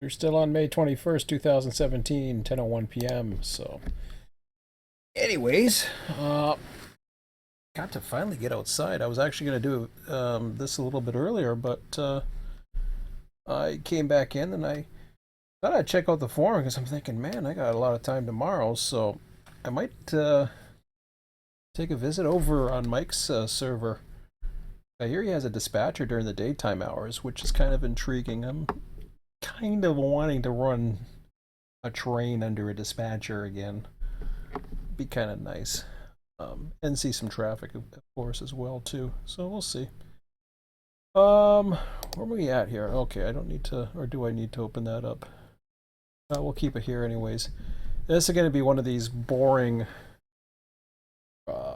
You're still on May 21st, 2017, 10:01 p.m. So, anyways, got to finally get outside. I was actually going to do this a little bit earlier, but I came back in and I thought I'd check out the forum because I'm thinking, man, I got a lot of time tomorrow, so I might take a visit over on Mike's server. I hear he has a dispatcher during the daytime hours, which is kind of intriguing. I'm kind of wanting to run a train under a dispatcher again. Be kind of nice. And see some traffic, of course, as well too. So we'll see. Where are we at here? Okay, I don't need to, or do I need to open that up? We'll keep it here anyways. This is going to be one of these boring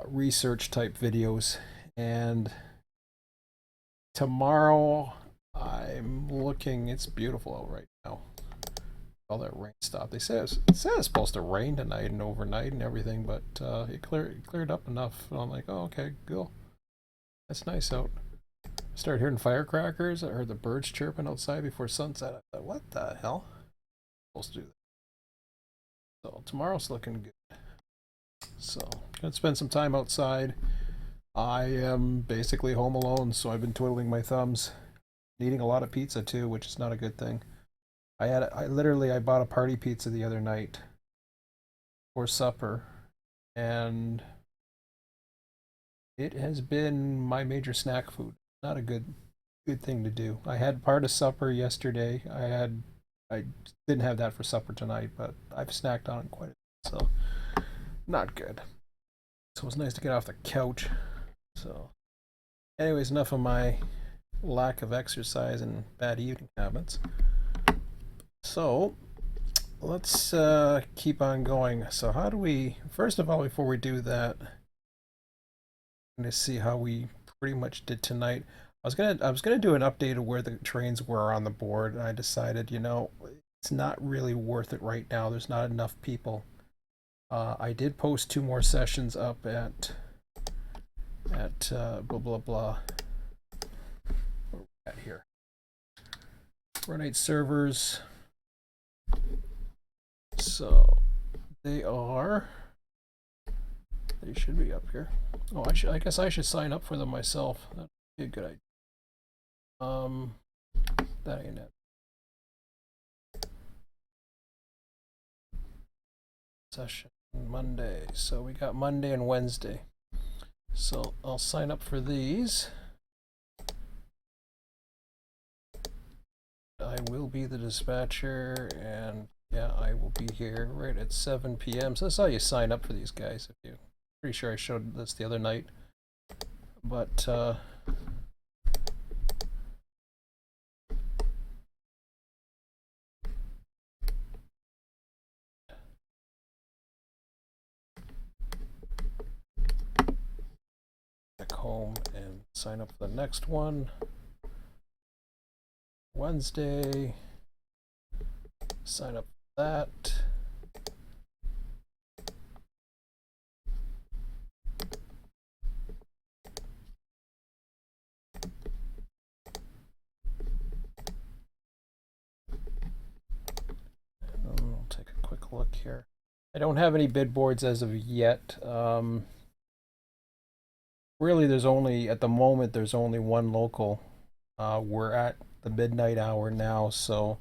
research type videos, and tomorrow I'm looking. It's beautiful out right now. All that rain stopped. It said it's supposed to rain tonight and overnight and everything, but it cleared up enough. And I'm like, oh, okay, cool. That's nice out. Started hearing firecrackers. I heard the birds chirping outside before sunset. I thought, what the hell? I'm supposed to do that. So tomorrow's looking good. So gonna spend some time outside. I am basically home alone, so I've been twiddling my thumbs, eating a lot of pizza too, which is not a good thing. I bought a party pizza the other night for supper, and it has been my major snack food. Not a good thing to do. I had part of supper yesterday. I didn't have that for supper tonight, but I've snacked on it quite a bit, so not good. So it was nice to get off the couch. So, anyways, enough of my lack of exercise and bad eating habits. So, let's keep on going. So, how do we, first of all, before we do that, I'm going to see how we pretty much did tonight. I was gonna do an update of where the trains were on the board, and I decided, it's not really worth it right now. There's not enough people. I did post 2 more sessions up at blah blah blah. Where are we at here? Run8 servers. So they should be up here. Oh, I guess I should sign up for them myself. That'd be a good idea. That ain't it. Session Monday. So we got Monday and Wednesday. So I'll sign up for these. I will be the dispatcher, and yeah, I will be here right at 7 p.m. So that's how you sign up for these guys. Pretty sure I showed this the other night, but back home and sign up for the next one. Wednesday, sign up for that. I'll take a quick look here. I don't have any bid boards as of yet. Really, at the moment, there's only one local. We're at the midnight hour now, so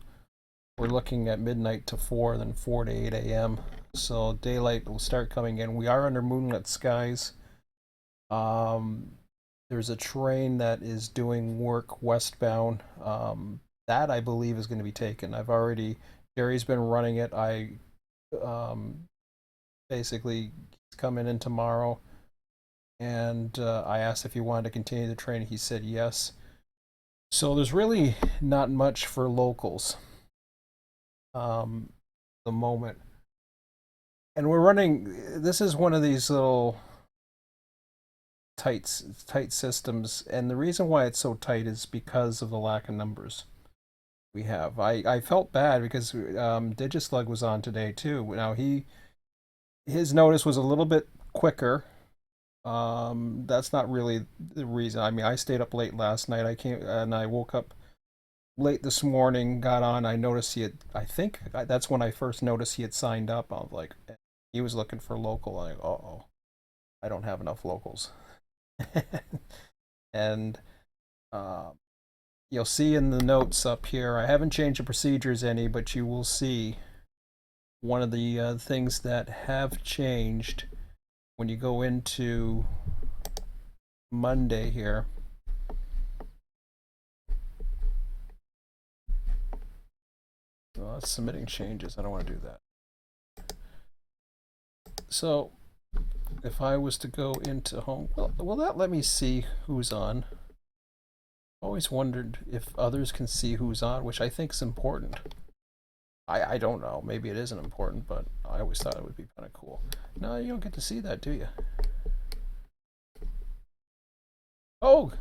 we're looking at midnight to 4, then 4 to 8 a.m. So daylight will start coming in. We are under moonlit skies. There's a train that is doing work westbound. That I believe is going to be taken. Jerry's been running it. Basically he's coming in tomorrow, and I asked if he wanted to continue the train. He said yes. So there's really not much for locals. The moment, and we're running. This is one of these little tight systems, and the reason why it's so tight is because of the lack of numbers we have. I felt bad because Digislug was on today too. Now his notice was a little bit quicker. That's not really the reason. I mean, I stayed up late last night. I woke up late this morning, got on. I noticed he had. I think that's when I first noticed he had signed up. I was like, he was looking for local. Like, oh, I don't have enough locals. And uh, you'll see in the notes up here. I haven't changed the procedures any, but you will see one of the things that have changed when you go into Monday here. Submitting changes. I don't want to do that. So if I was to go into home, well, will that let me see who's on? Always wondered if others can see who's on, which I think is important. I don't know. Maybe it isn't important, but I always thought it would be kind of cool. No, you don't get to see that, do you? Oh,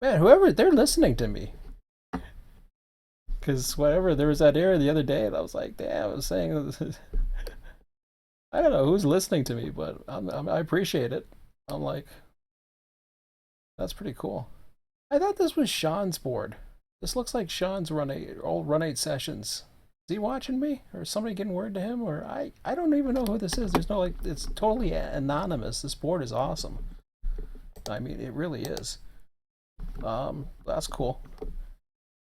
man, whoever, they're listening to me. Because whatever, there was that error the other day, and I was like, damn, I was saying, I don't know who's listening to me, but I appreciate it. I'm like, that's pretty cool. I thought this was Sean's board. This looks like Sean's old Run8 sessions. Is he watching me, or is somebody getting word to him, or I don't even know who this is. There's no like, it's totally anonymous. This board is awesome. I mean, it really is. That's cool.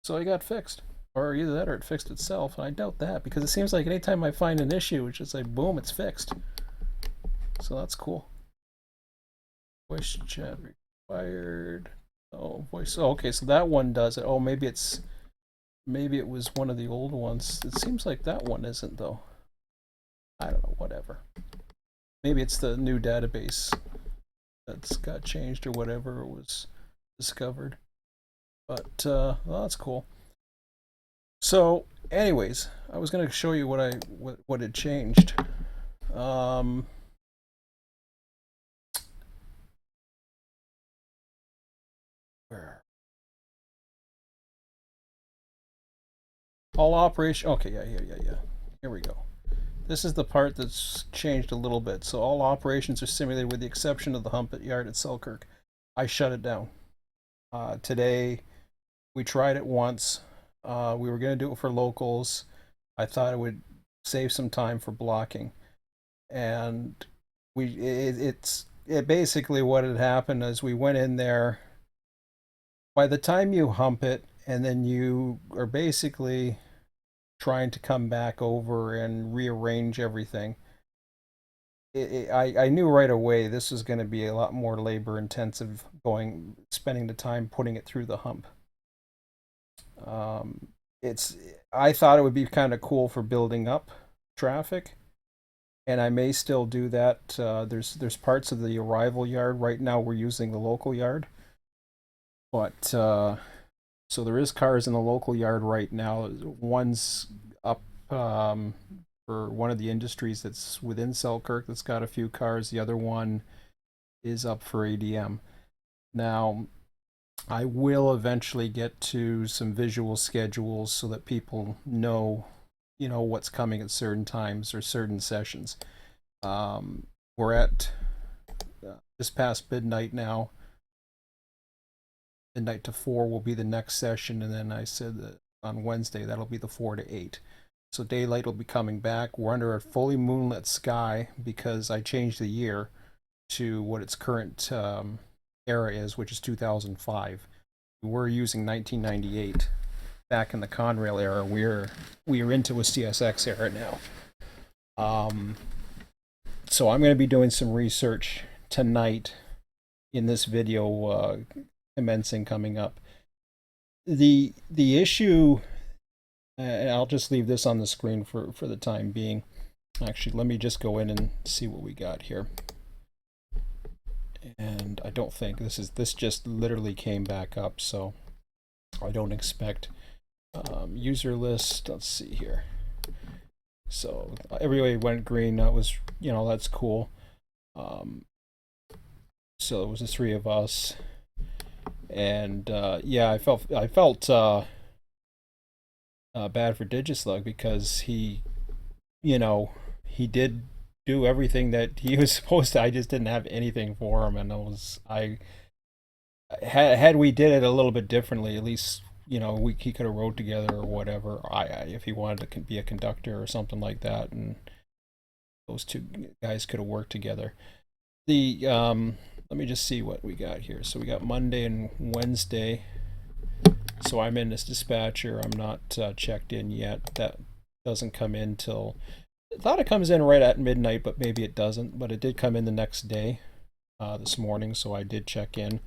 So it got fixed, or either that or it fixed itself, and I doubt that because it seems like anytime I find an issue, it's just like boom, it's fixed. So that's cool. Voice chat required. Oh, voice. Oh, okay, so that one does it. Oh, maybe it was one of the old ones. It seems like that one isn't though. I don't know. Whatever. Maybe it's the new database that's got changed or whatever was discovered. But well, that's cool. So, anyways, I was gonna show you what had changed. Where? All operation. Okay, yeah. Here we go. This is the part that's changed a little bit. So all operations are simulated with the exception of the hump at yard at Selkirk. I shut it down. Today, we tried it once. We were going to do it for locals. I thought it would save some time for blocking. And it basically what had happened is we went in there. By the time you hump it, and then you are basically trying to come back over and rearrange everything. I knew right away this was going to be a lot more labor intensive spending the time putting it through the hump. Um, it's I thought it would be kind of cool for building up traffic, and I may still do that. There's parts of the arrival yard right now we're using the local yard, but so there is cars in the local yard right now. One's up for one of the industries that's within Selkirk that's got a few cars. The other one is up for ADM. Now, I will eventually get to some visual schedules so that people know, what's coming at certain times or certain sessions. We're at just past midnight now. Midnight to 4 will be the next session, and then I said that on Wednesday that'll be the 4 to 8. So daylight will be coming back. We're under a fully moonlit sky because I changed the year to what its current era is, which is 2005. We're using 1998. Back in the Conrail era, we're into a CSX era now. So I'm going to be doing some research tonight in this video commencing coming up. The issue, and I'll just leave this on the screen for the time being. Actually, let me just go in and see what we got here. And I don't think this just literally came back up, so I don't expect user list. Let's see here. So everybody went green. That was, that's cool. So it was the three of us, and yeah, I felt bad for Digislug because he did do everything that he was supposed to. I just didn't have anything for him, and had we did it a little bit differently, at least you know, he could have rode together or whatever. If he wanted to be a conductor or something like that, and those two guys could have worked together. The let me just see what we got here. So we got Monday and Wednesday. So I'm in this dispatcher. I'm not checked in yet. That doesn't come in till. I thought it comes in right at midnight, but maybe it doesn't. But it did come in the next day, this morning, so I did check in.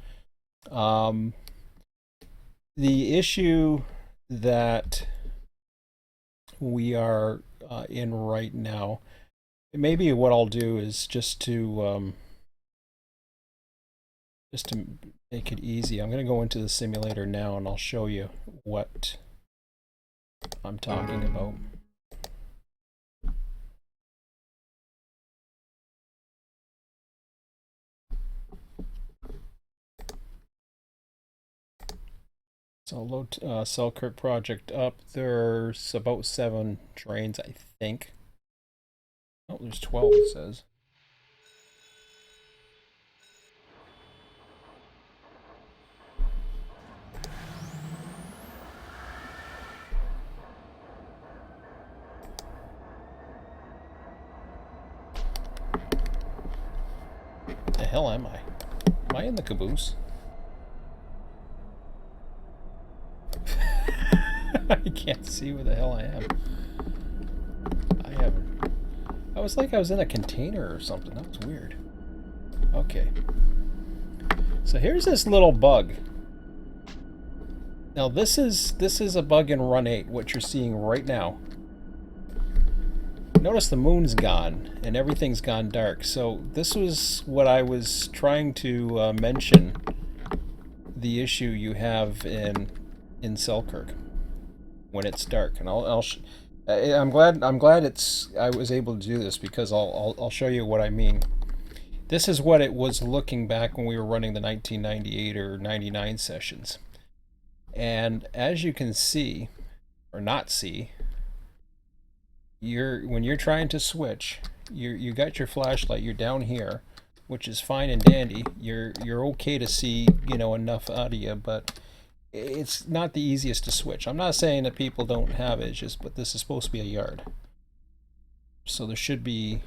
The issue that we are in right now, maybe what I'll do is just to make it easy, I'm going to go into the simulator now and I'll show you what I'm talking about. So load Selkirk project up. There's about 7 trains, I think. Oh, there's 12, it says. The hell am I? Am I in the caboose? I can't see where the hell I am. I was like I was in a container or something. That was weird. Okay. So here's this little bug. Now this is a bug in Run 8, what you're seeing right now. Notice the moon's gone and everything's gone dark. So this was what I was trying to mention. The issue you have in Selkirk when it's dark, and I'm glad I was able to do this because I'll show you what I mean. This is what it was looking back when we were running the 1998 or 99 sessions. And as you can see, or not see, when you're trying to switch, you got your flashlight, you're down here, which is fine and dandy. You're okay to see, you know, enough out of you, but it's not the easiest to switch. I'm not saying that people don't have it, just but this is supposed to be a yard. So there should be,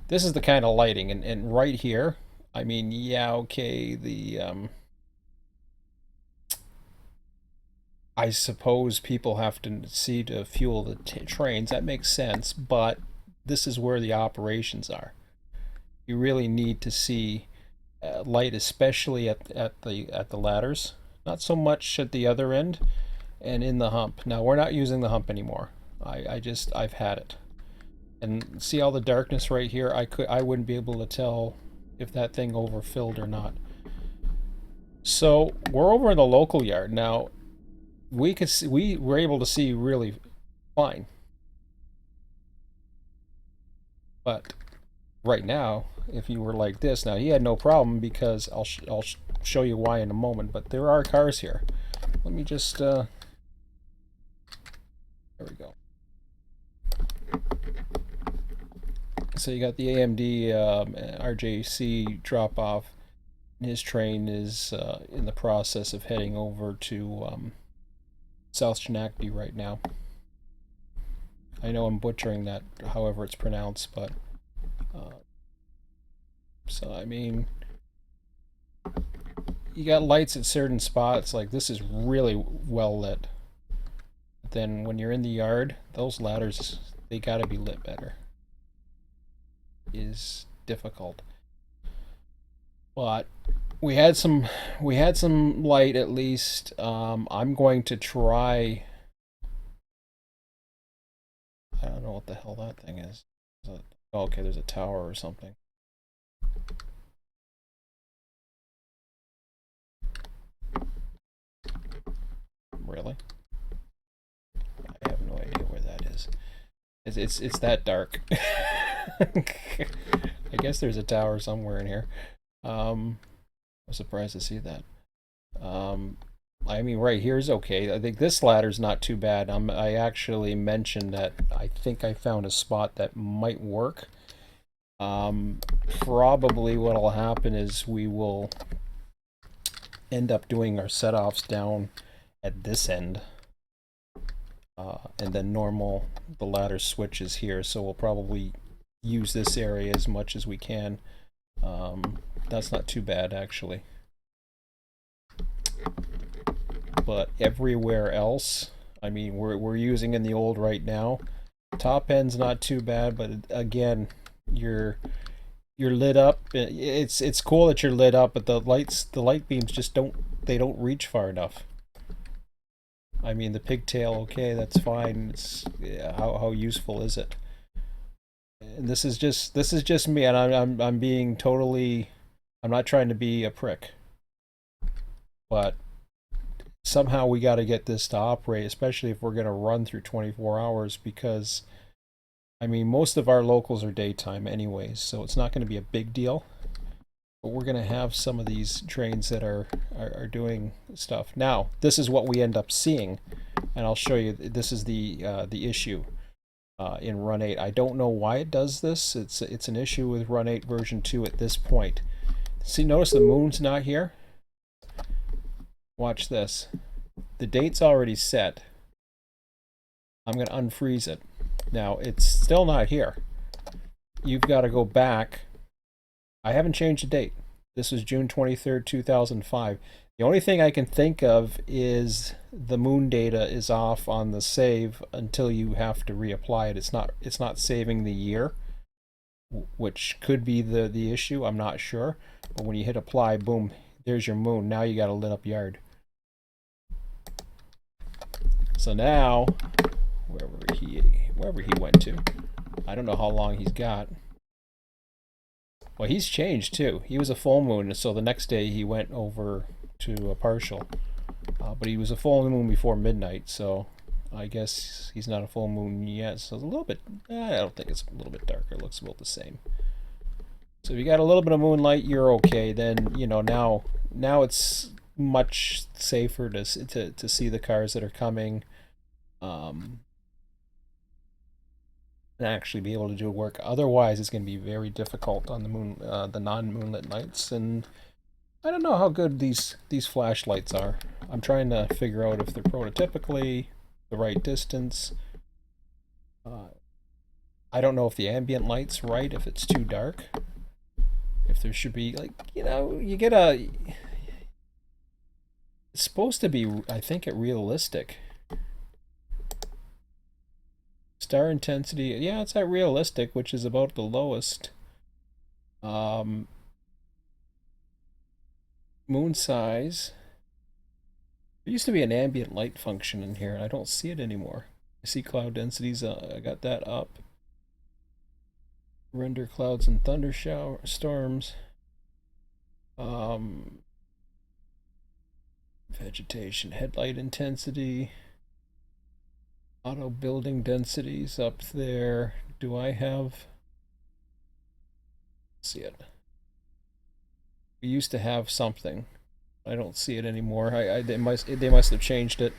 this is the kind of lighting, and right here, I mean, yeah, okay, I suppose people have to see to fuel the trains. That makes sense, but this is where the operations are. You really need to see light, especially at the ladders. Not so much at the other end and in the hump. Now we're not using the hump anymore. I've had it. And see all the darkness right here? I wouldn't be able to tell if that thing overfilled or not. So we're over in the local yard now. We were able to see really fine, but right now, if you were like this, now he had no problem because I'll show you why in a moment. But there are cars here. Let me just there we go. So you got the AMD RJC drop off. His train is in the process of heading over to South Schenectady right now. I know I'm butchering that, however it's pronounced, but so I mean, you got lights at certain spots. Like this is really well lit. But then when you're in the yard, those ladders, they gotta be lit better. Is difficult. But we had some light at least. I'm going to try. I don't know what the hell that thing is. Oh, okay, there's a tower or something. Really? I have no idea where that is. It's that dark. I guess there's a tower somewhere in here. I'm surprised to see that. I mean, right here is okay. I think this ladder's not too bad. I actually mentioned that I think I found a spot that might work. Probably what'll happen is we will end up doing our set-offs down at this end. And then normal, the ladder switches here, so we'll probably use this area as much as we can. That's not too bad, actually. But everywhere else, I mean, we're using in the old right now. Top end's not too bad, but again, you're lit up. It's cool that you're lit up, but the light beams just don't reach far enough. I mean, the pigtail, okay, that's fine. It's how useful is it? And this is just me, and I'm being totally. I'm not trying to be a prick, but somehow we got to get this to operate, especially if we're going to run through 24 hours, because I mean, most of our locals are daytime anyways, so it's not going to be a big deal. But we're going to have some of these trains that are doing stuff. Now, this is what we end up seeing, and I'll show you. This is the issue in Run 8. I don't know why it does this. It's an issue with Run 8 version 2 at this point. See, notice the moon's not here? Watch this. The date's already set. I'm going to unfreeze it. Now, it's still not here. You've got to go back. I haven't changed the date. This is June 23rd, 2005. The only thing I can think of is the moon data is off on the save until you have to reapply it. It's not saving the year, which could be the issue. I'm not sure. But when you hit apply, boom, there's your moon. Now you got a lit up yard. So now, wherever he went to, I don't know how long he's got. Well, he's changed too. He was a full moon, so the next day he went over to a partial. But he was a full moon before midnight, so I guess he's not a full moon yet. So it's a little bit, I don't think it's a little bit darker. It looks about the same. So if you got a little bit of moonlight, you're okay. Then, you know, now it's much safer to see the cars that are coming. And actually be able to do work. Otherwise, it's going to be very difficult on the non-moonlit nights. And I don't know how good these flashlights are. I'm trying to figure out if they're prototypically the right distance. I don't know if the ambient light's right, if it's too dark. If there should be, like, you know, you get a... It's supposed to be, I think, realistic. Star intensity, yeah, it's at realistic, which is about the lowest. Moon size. There used to be an ambient light function in here, and I don't see it anymore. I see cloud densities, I got that up. Render clouds and thunder storms. Vegetation, headlight intensity. Auto building densities up there. Do I have... see it. We used to have something. I don't see it anymore. They must have changed it.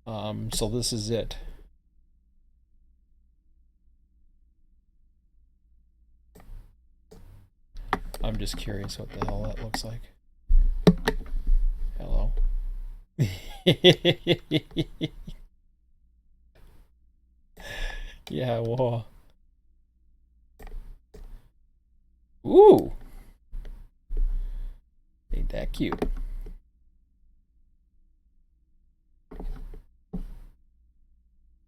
So this is it. I'm just curious what the hell that looks like. Hello. Yeah, whoa. Ooh. Ain't that cute.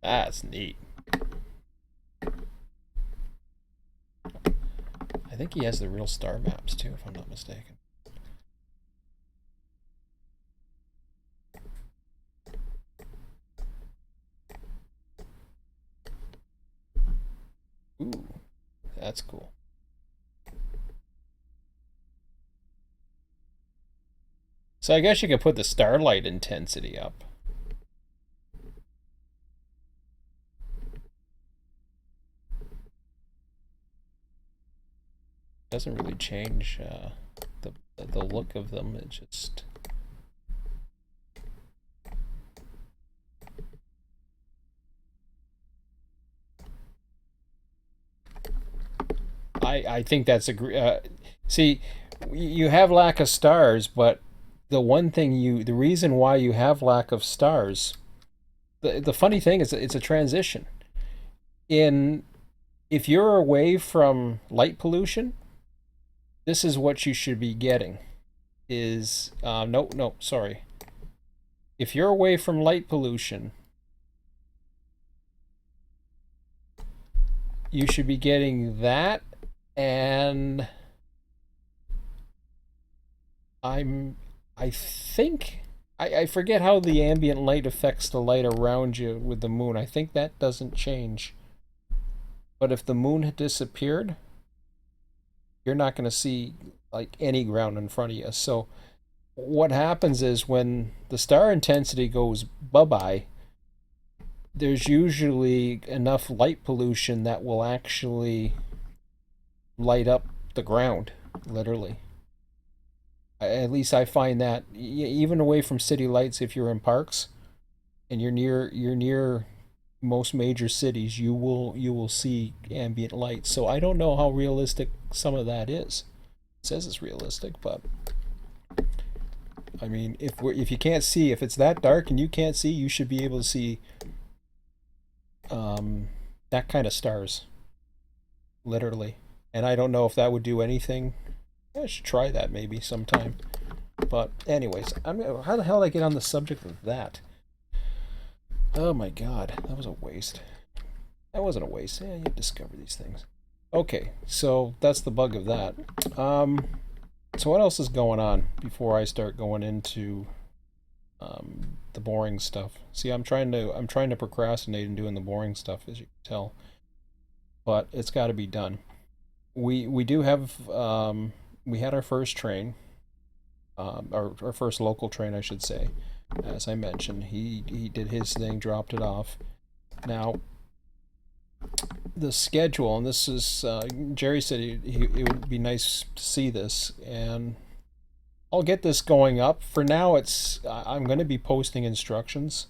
That's neat. I think he has the real star maps too, if I'm not mistaken. Ooh, that's cool. So I guess you could put the starlight intensity up. Doesn't really change the look of them. It just... I think that's see, you have lack of stars, but the reason why you have lack of stars, the funny thing is it's a transition. In If you're away from light pollution, this is what you should be getting. Is no, sorry. If you're away from light pollution, you should be getting that, and I'm I think I forget how the ambient light affects the light around you with the moon. I think that doesn't change. But if the moon had disappeared, you're not going to see like any ground in front of you. So what happens is when the star intensity goes bye-bye, there's usually enough light pollution that will actually light up the ground, literally. At least I find that even away from city lights, if you're in parks and you're near most major cities, you will see ambient light. So I don't know how realistic some of that is. It says it's realistic, but I mean, if you can't see, if it's that dark and you can't see, you should be able to see um, that kind of stars, literally. And I don't know if that would do anything. I should try that maybe sometime. But anyways, how the hell did I get on the subject of that? Oh my god, that was a waste. That wasn't a waste. Yeah, you discover these things. Okay, so that's the bug of that. Um, so what else is going on before I start going into the boring stuff? See, I'm trying to procrastinate and doing the boring stuff, as you can tell, but it's got to be done. We do have we had our first train, our first local train, I should say. As I mentioned, he did his thing, dropped it off. Now the schedule, and this is Jerry said it would be nice to see this, and I'll get this going up. For now, I'm going to be posting instructions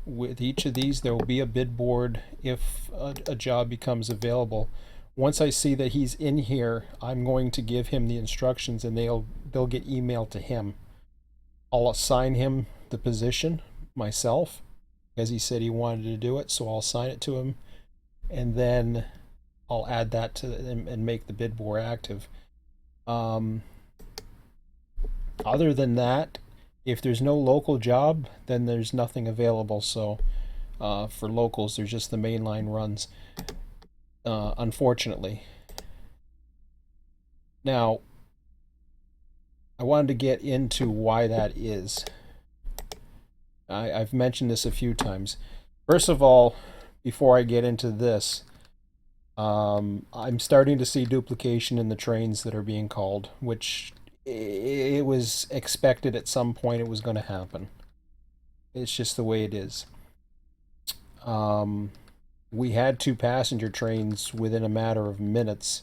with each of these. There will be a bid board if a job becomes available. Once I see that he's in here, I'm going to give him the instructions, and they'll get emailed to him. I'll assign him the position myself, because he said he wanted to do it, so I'll assign it to him, and then I'll add that to and make the bid board active. Um, Other than that, if there's no local job, then there's nothing available. So for locals, there's just the mainline runs, unfortunately. Now, I wanted to get into why that is. I've mentioned this a few times. First of all, before I get into this, I'm starting to see duplication in the trains that are being called, which it was expected at some point it was going to happen. It's just the way it is. Um, we had two passenger trains within a matter of minutes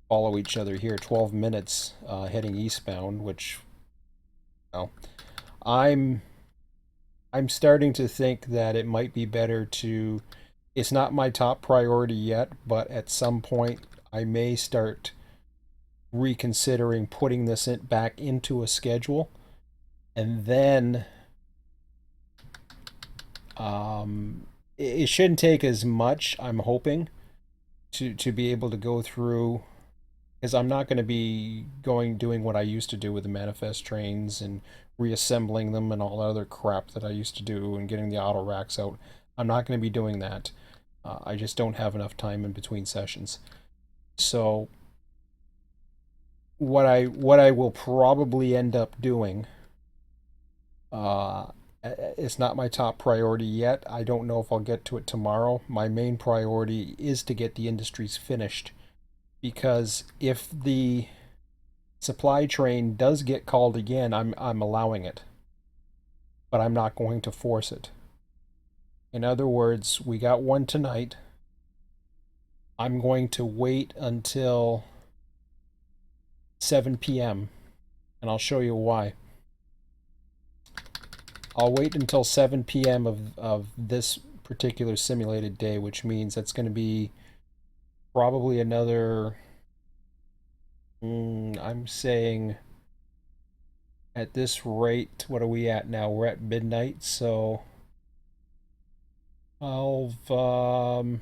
follow each other here, 12 minutes heading eastbound, which, well, I'm I'm starting to think that it might be better to. It's not my top priority yet, but at some point I may start reconsidering putting this back into a schedule, and then it shouldn't take as much. I'm hoping to be able to go through, because I'm not going to be doing what I used to do with the manifest trains and reassembling them and all that other crap that I used to do and getting the auto racks out. I'm not going to be doing that. I just don't have enough time in between sessions. So what I will probably end up doing, uh, it's not my top priority yet. I don't know if I'll get to it tomorrow. My main priority is to get the industries finished, because if the supply train does get called again, I'm allowing it, but I'm not going to force it. In other words, we got one tonight. I'm going to wait until 7 p.m. and I'll show you why. I'll wait until 7 p.m. of this particular simulated day, which means that's going to be probably another, I'm saying At this rate, what are we at now? We're at midnight, so 12,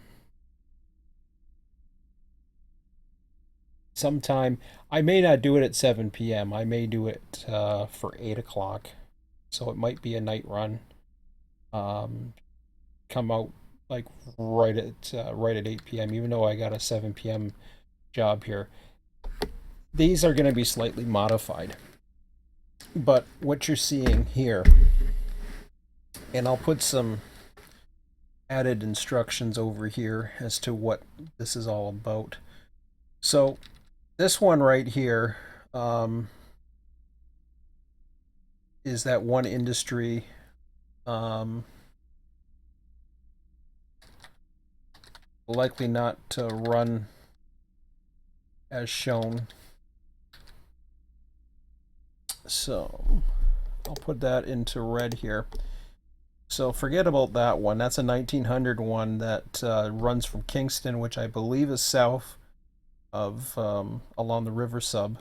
sometime. I may not do it at 7 p.m. I may do it for 8 o'clock. So it might be a night run. Um, Come out like right at 8 p.m. Even though I got a 7 p.m. job here. These are going to be slightly modified. But what you're seeing here, and I'll put some added instructions over here as to what this is all about. So this one right here is that one industry. Likely not to run as shown. So I'll put that into red here. So forget about that one. That's a 1900 one that runs from Kingston, which I believe is south of along the river sub.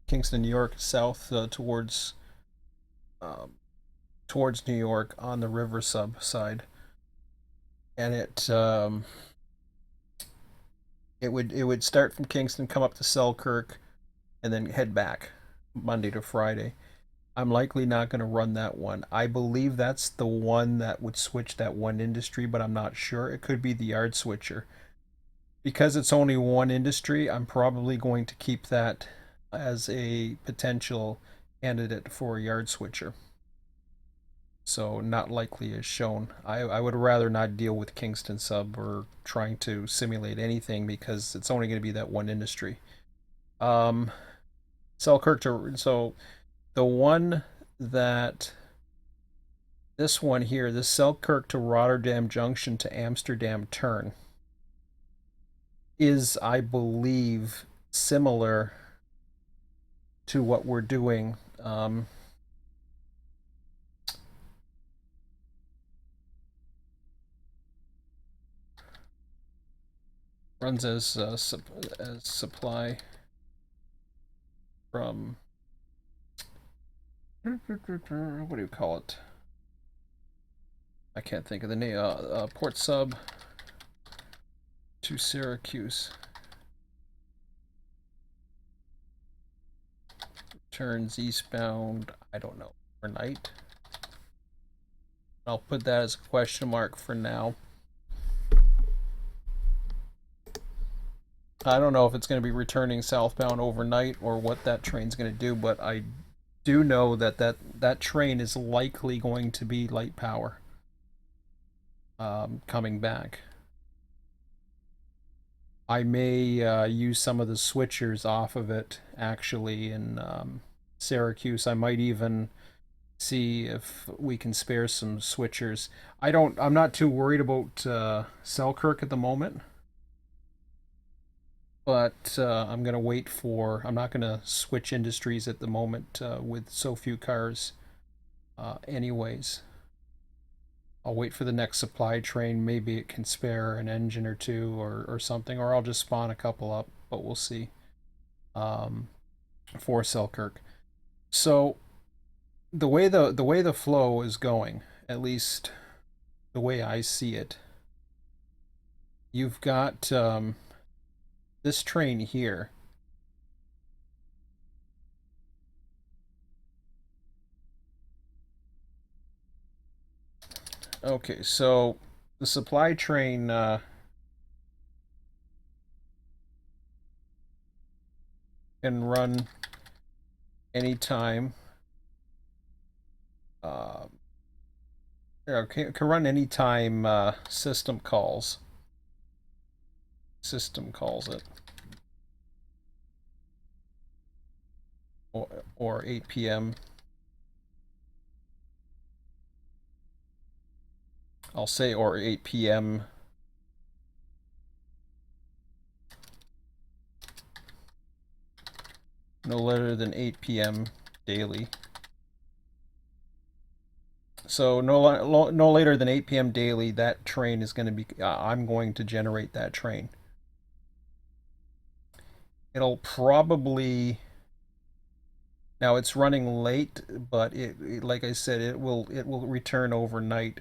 Kingston, New York, south towards New York on the river sub side, and it would start from Kingston, come up to Selkirk, and then head back Monday to Friday. I'm likely not going to run that one. I believe that's the one that would switch that one industry, but I'm not sure. It could be the yard switcher. Because it's only one industry, I'm probably going to keep that as a potential candidate for a yard switcher. So not likely as shown. I would rather not deal with Kingston sub or trying to simulate anything because it's only going to be that one industry. Selkirk to so the one that this one here, this Selkirk to Rotterdam Junction to Amsterdam turn is, I believe, similar to what we're doing. Runs as supply from what do you call it? I can't think of the name. Port sub to Syracuse. Turns eastbound. I don't know. Overnight. I'll put that as a question mark for now. I don't know if it's going to be returning southbound overnight or what that train's going to do, but I do know that train is likely going to be light power coming back. I may use some of the switchers off of it actually in Syracuse. I might even see if we can spare some switchers. I'm not too worried about Selkirk at the moment, but I'm gonna wait for. I'm not gonna switch industries at the moment with so few cars. Anyways, I'll wait for the next supply train. Maybe it can spare an engine or two or something, or I'll just spawn a couple up. But we'll see. For Selkirk. So the way the flow is going, at least the way I see it, you've got this train here. Okay, so the supply train can run anytime. Can run anytime system calls. System calls it. Or 8 p.m. I'll say or 8 p.m. No later than 8 p.m. daily. So no later than 8 p.m. daily, that train is going to be. I'm going to generate that train. It'll probably. Now it's running late, but like I said, it will return overnight.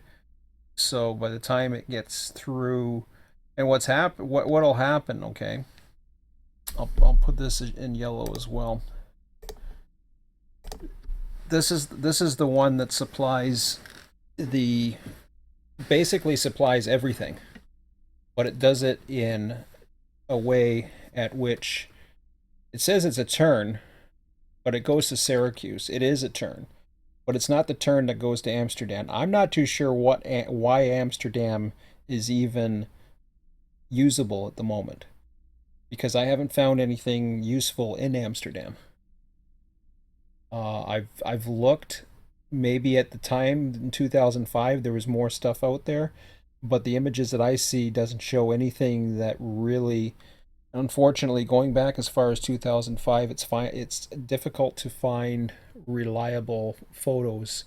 So by the time it gets through, and what'll happen? Okay, I'll put this in yellow as well. This is the one that supplies the basically supplies everything, but it does it in a way at which it says it's a turn, but it goes to Syracuse. It is a turn, but it's not the turn that goes to Amsterdam. I'm not too sure why Amsterdam is even usable at the moment because I haven't found anything useful in Amsterdam. I've looked. Maybe at the time in 2005 there was more stuff out there, but the images that I see doesn't show anything that really. Unfortunately, going back as far as 2005, it's difficult to find reliable photos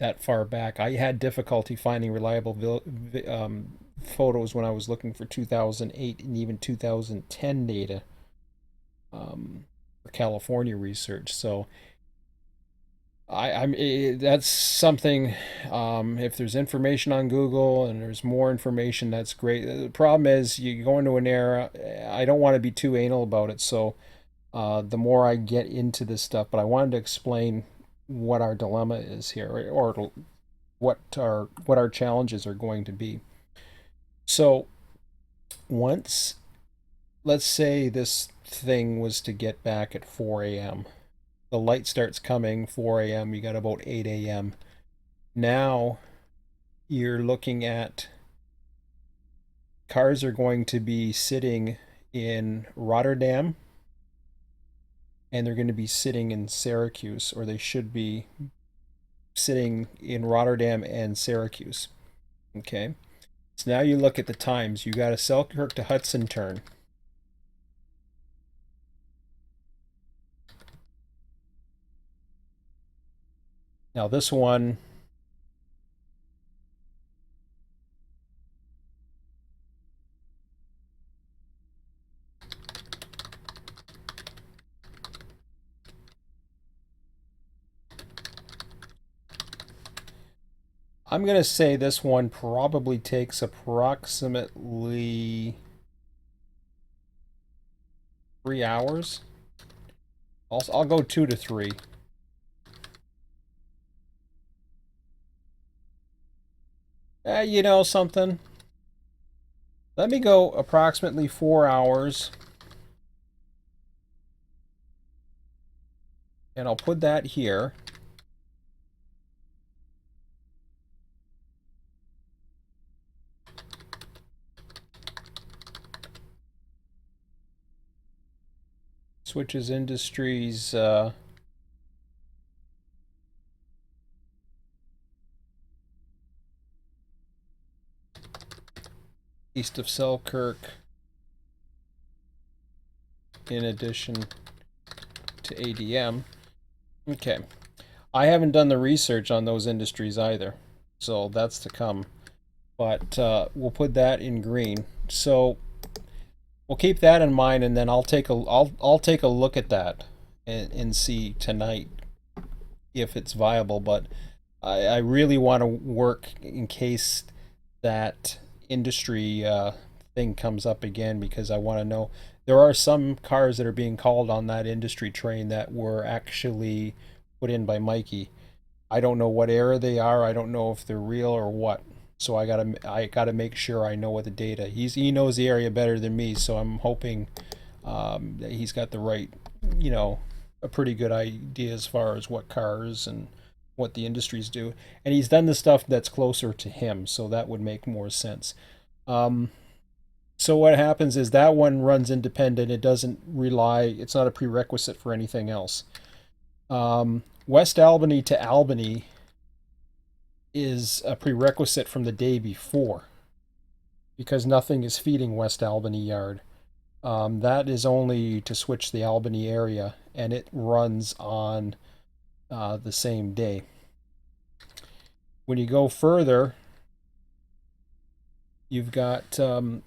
that far back. I had difficulty finding reliable photos when I was looking for 2008 and even 2010 data for California research. So that's something. If there's information on Google and there's more information, that's great. The problem is you go into an era. I don't want to be too anal about it, so the more I get into this stuff, but I wanted to explain what our dilemma is here, or what our challenges are going to be. So once, let's say this thing was to get back at 4 a.m. The light starts coming 4 a.m. You got about 8 a.m. Now you're looking at cars are going to be sitting in Rotterdam and they're going to be sitting in Syracuse, or they should be sitting in Rotterdam and Syracuse. Okay. So now you look at the times. You got a Selkirk to Hudson turn. Now this one, I'm going to say this one probably takes approximately 3 hours. I'll go 2 to 3. You know something? Let me go approximately 4 hours. And I'll put that here. Switches Industries. East of Selkirk, in addition to ADM. Okay. I haven't done the research on those industries either, so that's to come. But we'll put that in green. So we'll keep that in mind, and then I'll take a look at that and see tonight if it's viable. But I really want to work in case that industry thing comes up again, because I want to know. There are some cars that are being called on that industry train that were actually put in by Mikey. I don't know what era they are. I don't know if they're real or what. So I gotta make sure I know what the data. He knows the area better than me, so I'm hoping that he's got the right, you know, a pretty good idea as far as what cars and what the industries do. And he's done the stuff that's closer to him, so that would make more sense. Um, so what happens is that one runs independent. It doesn't rely. It's not a prerequisite for anything else. West Albany to Albany is a prerequisite from the day before because nothing is feeding West Albany Yard. That is only to switch the Albany area, and it runs on the same day. When you go further, you've got South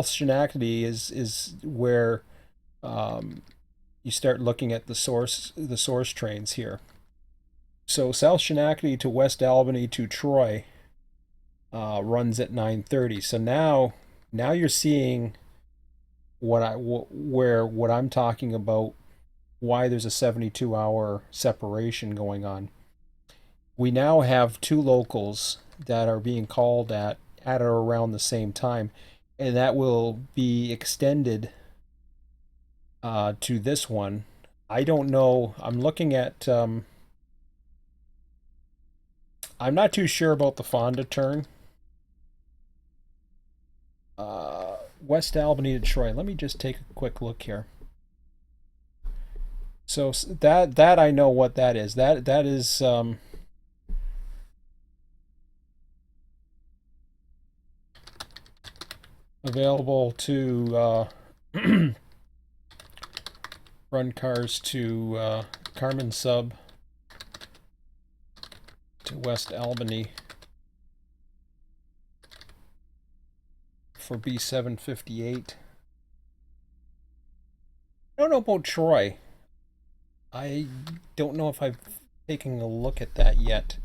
Schenectady is where you start looking at the source trains here. So South Schenectady to West Albany to Troy runs at 9:30. So now you're seeing what I'm talking about, why there's a 72-hour separation going on. We now have two locals that are being called at or around the same time, and that will be extended to this one. I don't know. I'm looking at. I'm not too sure about the Fonda turn. West Albany, Detroit. Let me just take a quick look here. So that I know what that is. That is available to run cars to Carmen Sub to West Albany for B758. I don't know about Troy. I don't know if I've taken a look at that yet,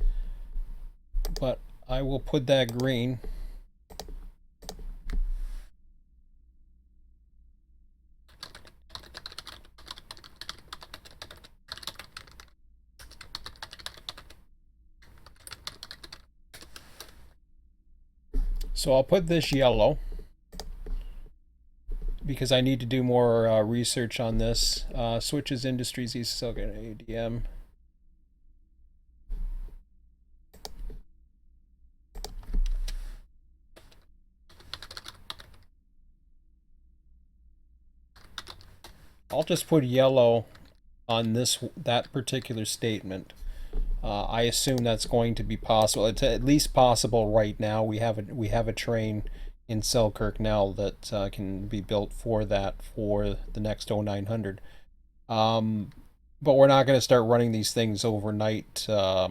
but I will put that green. So I'll put this yellow because I need to do more research on this. Switches Industries East Silgan ADM. I'll just put yellow on that particular statement. I assume that's going to be possible. It's at least possible right now. We have a train in Selkirk now that can be built for the next 0900. But we're not going to start running these things overnight or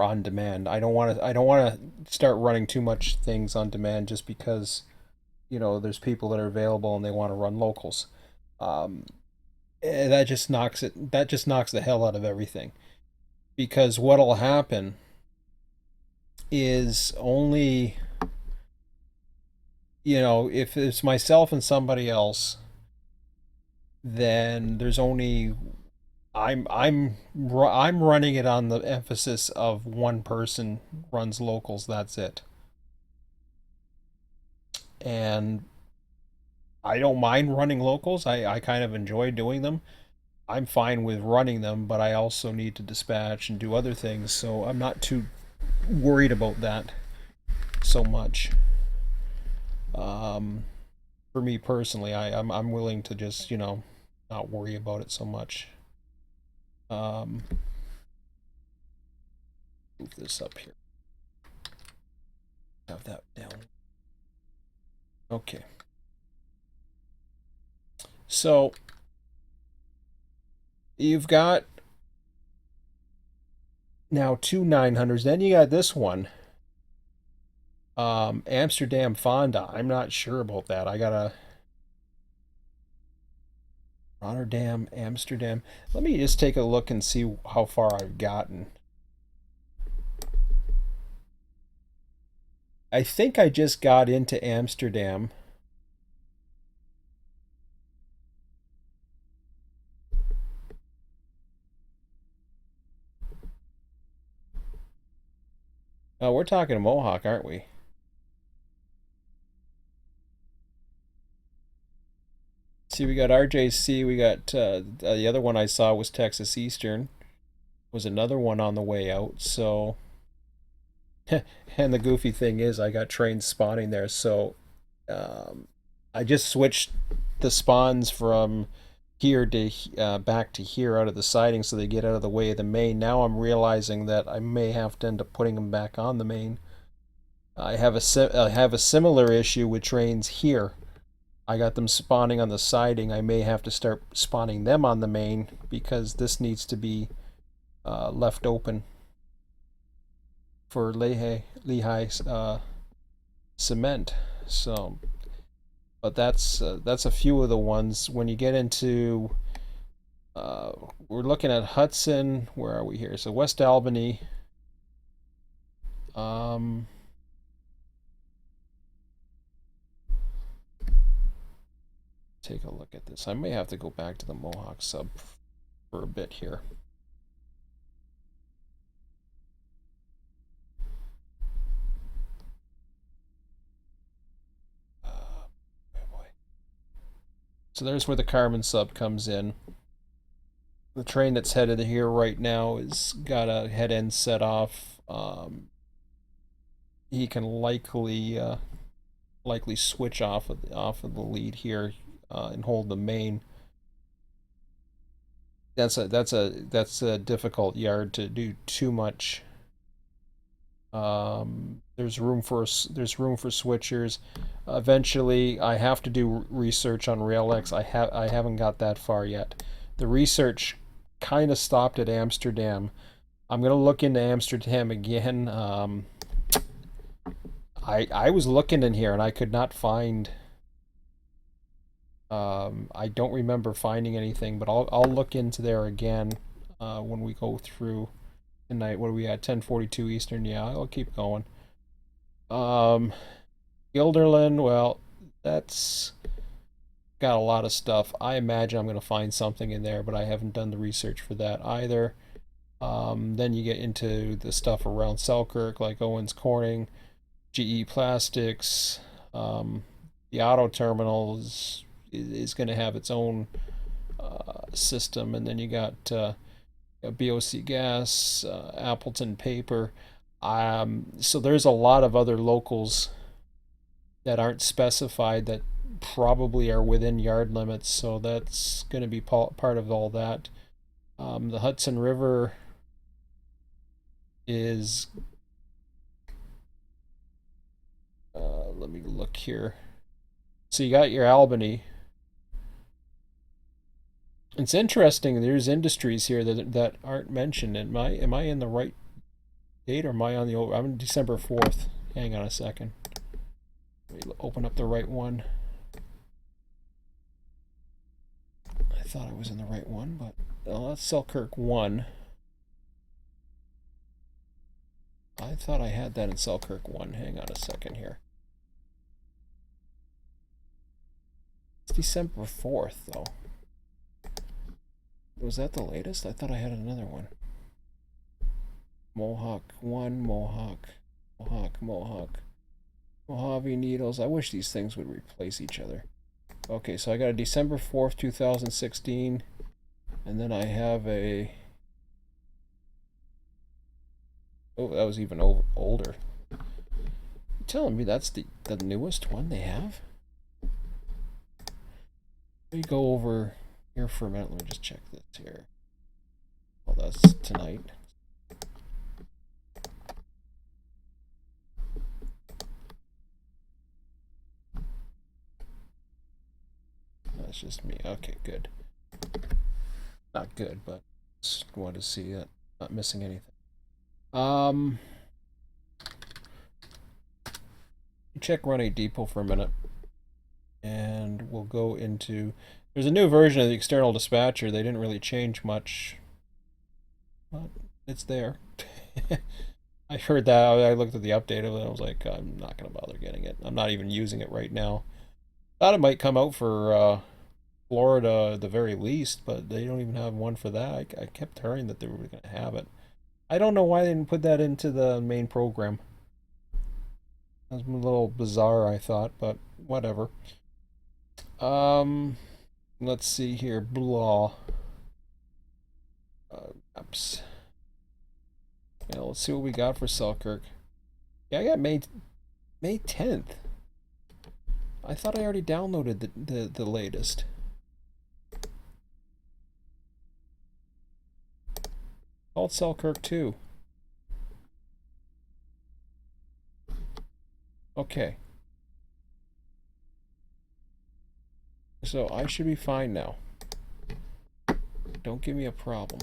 on demand. I don't want to start running too much things on demand just because there's people that are available and they want to run locals. That just knocks the hell out of everything, because what'll happen is only if it's myself and somebody else, then there's only I'm running it on the emphasis of one person runs locals, that's it. And I don't mind running locals. I kind of enjoy doing them. I'm fine with running them, but I also need to dispatch and do other things, so I'm not too worried about that so much. For me personally, I'm willing to just not worry about it so much. Move this up here. Have that down. Okay. So you've got now two 900s. Then you got this one. Amsterdam Fonda. I'm not sure about that. I gotta Rotterdam, Amsterdam. Let me just take a look and see how far I've gotten. I think I just got into Amsterdam. Oh, we're talking Mohawk, aren't we? See, we got RJC. We got the other one I saw was Texas Eastern. Was another one on the way out. So, and the goofy thing is, I got trains spawning there. So, I just switched the spawns from here to back to here out of the siding, so they get out of the way of the main. Now I'm realizing that I may have to end up putting them back on the main. I have a similar issue with trains here. I got them spawning on the siding. I may have to start spawning them on the main because this needs to be left open for Lehigh cement. So But that's a few of the ones. When you get into we're looking at Hudson. Where are we here? So West Albany. Um, take a look at this. I may have to go back to the Mohawk sub for a bit here. Oh boy. So there's where the Carmen sub comes in. The train that's headed here right now is got a head end set off. He can likely switch off of the lead here and hold the main. That's a difficult yard to do too much. There's room for switchers. Eventually, I have to do research on RailX. I haven't got that far yet. The research kind of stopped at Amsterdam. I'm gonna look into Amsterdam again. I was looking in here and I could not find. I don't remember finding anything, but I'll look into there again when we go through tonight. What are we at? 10:42 Eastern. Yeah, I'll keep going. Um, Gilderland. Well, that's got a lot of stuff. I imagine I'm going to find something in there, but I haven't done the research for that either. Then you get into the stuff around Selkirk, like Owens Corning, GE Plastics. The auto terminal is going to have its own system, and then you got BOC Gas, Appleton Paper. So there's a lot of other locals that aren't specified that probably are within yard limits, so that's going to be part of all that. The Hudson River is. Let me look here. So you got your Albany. It's interesting. There's industries here that aren't mentioned. Am I in the right date or am I on the old? I'm in December 4th. Hang on a second. Let me open up the right one. I thought I was in the right one, but that's Selkirk 1. I thought I had that in Selkirk 1. Hang on a second here. It's December 4th, though. Was that the latest? I thought I had another one. Mohawk 1, Mohawk, Mojave Needles. I wish these things would replace each other. Okay, so I got a December 4th, 2016. And then I have a. Oh, that was even older. You're telling me that's the newest one they have? Let me go over here for a minute. Let me just check this here. Oh, that's tonight. That's just me. Okay, good. Not good, but just wanted to see that. Not missing anything. Check Run8V2 for a minute. And we'll go into. There's a new version of the external dispatcher. They didn't really change much. But it's there. I heard that. I looked at the update of it. I was like, I'm not going to bother getting it. I'm not even using it right now. Thought it might come out for Florida at the very least, but they don't even have one for that. I kept hearing that they were going to have it. I don't know why they didn't put that into the main program. That was a little bizarre, I thought, but whatever. Let's see here. Blah. Maps. Yeah, let's see what we got for Selkirk. Yeah, I got May 10th. I thought I already downloaded the latest. Called Selkirk 2. Okay. So I should be fine now. Don't give me a problem.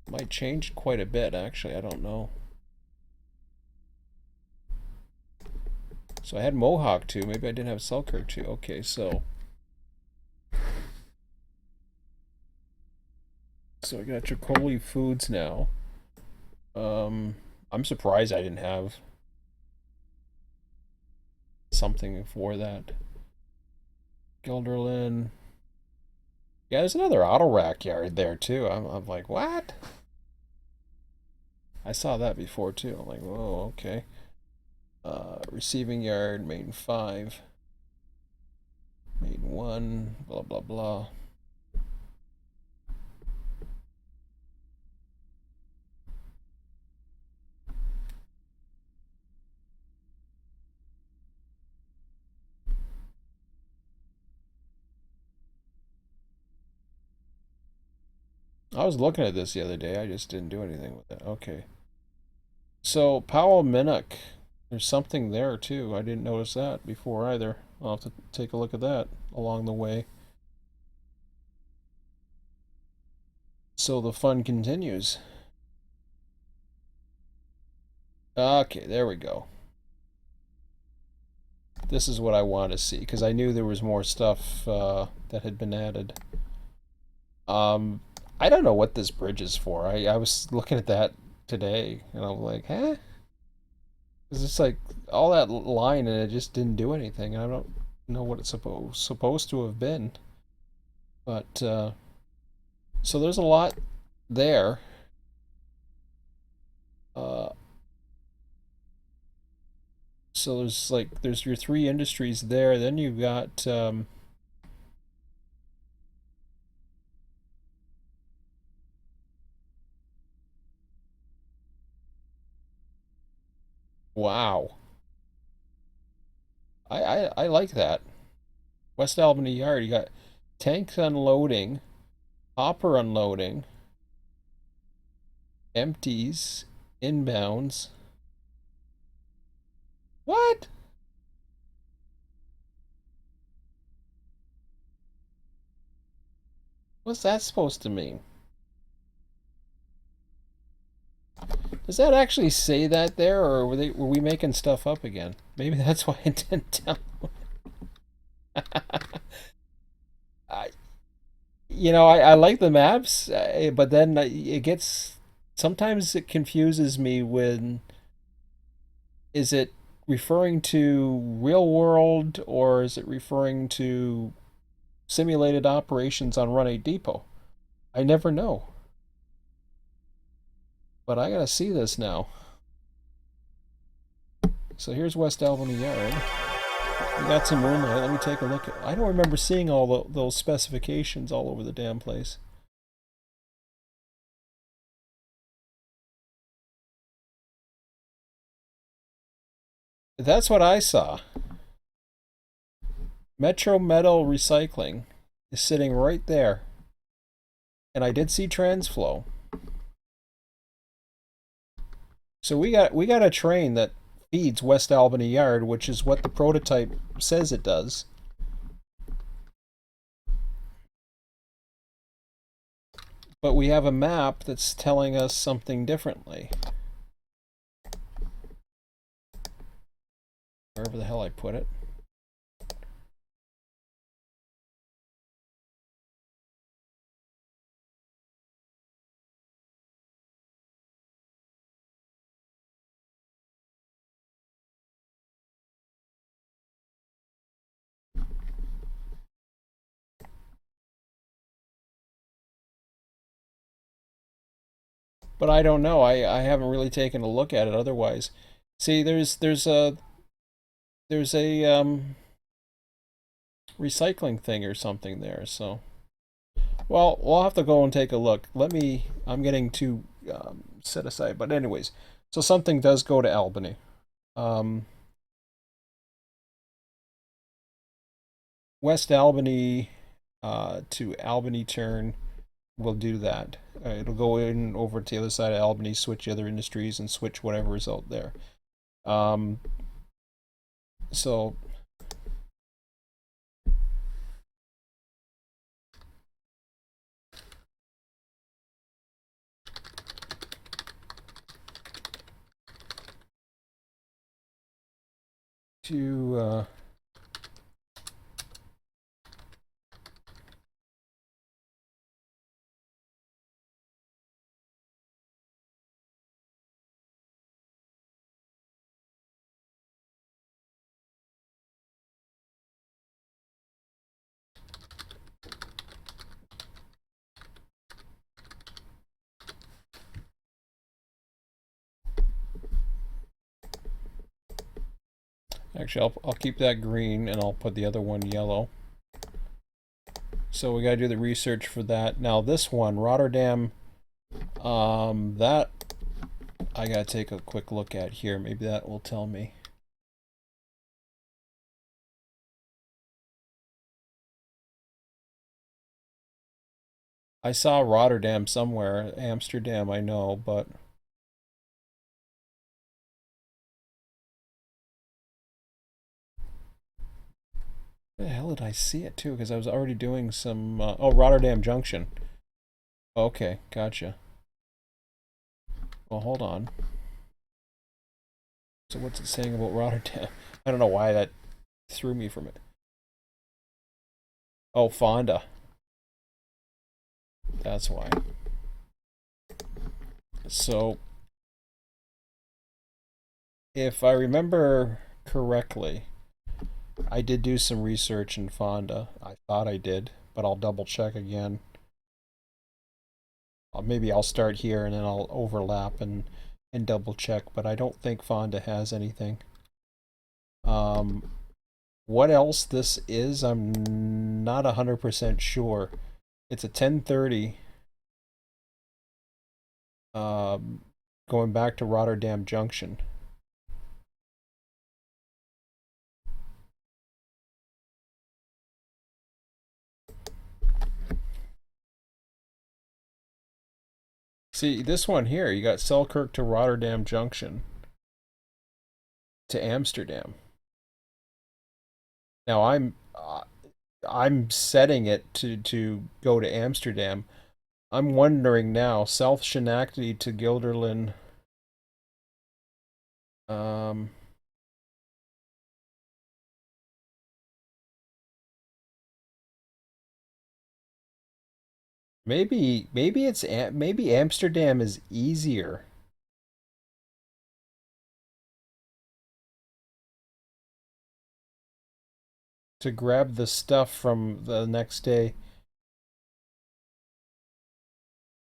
Might change quite a bit, actually. I don't know. So I had Mohawk too. Maybe I didn't have Selkirk too. Okay, so I got Tricoli Foods now. I'm surprised I didn't have something for that. Gelderlin. Yeah, there's another auto rack yard there too. I'm like, what? I saw that before too. I'm like, whoa, okay. Receiving yard, main 5. Main 1, blah, blah, blah. I was looking at this the other day. I just didn't do anything with it. Okay. So, Powell Minnock. There's something there too. I didn't notice that before either. I'll have to take a look at that along the way. So the fun continues. Okay, there we go. This is what I want to see because I knew there was more stuff that had been added. I don't know what this bridge is for. I was looking at that today and I'm like, huh? Because it's like all that line and it just didn't do anything. I don't know what it's supposed to have been. But so there's a lot there. Uh, so there's your 3 industries there. Then you've got wow. I like that. West Albany Yard. You got tank unloading, hopper unloading, empties, inbounds. What? What's that supposed to mean? Does that actually say that there, or were we making stuff up again? Maybe that's why it didn't tell. I, I like the maps, but then it gets sometimes it confuses me when is it referring to real world or is it referring to simulated operations on Run8 Depot? I never know. But I gotta see this now. So here's West Albany Yard. We got some moonlight. Let me take a look at. I don't remember seeing all those specifications all over the damn place. That's what I saw. Metro Metal Recycling is sitting right there. And I did see Transflow. So we got a train that feeds West Albany Yard, which is what the prototype says it does. But we have a map that's telling us something differently. Wherever the hell I put it. But I don't know. I haven't really taken a look at it otherwise. See, there's a recycling thing or something there. So, well, we'll have to go and take a look. I'm getting too set aside. But anyways, so something does go to Albany. Um, West Albany to Albany turn will do that. It'll go in over to the other side of Albany, switch the other industries, and switch whatever is out there. Um, so to actually, I'll keep that green and I'll put the other one yellow. So we gotta do the research for that. Now this one, Rotterdam, that I gotta take a quick look at here. Maybe that will tell me. I saw Rotterdam somewhere. Amsterdam, I know, but where the hell did I see it too? Because I was already doing some. Oh, Rotterdam Junction. Okay, gotcha. Well, hold on. So what's it saying about Rotterdam? I don't know why that threw me from it. Oh, Fonda. That's why. So, if I remember correctly, I did do some research in Fonda. I thought I did, but I'll double check again. Maybe I'll start here and then I'll overlap and double check, but I don't think Fonda has anything. What else this is, I'm not 100% sure. It's a 10:30. Going back to Rotterdam Junction. See, this one here, you got Selkirk to Rotterdam Junction to Amsterdam. Now I'm setting it to go to Amsterdam. I'm wondering now, South Schenectady to Guilderland. Maybe Amsterdam is easier. To grab the stuff from the next day.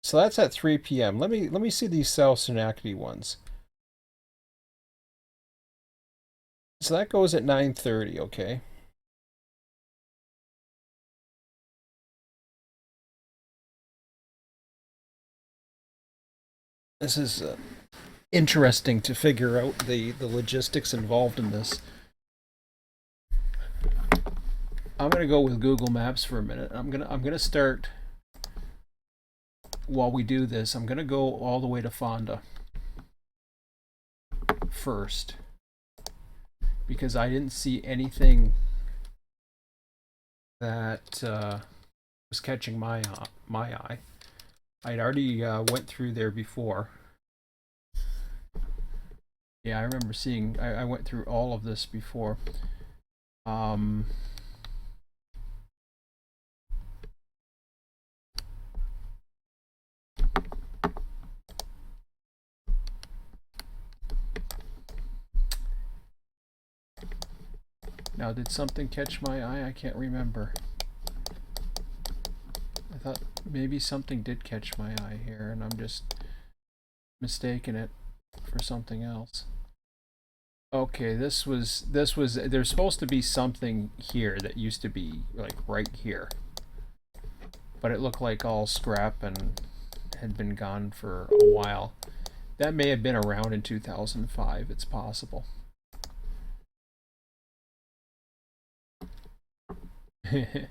So that's at 3 p.m. Let me see these South Schenectady ones. So that goes at 9:30, okay. This is interesting to figure out the logistics involved in this. I'm gonna go with Google Maps for a minute. I'm gonna start while we do this. I'm gonna go all the way to Fonda first because I didn't see anything that was catching my eye. I'd already went through there before. Yeah, I remember seeing. I went through all of this before. Now, did something catch my eye? I can't remember. I thought maybe something did catch my eye here, and I'm just mistaking it for something else. Okay, there's supposed to be something here that used to be like right here, but it looked like all scrap and had been gone for a while. That may have been around in 2005. It's possible. Get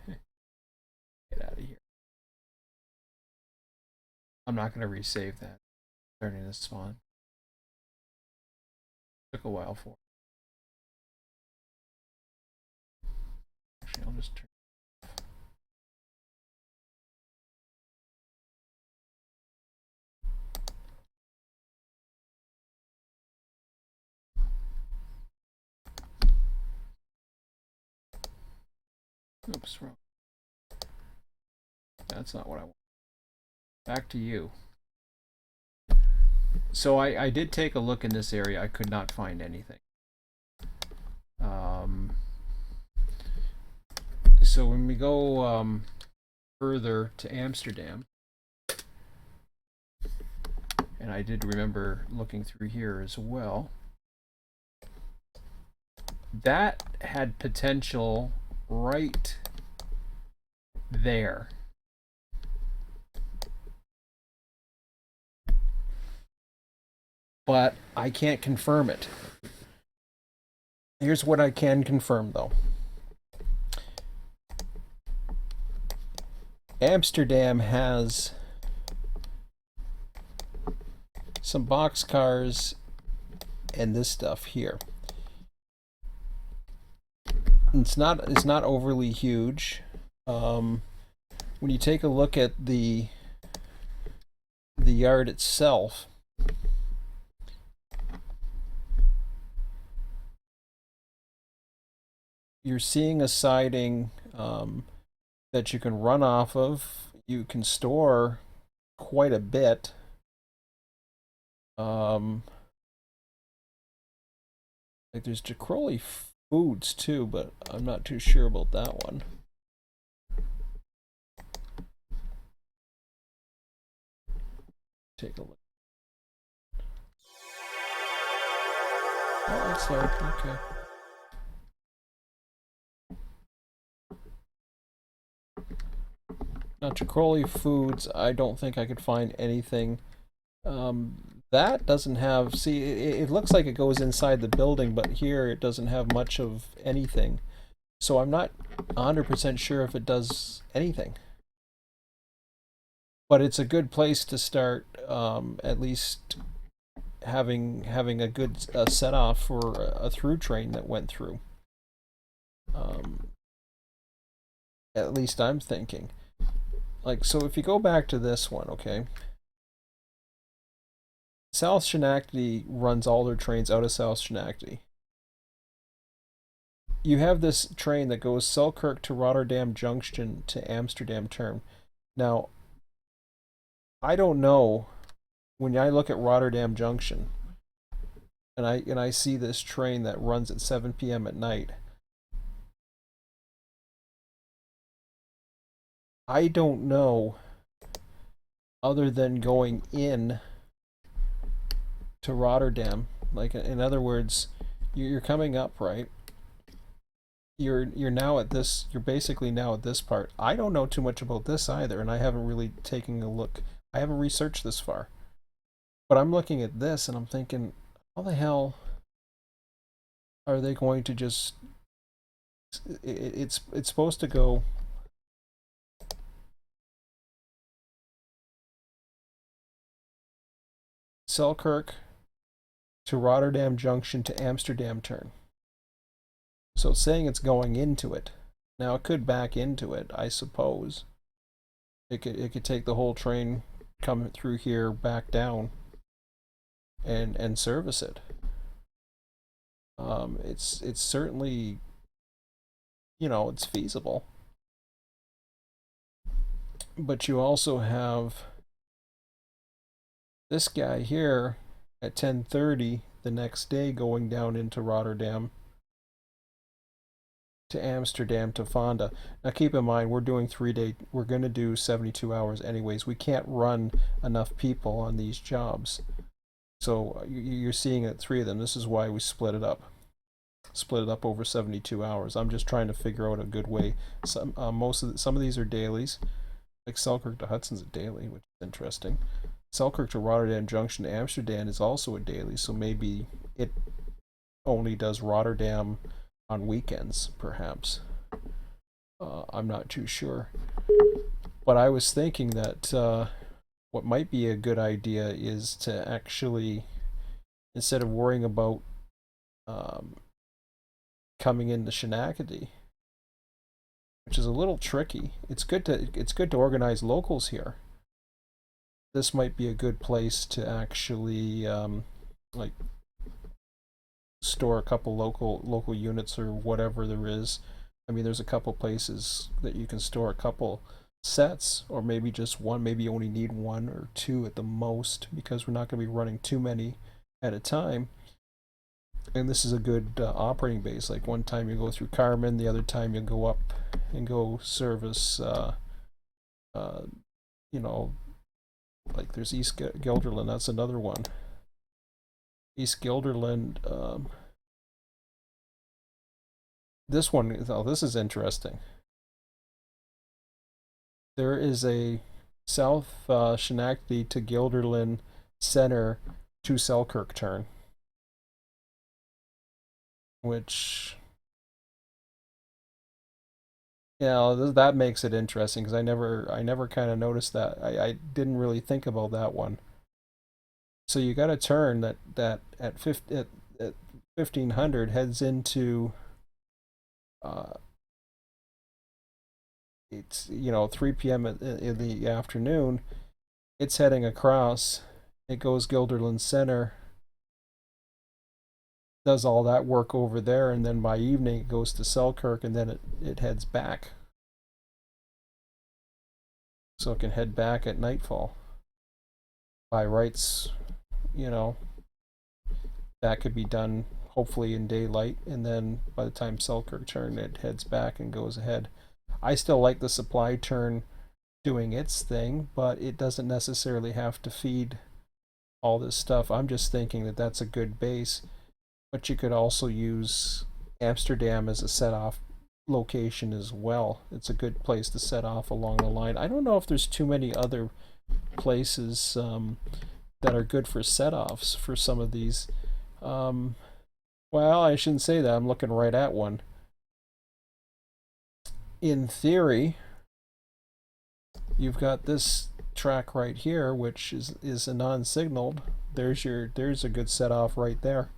out of here. I'm not going to resave that. Starting to spawn. Took a while for it. Actually, I'll just turn. Oops, wrong. That's not what I want. Back to you. So I did take a look in this area. I could not find anything. So when we go further to Amsterdam, and I did remember looking through here as well, that had potential right there. But I can't confirm it. Here's what I can confirm, though. Amsterdam has some boxcars and this stuff here. It's not overly huge. When you take a look at the yard itself, you're seeing a siding that you can run off of. You can store quite a bit. Like there's Crowley Foods too, but I'm not too sure about that one. Take a look. Oh, that's there. Okay. Now, Crowley Foods, I don't think I could find anything. That doesn't have. See, it looks like it goes inside the building, but here it doesn't have much of anything. So I'm not 100% sure if it does anything. But it's a good place to start, at least having a good set off for a through train that went through. At least I'm thinking. Like, so if you go back to this one, okay? South Schenectady runs all their trains out of South Schenectady. You have this train that goes Selkirk to Rotterdam Junction to Amsterdam Term. Now, I don't know, when I look at Rotterdam Junction and I see this train that runs at 7 p.m. at night, I don't know, other than going in to Rotterdam. Like, in other words, you're coming up, right? You're now at this. You're basically now at this part. I don't know too much about this either, and I haven't really taken a look. I haven't researched this far, but I'm looking at this and I'm thinking, how the hell are they going to just? It's supposed to go. Selkirk to Rotterdam Junction to Amsterdam Turn. So it's saying it's going into it. Now it could back into it, I suppose. It could take the whole train, come through here, back down, and service it. It's certainly, it's feasible. But you also have this guy here at 10:30 the next day going down into Rotterdam to Amsterdam to Fonda. Now keep in mind, we're doing 3 day. We're going to do 72 hours anyways. We can't run enough people on these jobs. So you're seeing it, 3 of them. This is why we split it up. Split it up over 72 hours. I'm just trying to figure out a good way. Some of these are dailies. Like Selkirk to Hudson's a daily, which is interesting. Selkirk to Rotterdam Junction to Amsterdam is also a daily, so maybe it only does Rotterdam on weekends, perhaps. I'm not too sure. But I was thinking that what might be a good idea is to actually, instead of worrying about coming into Schenectady, which is a little tricky, it's good to organize locals here. This might be a good place to actually like store a couple local units or whatever there is I mean, there's a couple places that you can store a couple sets, or maybe just one. Maybe you only need one or two at the most, because we're not going to be running too many at a time. And this is a good operating base. Like one time you go through Carmen, the other time you go up and go service, uh, you know, like there's East Guilderland. That's another one. East Guilderland. This one, oh, this is interesting. There is a South Schenectady to Guilderland Center to Selkirk turn, which, yeah, that makes it interesting because I never kind of noticed that. I didn't really think about that one. So you got a turn that at 1500 heads into uh, it's 3 p.m. In the afternoon. It's heading across. It goes Guilderland Center, does all that work over there, and then by evening it goes to Selkirk, and then it heads back. So it can head back at nightfall. By rights, you know, that could be done hopefully in daylight, and then by the time Selkirk turn, it heads back and goes ahead. I still like the supply turn doing its thing, but it doesn't necessarily have to feed all this stuff. I'm just thinking that that's a good base, but you could also use Amsterdam as a set off location as well. It's a good place to set off along the line. I don't know if there's too many other places that are good for set offs for some of these. Um, well, I shouldn't say that. I'm looking right at one. In theory, you've got this track right here, which is a non-signaled. There's a good set off right there.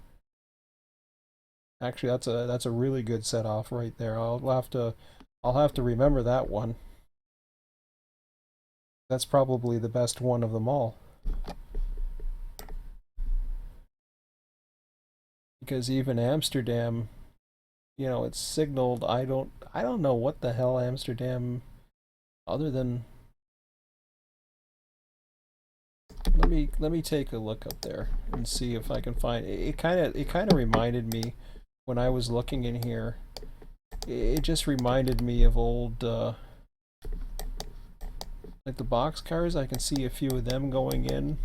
Actually, that's a really good set off right there. I'll have to remember that one. That's probably the best one of them all. Because even Amsterdam, it's signaled. I don't know what the hell Amsterdam, other than, let me take a look up there and see if I can find it. It kind of reminded me when I was looking in here. It just reminded me of old like the box cars. I can see a few of them going in.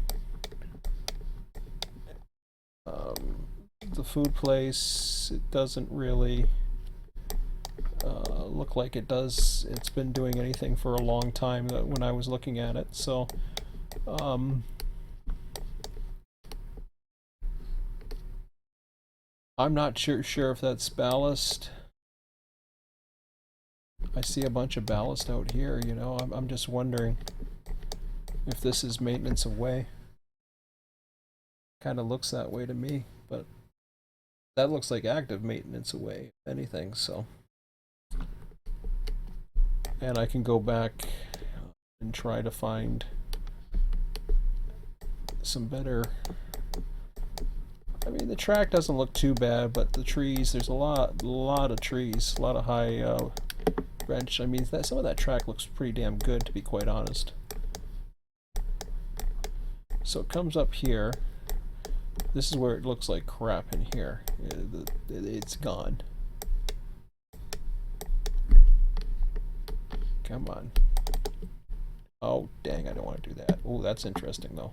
The food place, it doesn't really look like it's been doing anything for a long time when I was looking at it. So I'm not sure if that's ballast. I see a bunch of ballast out here. I'm just wondering if this is maintenance away. Kind of looks that way to me, but that looks like active maintenance away, if anything. So, and I can go back and try to find some better. I mean, the track doesn't look too bad, but the trees, there's a lot of trees, a lot of high branch. I mean, some of that track looks pretty damn good, to be quite honest. So it comes up here. This is where it looks like crap in here. It's gone. Come on. Oh, dang, I don't want to do that. Oh, that's interesting, though.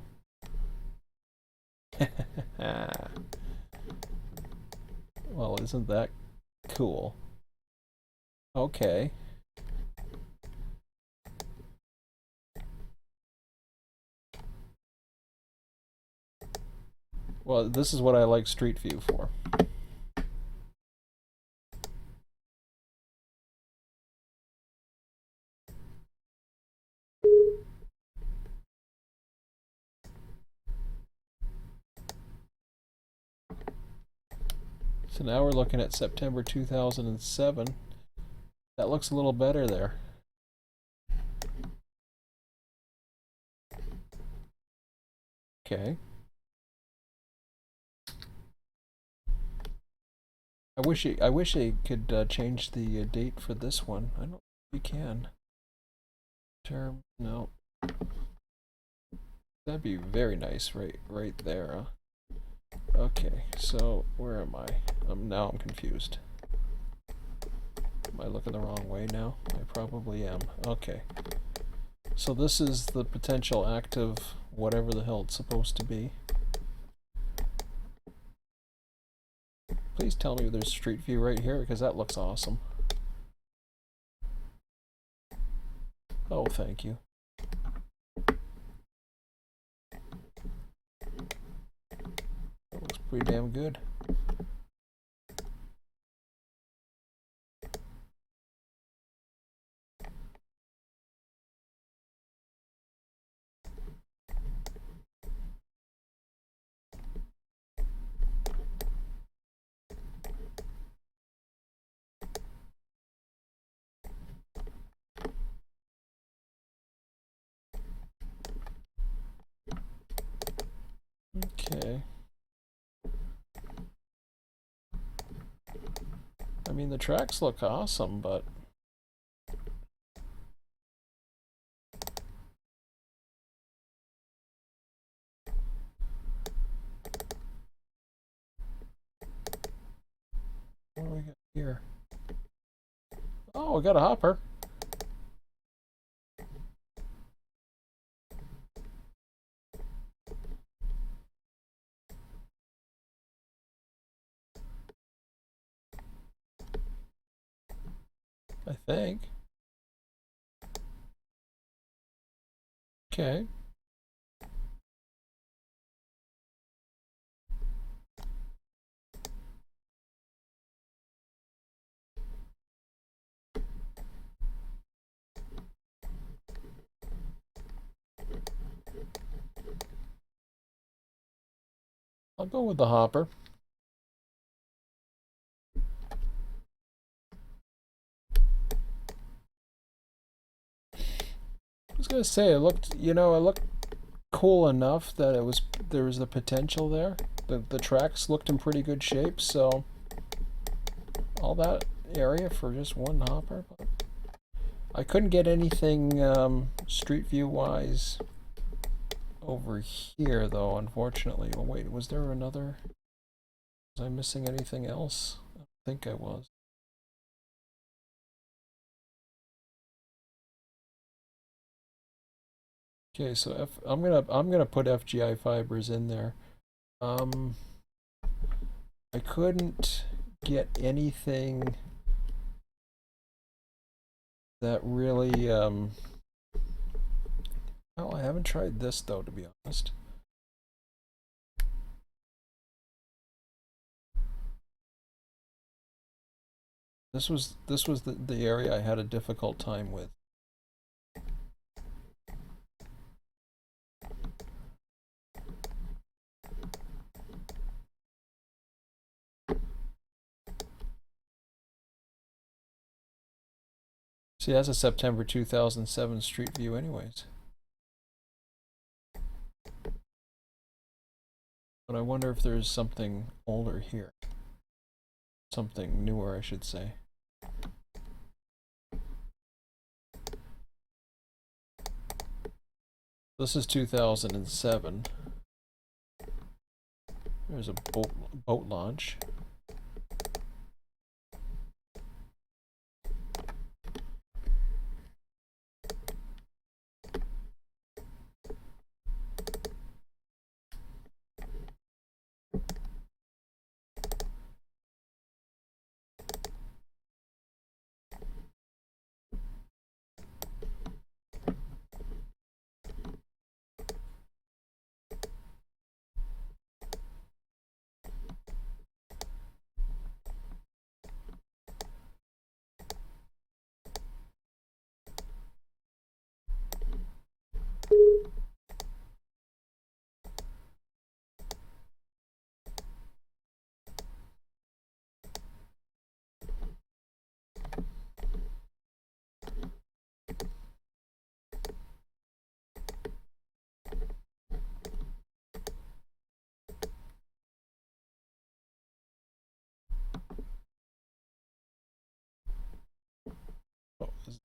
Well, isn't that cool? Okay. Well, this is what I like Street View for. So now we're looking at September 2007. That looks a little better there. Okay. I wish they could change the date for this one. I don't think we can. Term, no. That'd be very nice, right there. Okay, so where am I? Now I'm confused. Am I looking the wrong way now? I probably am. Okay. So this is the potential active whatever the hell it's supposed to be. Please tell me there's street view right here, because that looks awesome. Oh, thank you. That looks pretty damn good. Okay. I mean, the tracks look awesome, but what do we got here? Oh, we got a hopper. I think. Okay. I'll go with the hopper. I was gonna say it looked, it looked cool enough that there was the potential there. The tracks looked in pretty good shape, so all that area for just one hopper. But I couldn't get anything street view wise over here though, unfortunately. Oh wait, was there another? Was I missing anything else? I think I was. Okay, so I'm gonna put FGI fibers in there. I couldn't get anything that really well, I haven't tried this though, to be honest. This was the area I had a difficult time with. See, that's a September 2007 Street View anyways. But I wonder if there's something older here. Something newer, I should say. This is 2007. There's a boat launch.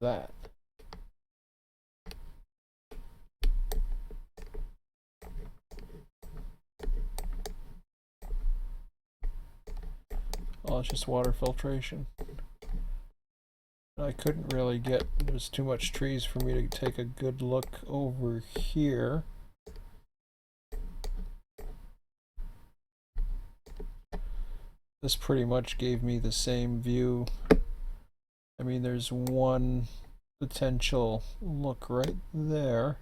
that. Oh, it's just water filtration. I couldn't really get, there's too much trees for me to take a good look over here. This pretty much gave me the same view. I mean, there's one potential look right there.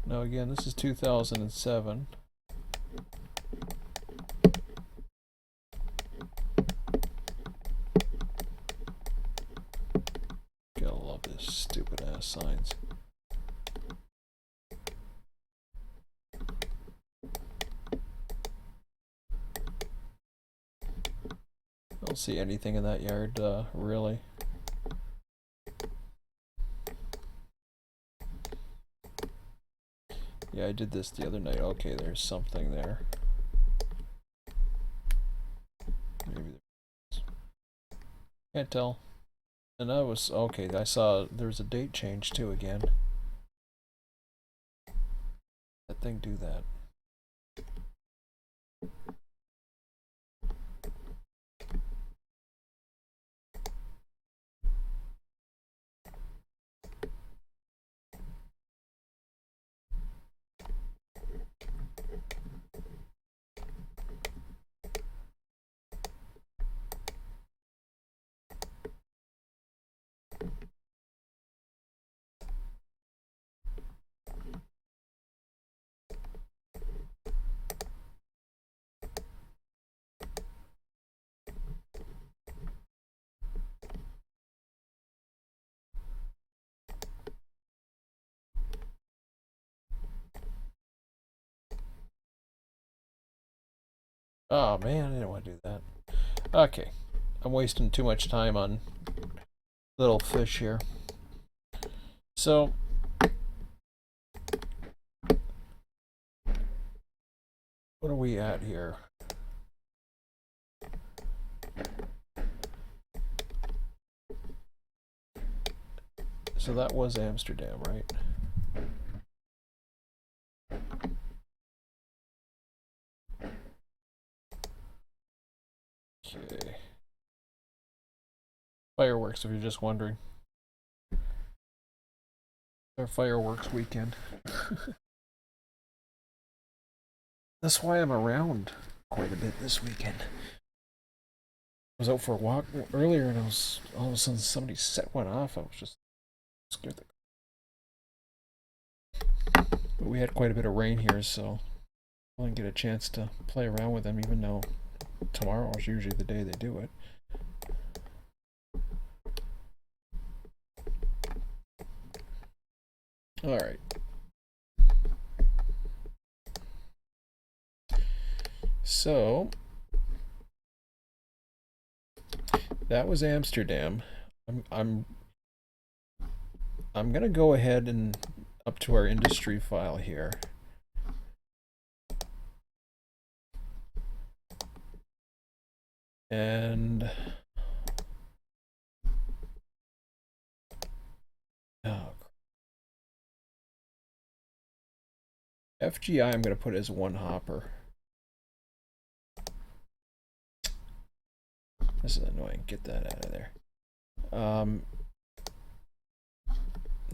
Now again, this is 2007. Gotta love this stupid ass signs. I don't see anything in that yard, really. Yeah, I did this the other night. Okay, there's something there. Maybe there's... Can't tell. And I was... Okay, I saw there's a date change too again. That thing do that. Oh man, I didn't want to do that. Okay, I'm wasting too much time on little fish here. So, what are we at here? So that was Amsterdam, right? Okay. Fireworks, if you're just wondering. Our fireworks weekend. That's why I'm around quite a bit this weekend. I was out for a walk earlier and I was all of a sudden somebody set one off. I was just scared. But we had quite a bit of rain here, so I didn't get a chance to play around with them, even though tomorrow is usually the day they do it. All right. So that was Amsterdam. I'm gonna go ahead and up to our industry file here. And oh, FGI I'm gonna put as one hopper. This is annoying. Get that out of there.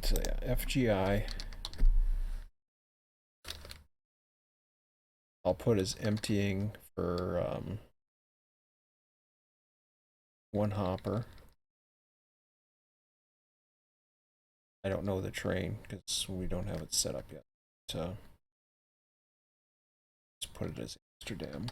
So yeah, FGI I'll put as emptying for one hopper. I don't know the train because we don't have it set up yet. So let's put it as Amsterdam.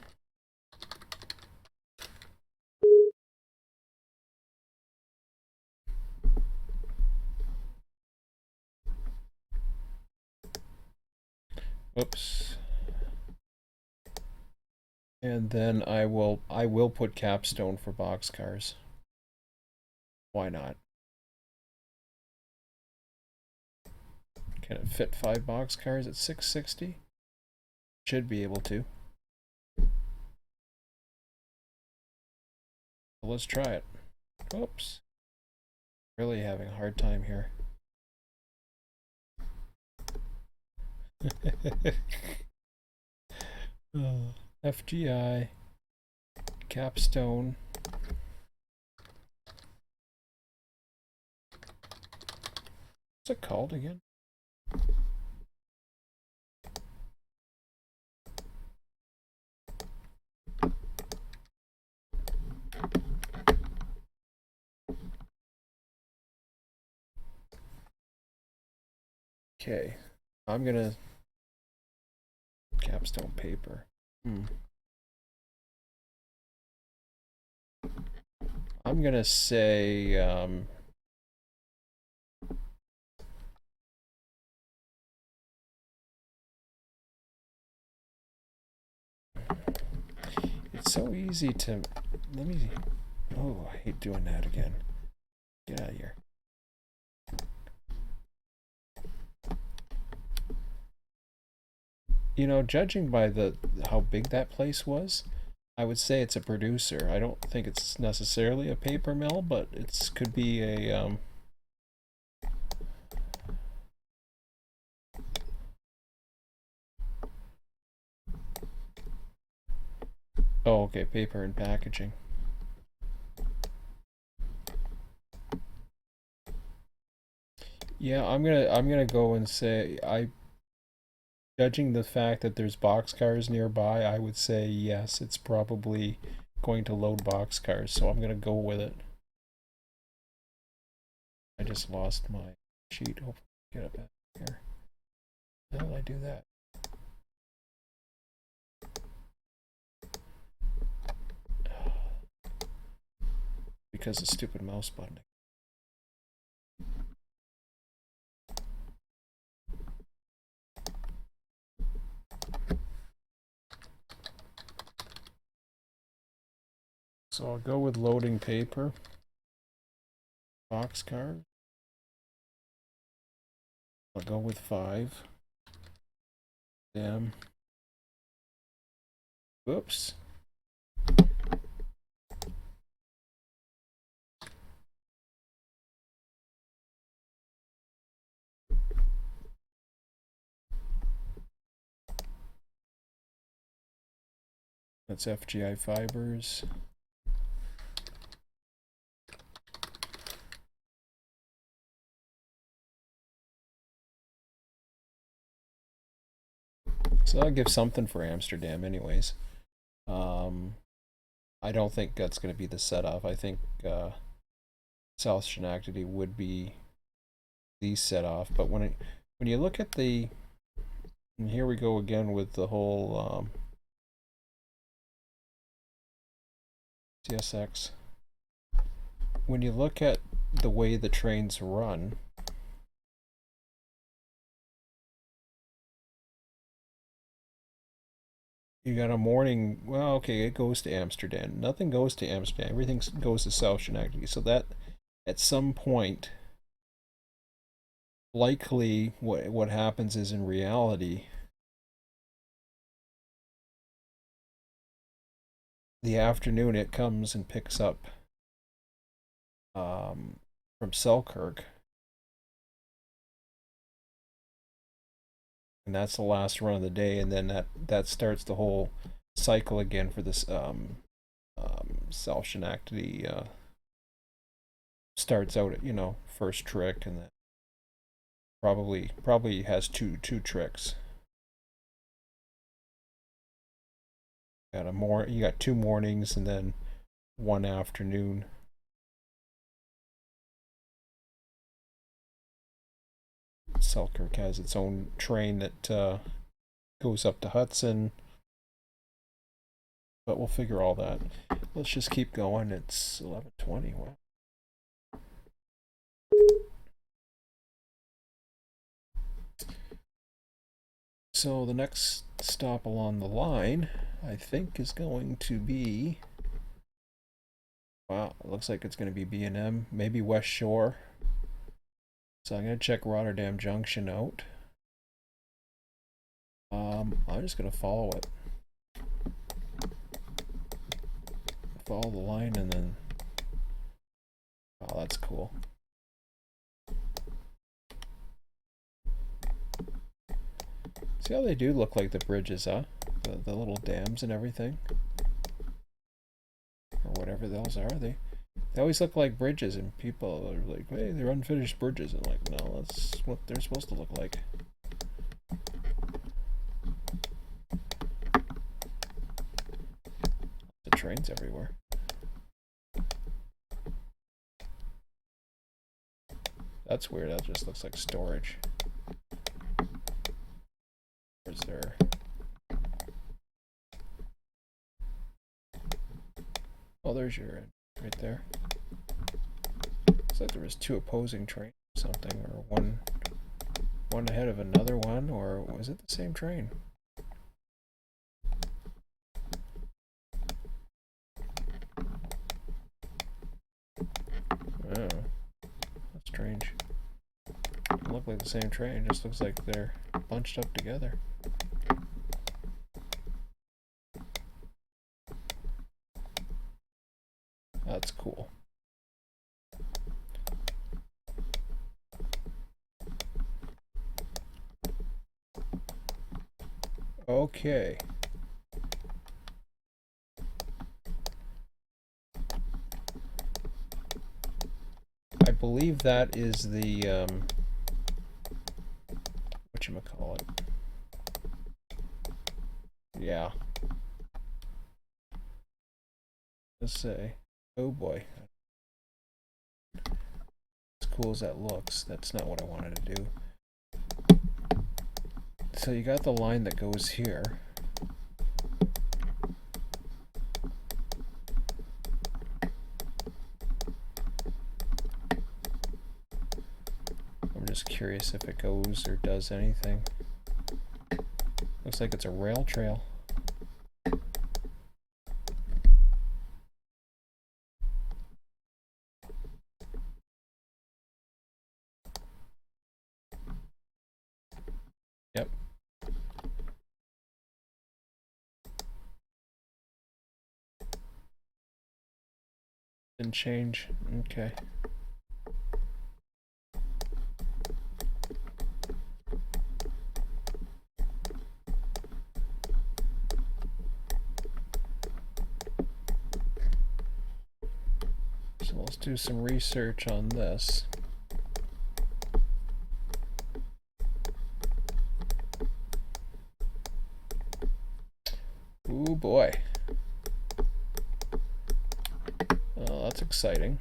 Whoops. And then I will put capstone for boxcars. Why not? Can it fit 5 boxcars at 660? Should be able to. So let's try it. Oops. Really having a hard time here. FGI, capstone. What's it called again? Okay, I'm gonna capstone paper. I'm gonna say it's so easy to let me. Oh, I hate doing that again. Get out of here. You know, judging by how big that place was, I would say it's a producer. I don't think it's necessarily a paper mill, but it could be a oh, okay, paper and packaging. Yeah, I'm gonna go and say judging the fact that there's boxcars nearby, I would say yes, it's probably going to load boxcars, so I'm gonna go with it. I just lost my sheet. Oh, get it back here. How did I do that? Because of stupid mouse button. So I'll go with loading paper. Boxcar. I'll go with 5. Damn. Whoops. That's FGI fibers. So that'll give something for Amsterdam anyways. I don't think that's going to be the set-off. I think South Schenectady would be the set-off. But when you look at the... And here we go again with the whole CSX. When you look at the way the trains run, you got a morning, well, okay, it goes to Amsterdam. Nothing goes to Amsterdam. Everything goes to South Schenectady. So that, at some point, likely what happens is in reality, the afternoon it comes and picks up from Selkirk. And that's the last run of the day, and then that starts the whole cycle again for this South Schenectady starts out at, you know, first trick, and then probably has two tricks. You got 2 mornings and then 1 afternoon. Selkirk has its own train that goes up to Hudson, but we'll figure all that. Let's just keep going. It's 11:20. Wow. So the next stop along the line, I think, is going to be... Wow, it looks like it's going to be B&M, maybe West Shore. So I'm going to check Rotterdam Junction out. I'm just gonna follow it. Follow the line and then... Oh, that's cool. See how they do look like the bridges, huh? The little dams and everything. Or whatever those are. They always look like bridges, and people are like, hey, they're unfinished bridges. And like, no, that's what they're supposed to look like. The trains everywhere. That's weird, that just looks like storage. Where's there? Oh, there's your end right there. Looks like there was two opposing trains or something, or one ahead of another one, or was it the same train? Oh, that's strange. Doesn't look like the same train, it just looks like they're bunched up together. That's cool. Okay. I believe that is the, whatchamacallit. Yeah. Let's say, oh boy. As cool as that looks, that's not what I wanted to do. So you got the line that goes here. I'm just curious if it goes or does anything. Looks like it's a rail trail. Yep. Didn't change. Okay. So let's do some research on this. Ooh boy. Oh, that's exciting.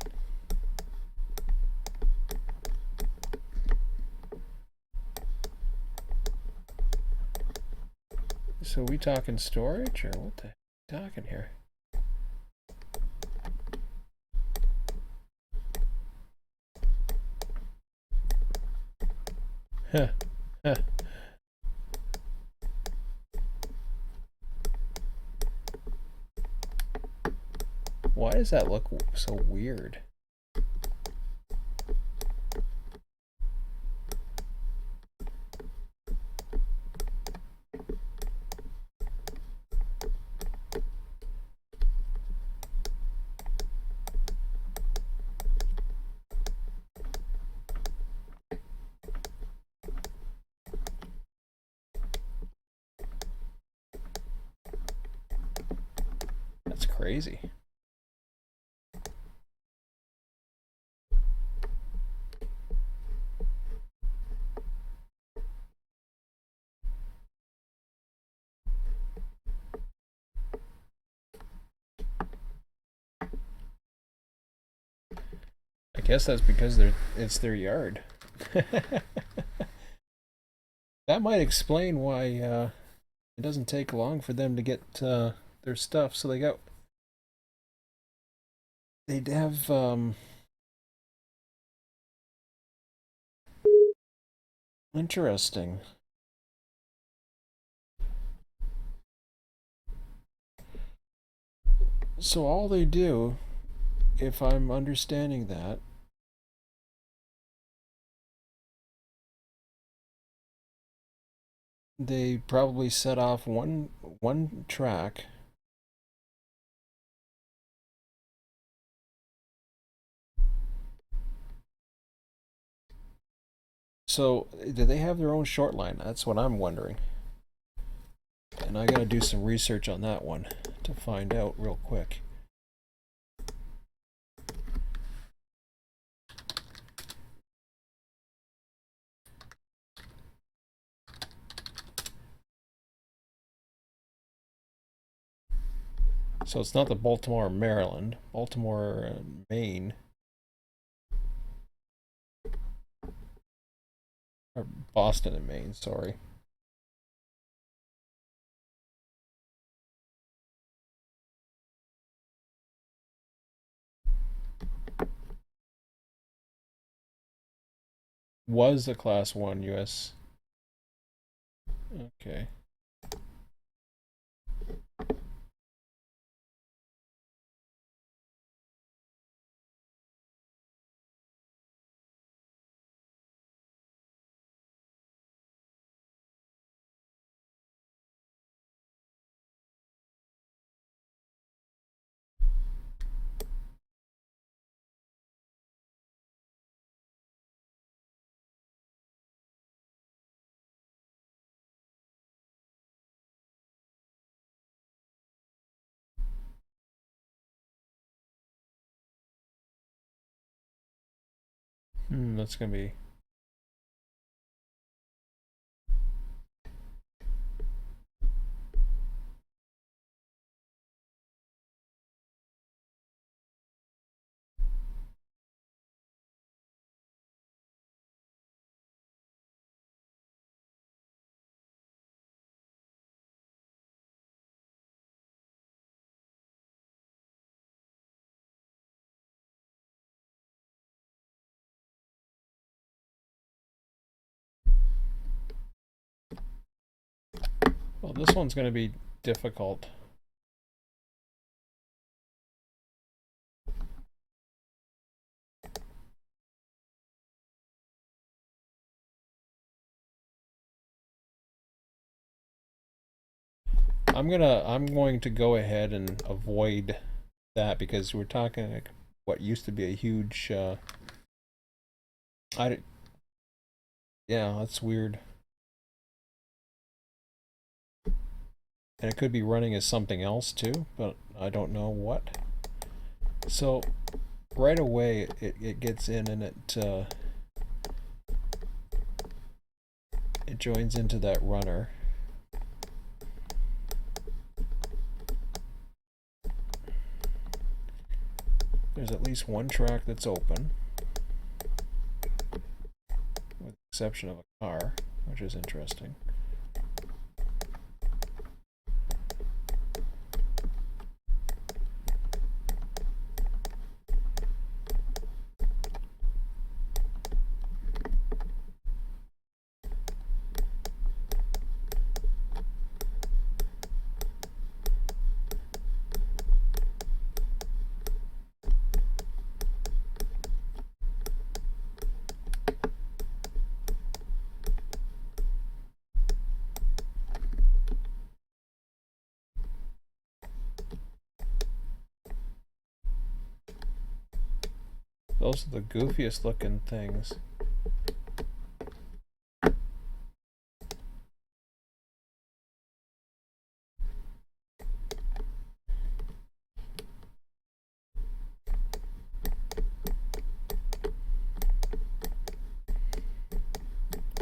So we talking storage or what the heck are we talking here? Huh. Huh. Why does that look so weird? That's crazy. I guess that's because it's their yard. That might explain why it doesn't take long for them to get their stuff. So they'd have interesting. So all they do, if I'm understanding that, They probably set off one track. So, do they have their own short line? That's what I'm wondering. And I gotta do some research on that one to find out real quick. So it's not the Baltimore, Maryland, Baltimore, Maine, or Boston and Maine. Sorry. Was a Class 1 US. Okay. That's gonna be. Well, this one's gonna be difficult. I'm going to go ahead and avoid that because we're talking like what used to be a huge I yeah, that's weird. And it could be running as something else too, but I don't know what. So right away it gets in and it joins into that runner. There's at least one track that's open, with the exception of a car, which is interesting. Those are the goofiest looking things.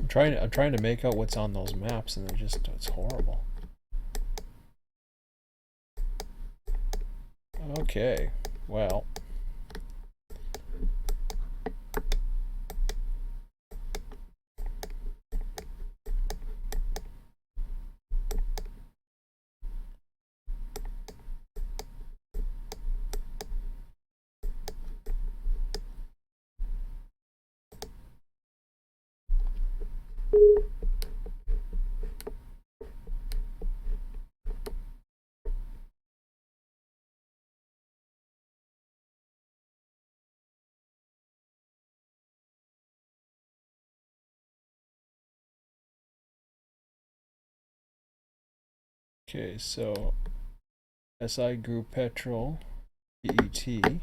I'm trying to make out what's on those maps and it's horrible. Okay. Well, Okay, so SI group petrol, PET.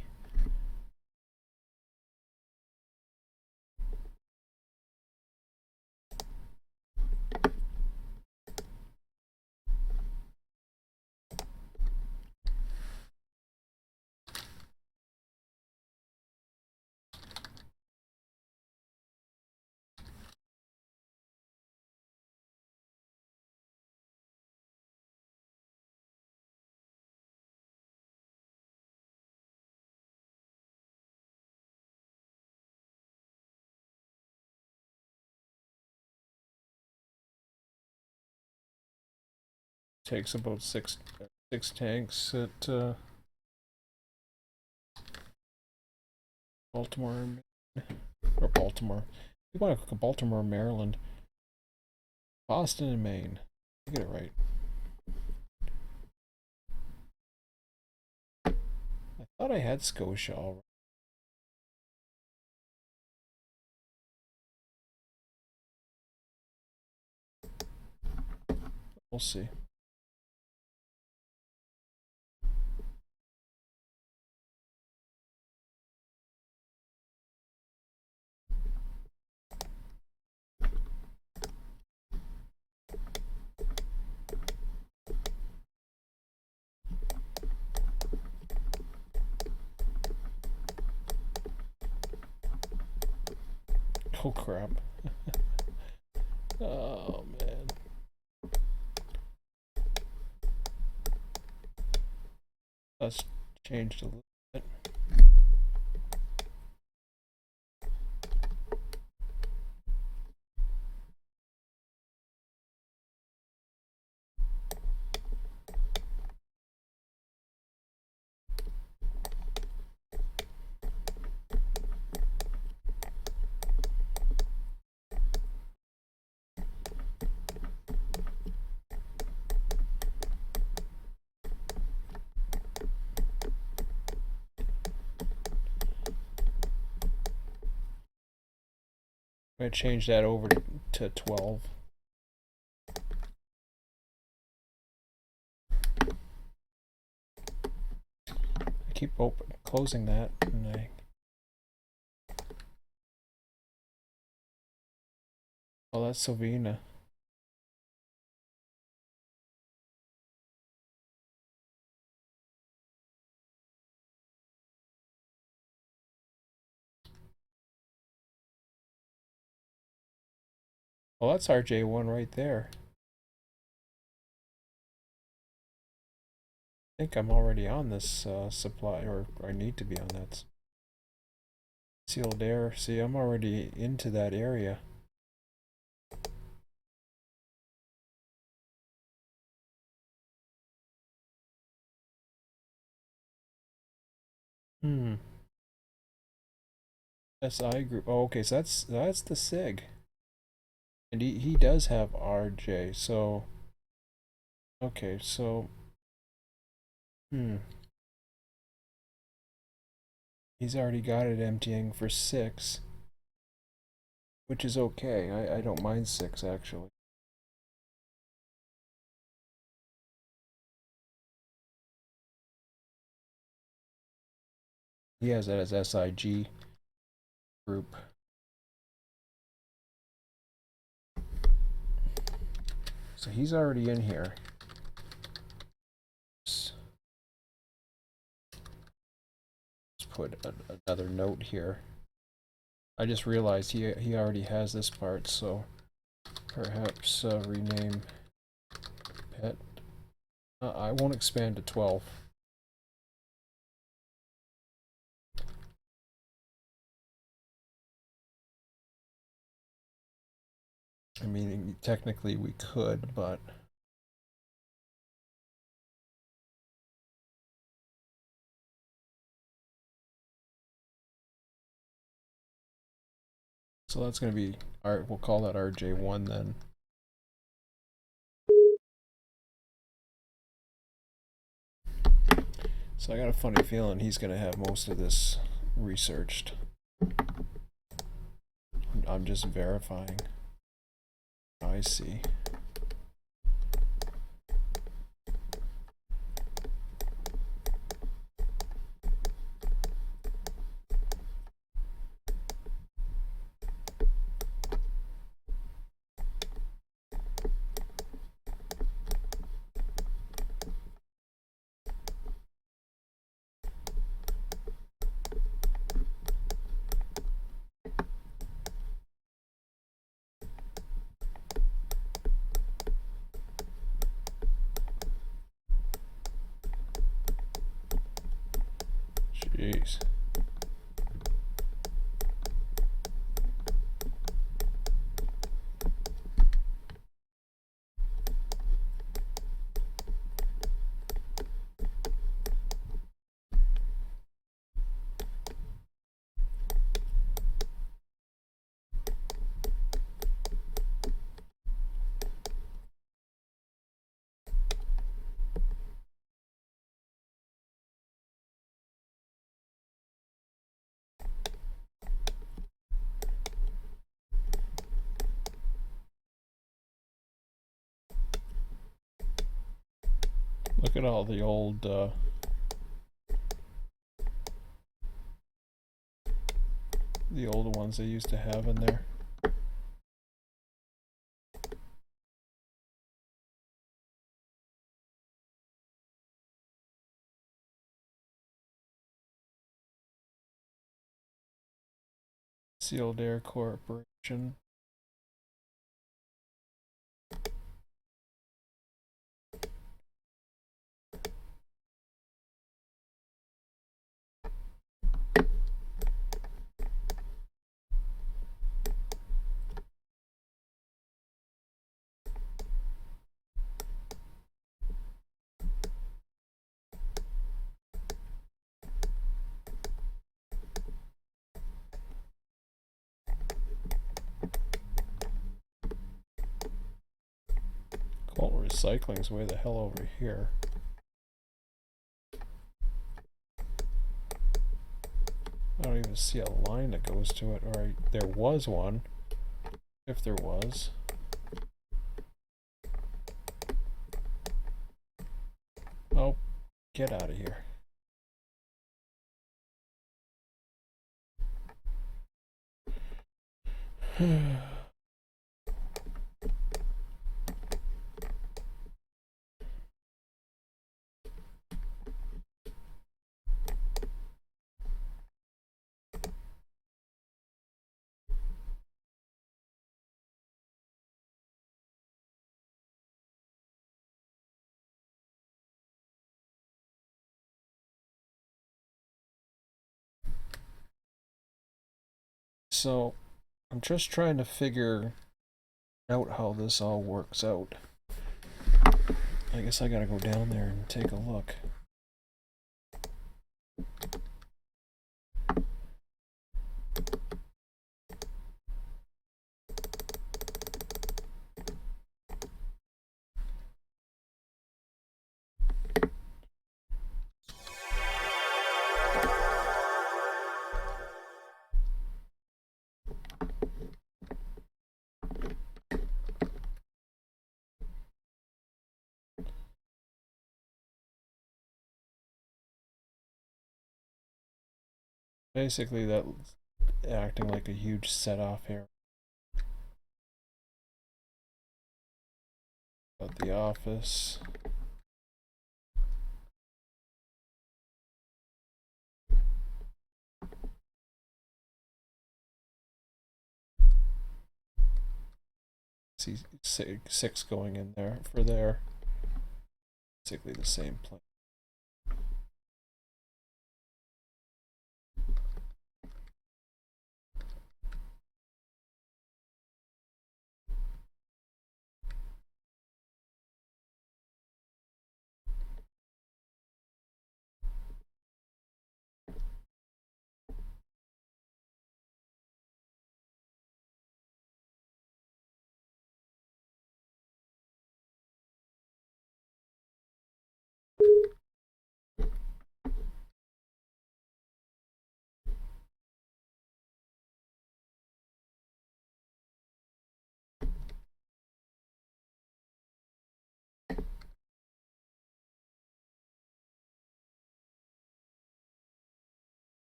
Takes about six tanks at Baltimore or Baltimore. We want to go Baltimore, Maryland, Boston, and Maine. I get it right. I thought I had Scotia already. We'll see. Oh crap. Oh man. That's changed a little bit. I'm gonna change that over to 12. I keep closing that, and oh, that's Sylvina. Oh, that's RJ1 right there. I think I'm already on this supply, or I need to be on that. Sealed air. See, I'm already into that area. SI group. Oh, okay, so that's the SIG. And he does have RJ, so okay, so he's already got it emptying for 6, which is okay. I don't mind 6 actually. He has that as SIG group. So he's already in here. Let's put another note here. I just realized he already has this part, so perhaps rename pet. I won't expand to 12. I mean, technically we could, but so that's going to be, we'll call that RJ1 then. So I got a funny feeling he's going to have most of this researched. I'm just verifying. I see. Jeez. Look at all the old ones they used to have in there. Sealed Air Corporation. Colt Recycling's way the hell over here. I don't even see a line that goes to it, or there was one, if there was. Oh, get out of here. So, I'm just trying to figure out how this all works out. I guess I gotta go down there and take a look. Basically, that's acting like a huge set-off here. At the office. See 6 going in there for there. Basically the same plan.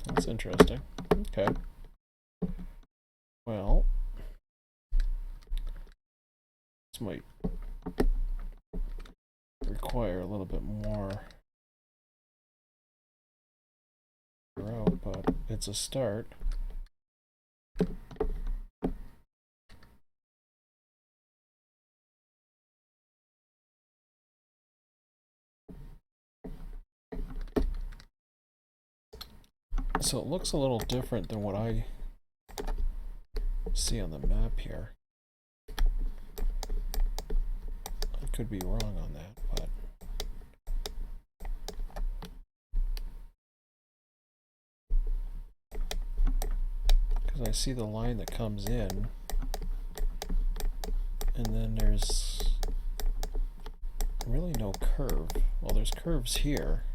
That's interesting. Okay. Well, this might require a little bit more route, but it's a start. So it looks a little different than what I see on the map here. I could be wrong on that, but because I see the line that comes in, and then there's really no curve. Well, there's curves here.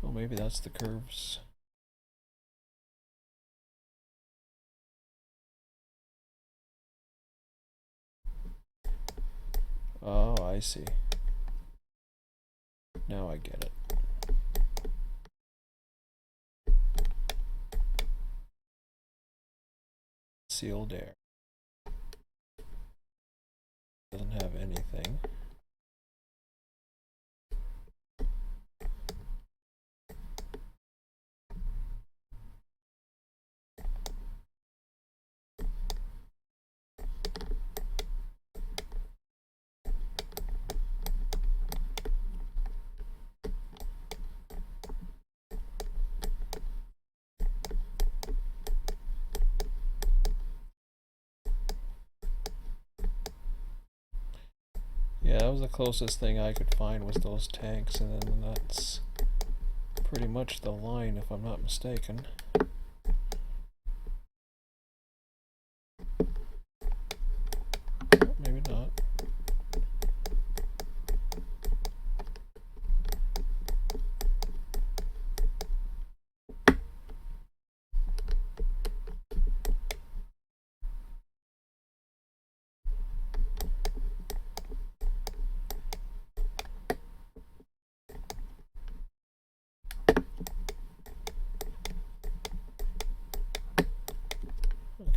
Well, maybe that's the curves. Oh, I see. Now I get it. Sealed air. Doesn't have anything. Yeah, that was the closest thing I could find was those tanks, and then that's pretty much the line if I'm not mistaken. Oh, maybe not.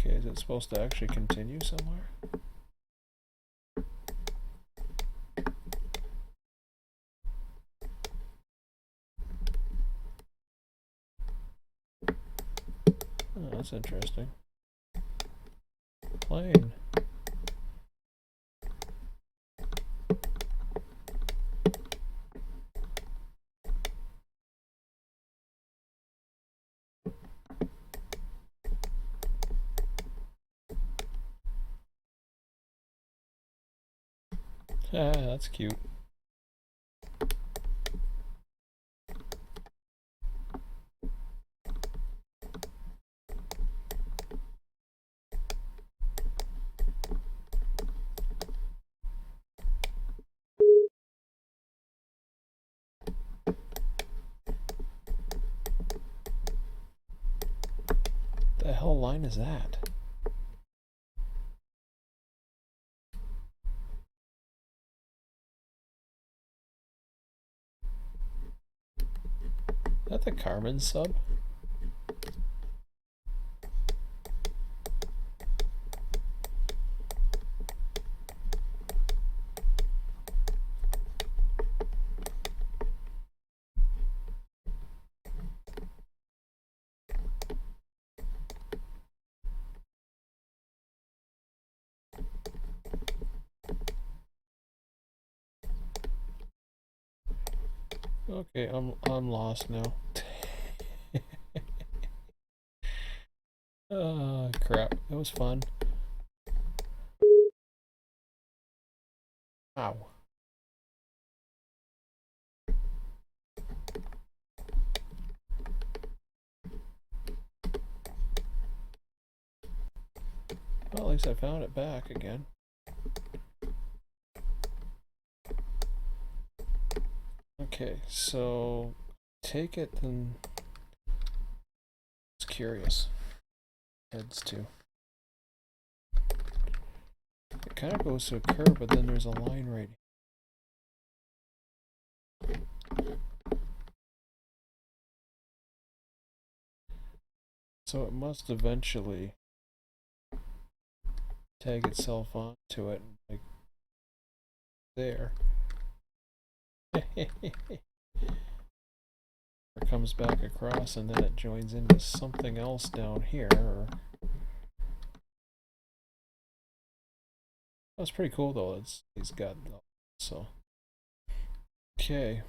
Okay, is it supposed to actually continue somewhere? Oh, that's interesting. Plane. Ah, that's cute. The hell line is that? Is that the Carmen sub? Okay, I'm lost now. Oh crap, that was fun. Ow. Well, at least I found it back again. Okay, so take it then. It's curious. Heads to. It kind of goes to a curve, but then there's a line right here. So it must eventually tag itself onto it, like there. It comes back across and then it joins into something else down here. That's pretty cool though. He's got so. Okay.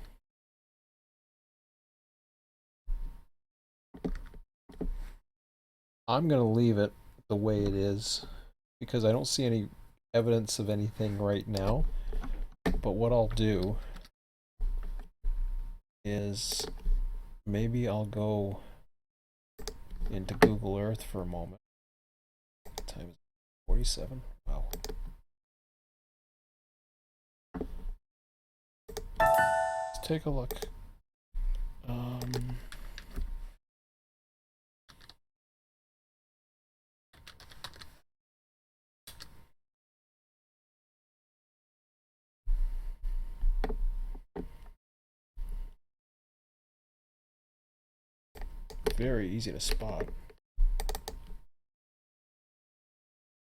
I'm gonna leave it the way it is because I don't see any evidence of anything right now. But what I'll do is maybe I'll go into Google Earth for a moment. What time is it? 47? Wow. Let's take a look. Very easy to spot.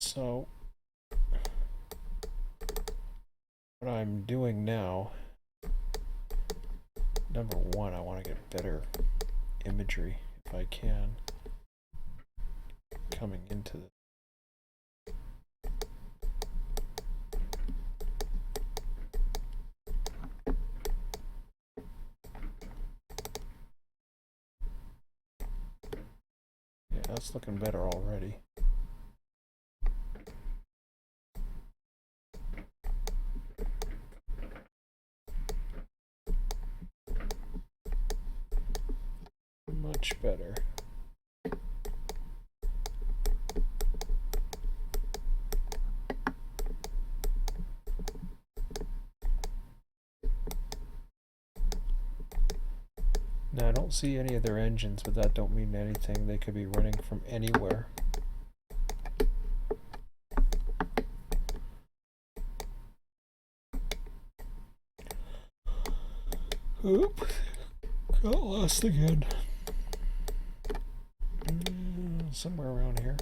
So what I'm doing now, number one, I want to get better imagery if I can coming into this. Yeah, that's looking better already. Much better. Now I don't see any of their engines, but that don't mean anything. They could be running from anywhere. Oop, got lost again. Somewhere around here.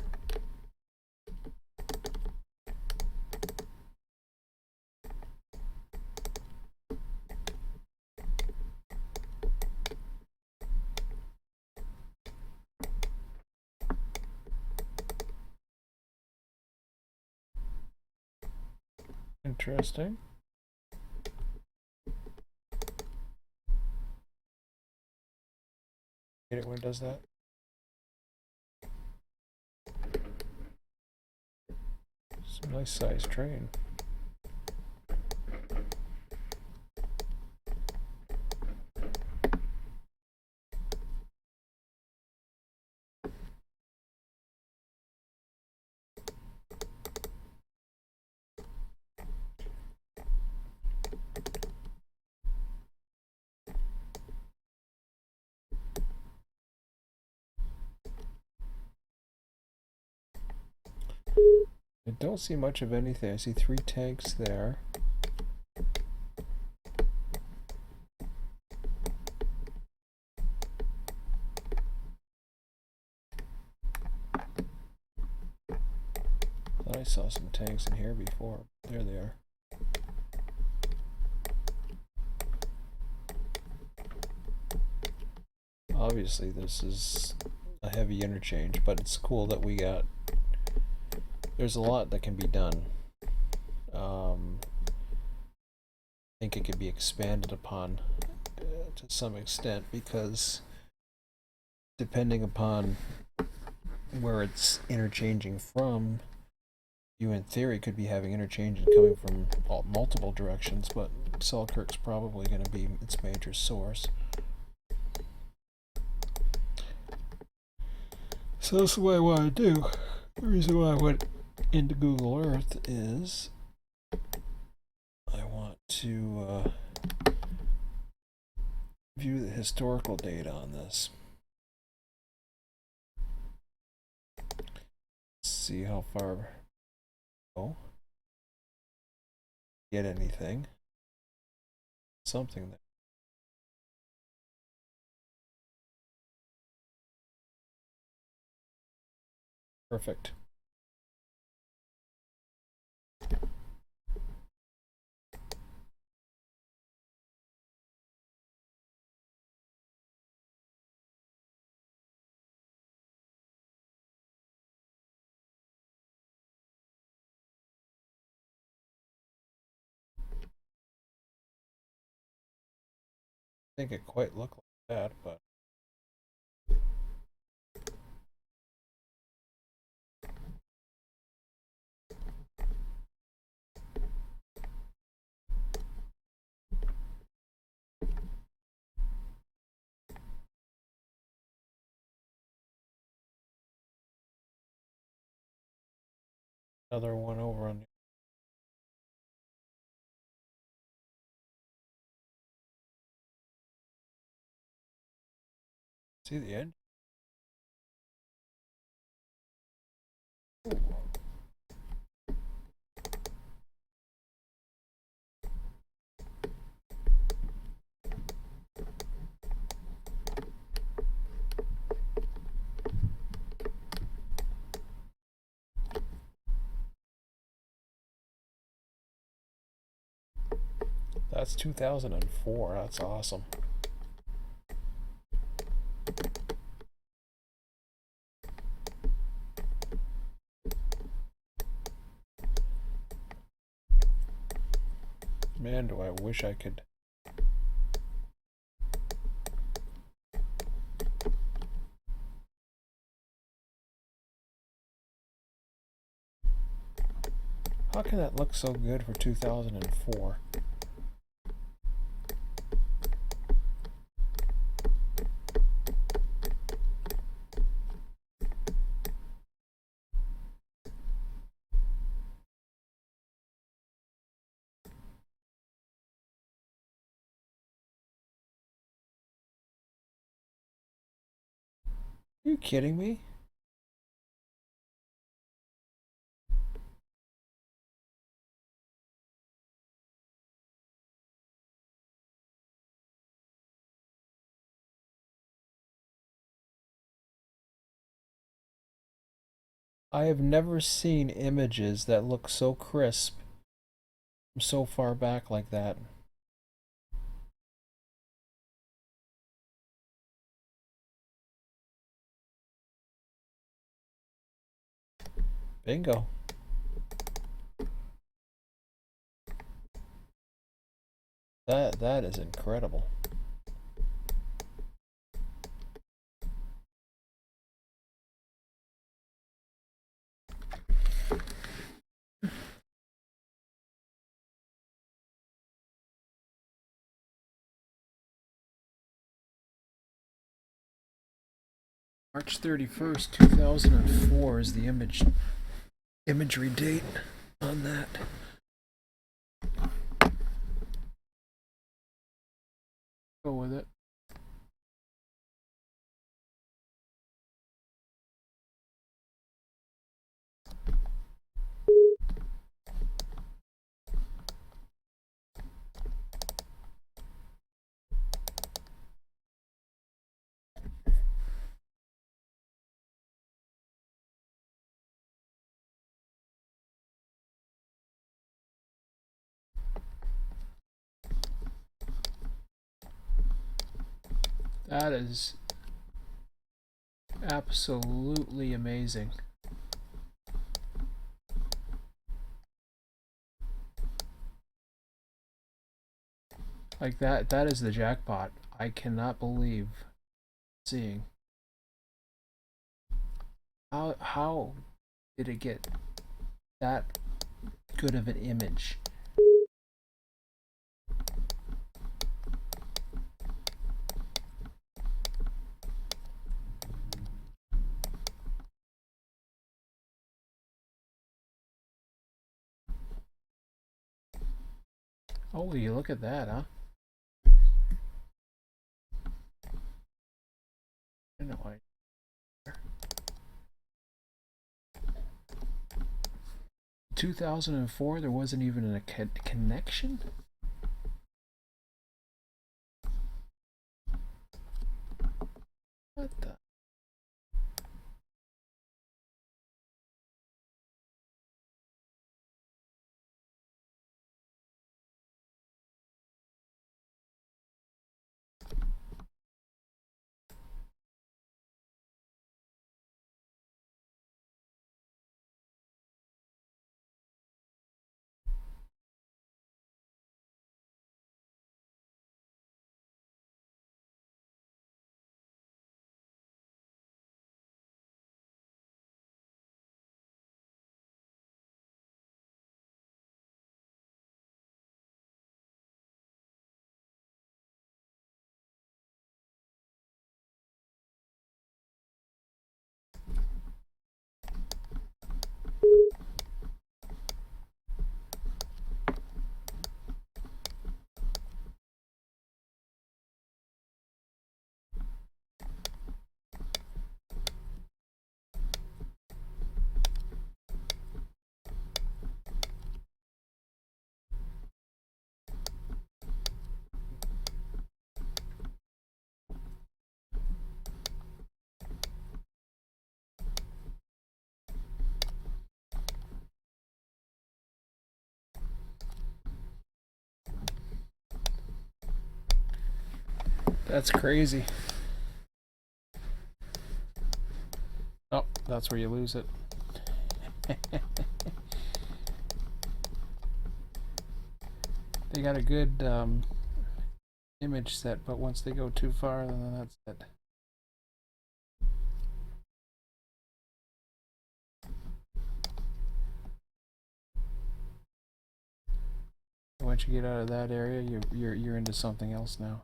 Interesting. Hate it when it does that. It's a nice sized train. I don't see much of anything. I see 3 tanks there. Thought I saw some tanks in here before. There they are. Obviously this is a heavy interchange, but it's cool that we got... There's a lot that can be done. I think it could be expanded upon to some extent, because depending upon where it's interchanging from, you in theory could be having interchange coming from multiple directions, but Selkirk's probably going to be its major source. So that's what I want to do. The reason why I went into Google Earth is I want to view the historical data on this. See how far go. Get anything. Something there. Perfect. think it quite looked like that, but another one over on the see the end. That's 2004. That's awesome. Man, do I wish I could. How can that look so good for 2004? Are you kidding me? I have never seen images that look so crisp from so far back like that. Bingo. That is incredible. March 31st, 2004 is the imagery date on that. Go with it. That is absolutely amazing. Like that is the jackpot. I cannot believe seeing. How did it get that good of an image? Oh, you look at that, huh? I know. 2004, there wasn't even a connection? What the? That's crazy. Oh, that's where you lose it. They got a good image set, but once they go too far, then that's it. Once you get out of that area, you're into something else now.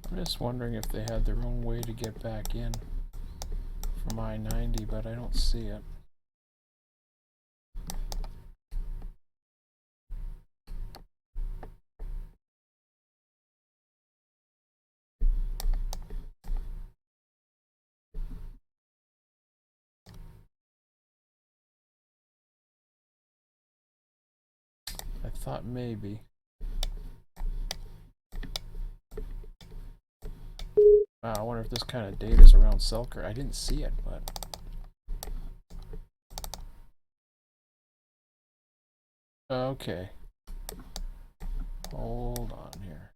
I'm just wondering if they had their own way to get back in from I-90, but I don't see it. I thought maybe. Wow, I wonder if this kind of data is around Selker. I didn't see it, but... Okay. Hold on here.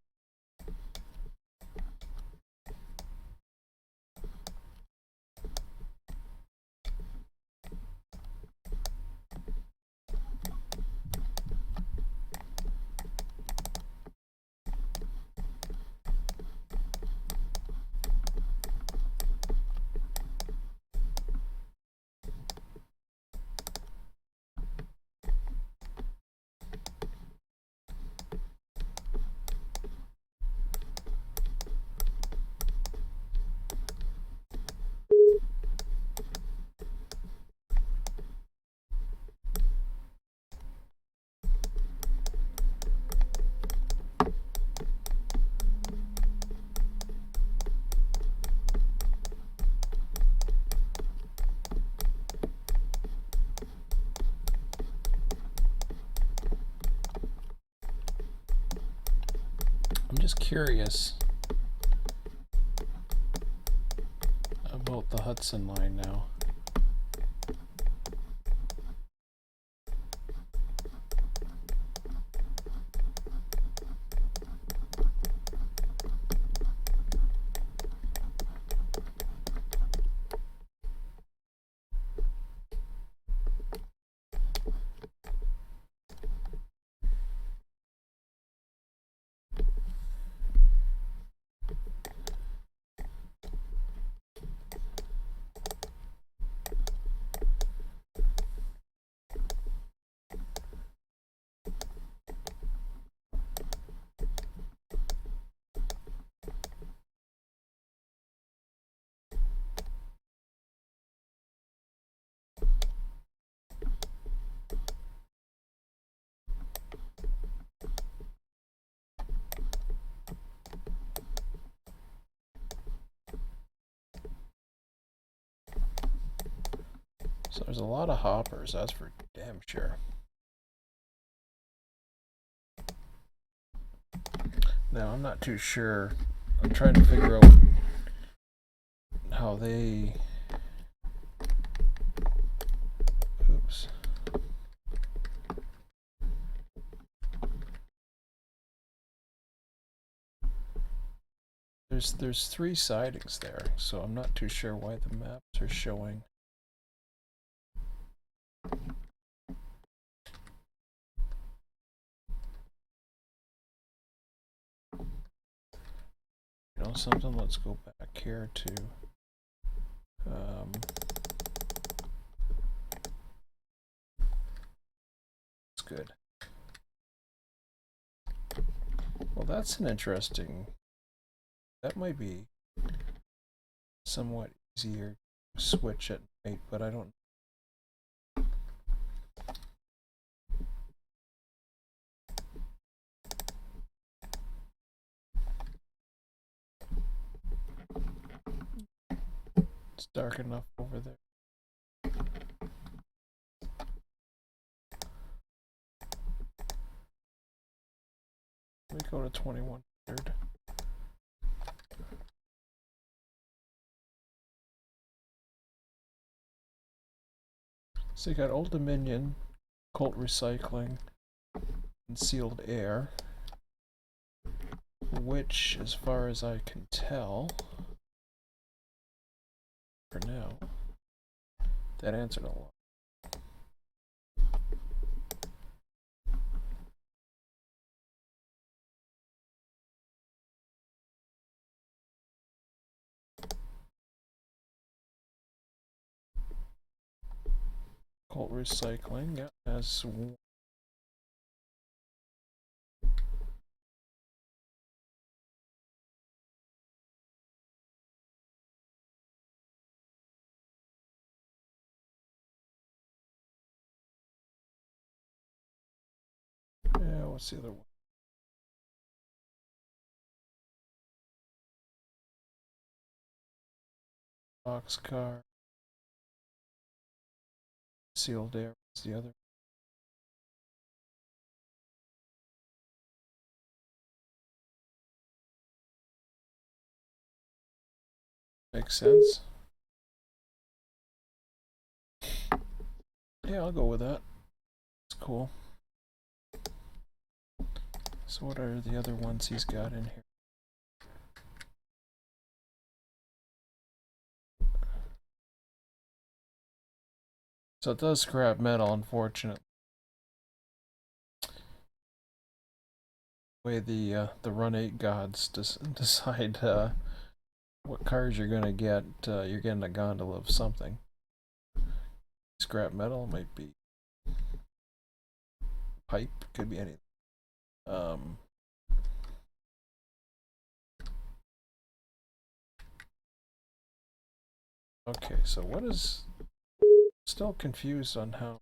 I'm just curious about the Hudson line now. So there's a lot of hoppers, that's for damn sure. Now, I'm not too sure. I'm trying to figure out how they... Oops. There's 3 sidings there, so I'm not too sure why the maps are showing You know something? Let's go back here to it's good. Well, that's an interesting. That might be somewhat easier to switch at night, but I don't. It's dark enough over there. Let me go to 2100. So you got Old Dominion, Colt Recycling, and Sealed Air, which, as far as I can tell, for now, that answered a lot. Colt Recycling, yeah, has one. Yeah, what's the other one? Boxcar. Sealed Air was the other. Makes sense. Yeah, I'll go with that. It's cool. So what are the other ones he's got in here? So it does scrap metal, unfortunately. The way the Run8 gods decide what cars you're gonna get, you're getting a gondola of something. Scrap metal might be pipe, could be anything. Okay, so what is... Still confused on how...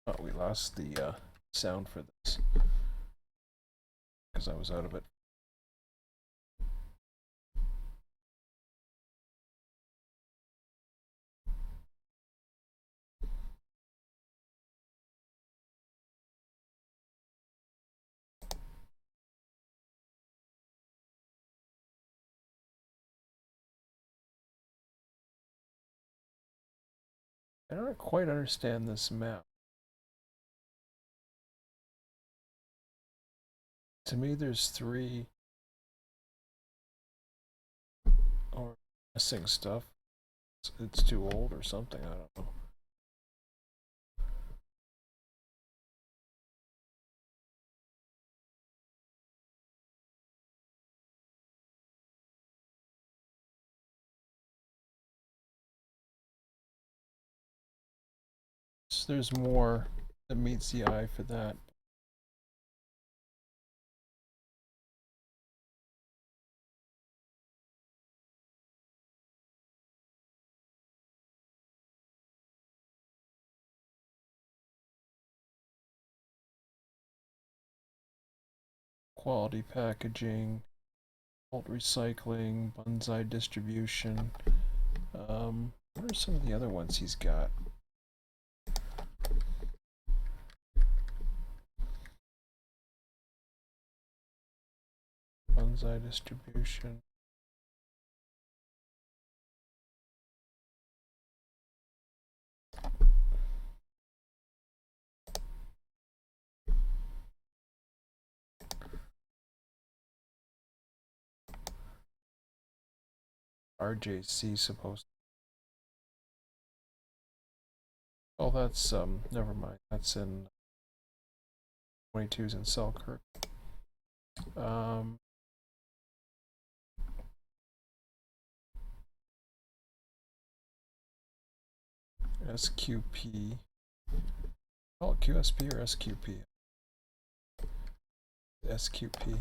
Oh, we lost the sound for this. Because I was out of it. I don't quite understand this map. To me, there's 3 or missing stuff. It's too old or something, I don't know. So there's more that meets the eye for that. Quality packaging, Alt recycling, bonsai distribution. What are some of the other ones he's got? Bonsai distribution. RJC supposed. Oh, that's never mind. That's in 22's in Selkirk. SQP. Oh, QSP or SQP? SQP.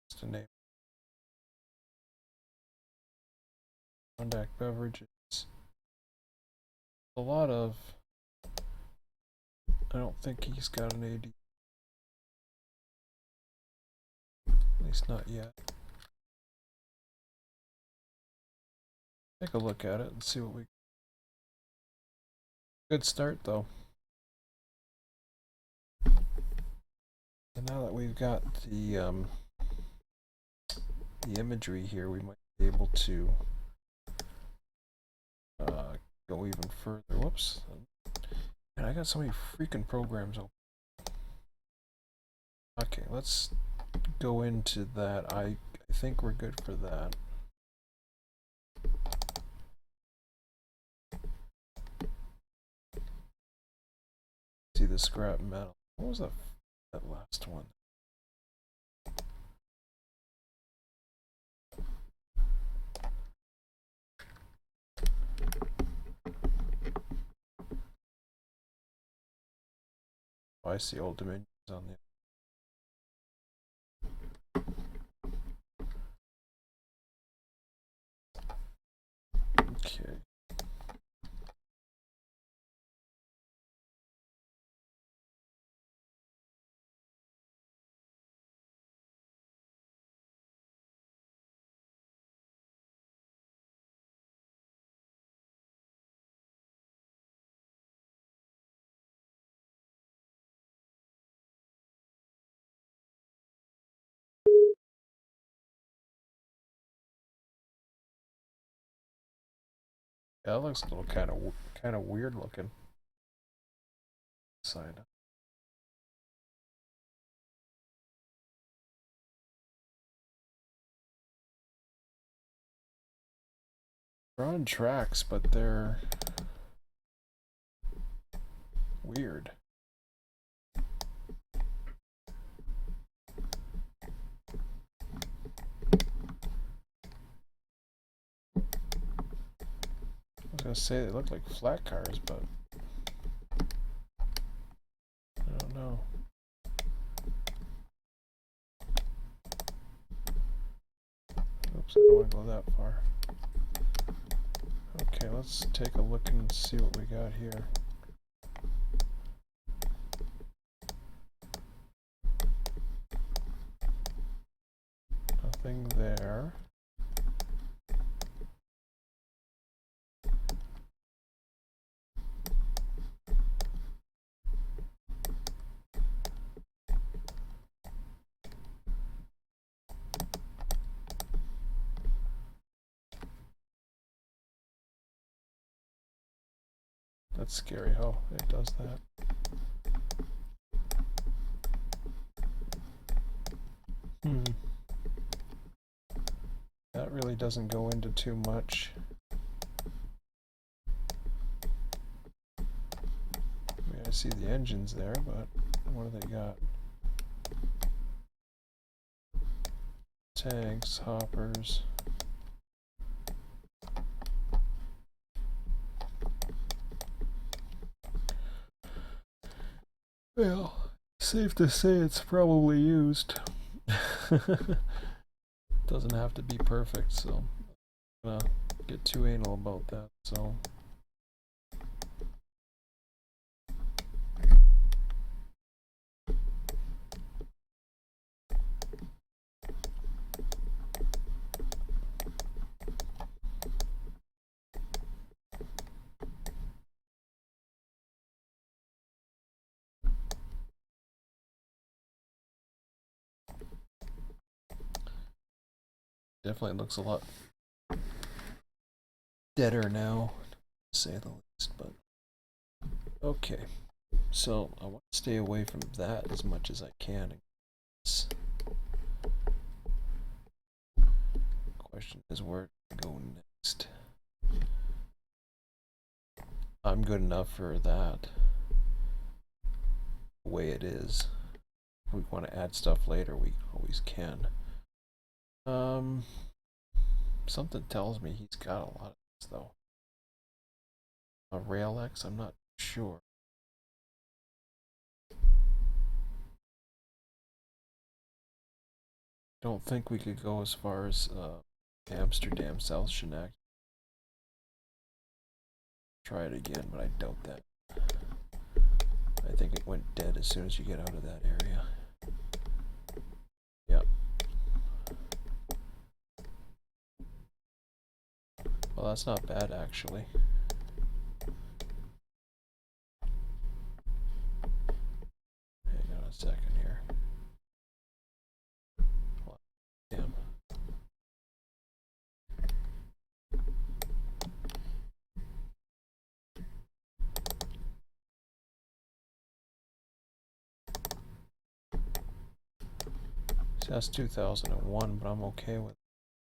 Just a name. Contact beverages. A lot of. I don't think he's got an AD. At least not yet. Take a look at it and see what we. Good start though. And now that we've got the imagery here, we might be able to go even further. Whoops. And I got so many freaking programs open. Okay, let's go into that. I think we're good for that. See the scrap metal. What was that last one? Oh, I see Old Dominions on the. Okay. Yeah, that looks a little kind of weird looking. Side. They're on tracks, but they're weird. I was gonna say they look like flat cars, but I don't know. Oops, I don't want to go that far. Okay, let's take a look and see what we got here. Nothing there. That's scary how it does that. That really doesn't go into too much. I mean, I see the engines there, but what do they got? Tanks, hoppers. Well, safe to say it's probably used. Doesn't have to be perfect, so I'm gonna get too anal about that, so. Definitely looks a lot deader now, to say the least, but okay. So I want to stay away from that as much as I can. Question is where to go next. I'm good enough for that. The way it is. If we want to add stuff later, we always can. Something tells me he's got a lot of this though. A Rail X, I'm not sure. Don't think we could go as far as Amsterdam, South Chenact. Try it again, but I doubt that. I think it went dead as soon as you get out of that area. Yep. Well, that's not bad actually. Hang on a second here. Damn. So that's 2001, but I'm okay with it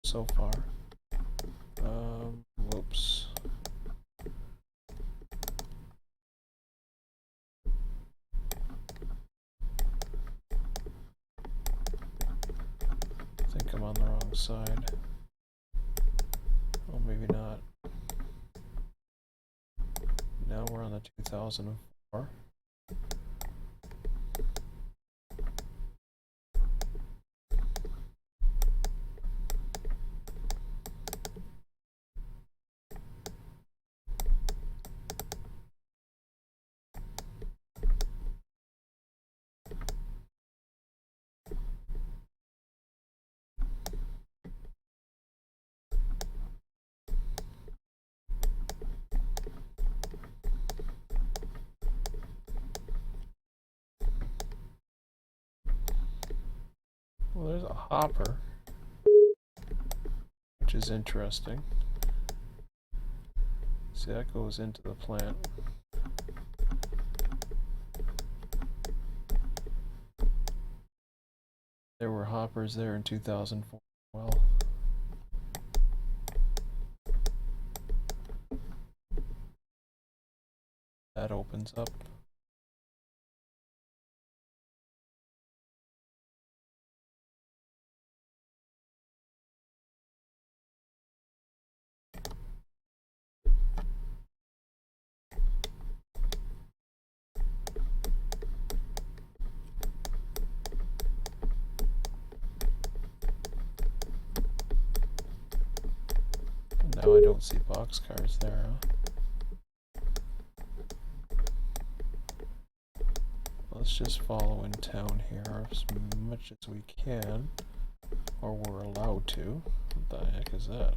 so far. Whoops. I think I'm on the wrong side. Oh, maybe not. Now we're on the 2004. Well, there's a hopper, which is interesting. See, that goes into the plant. There were hoppers there in 2004 as well. That opens up. Now I don't see boxcars there, huh? Let's just follow in town here as much as we can, or we're allowed to. What the heck is that?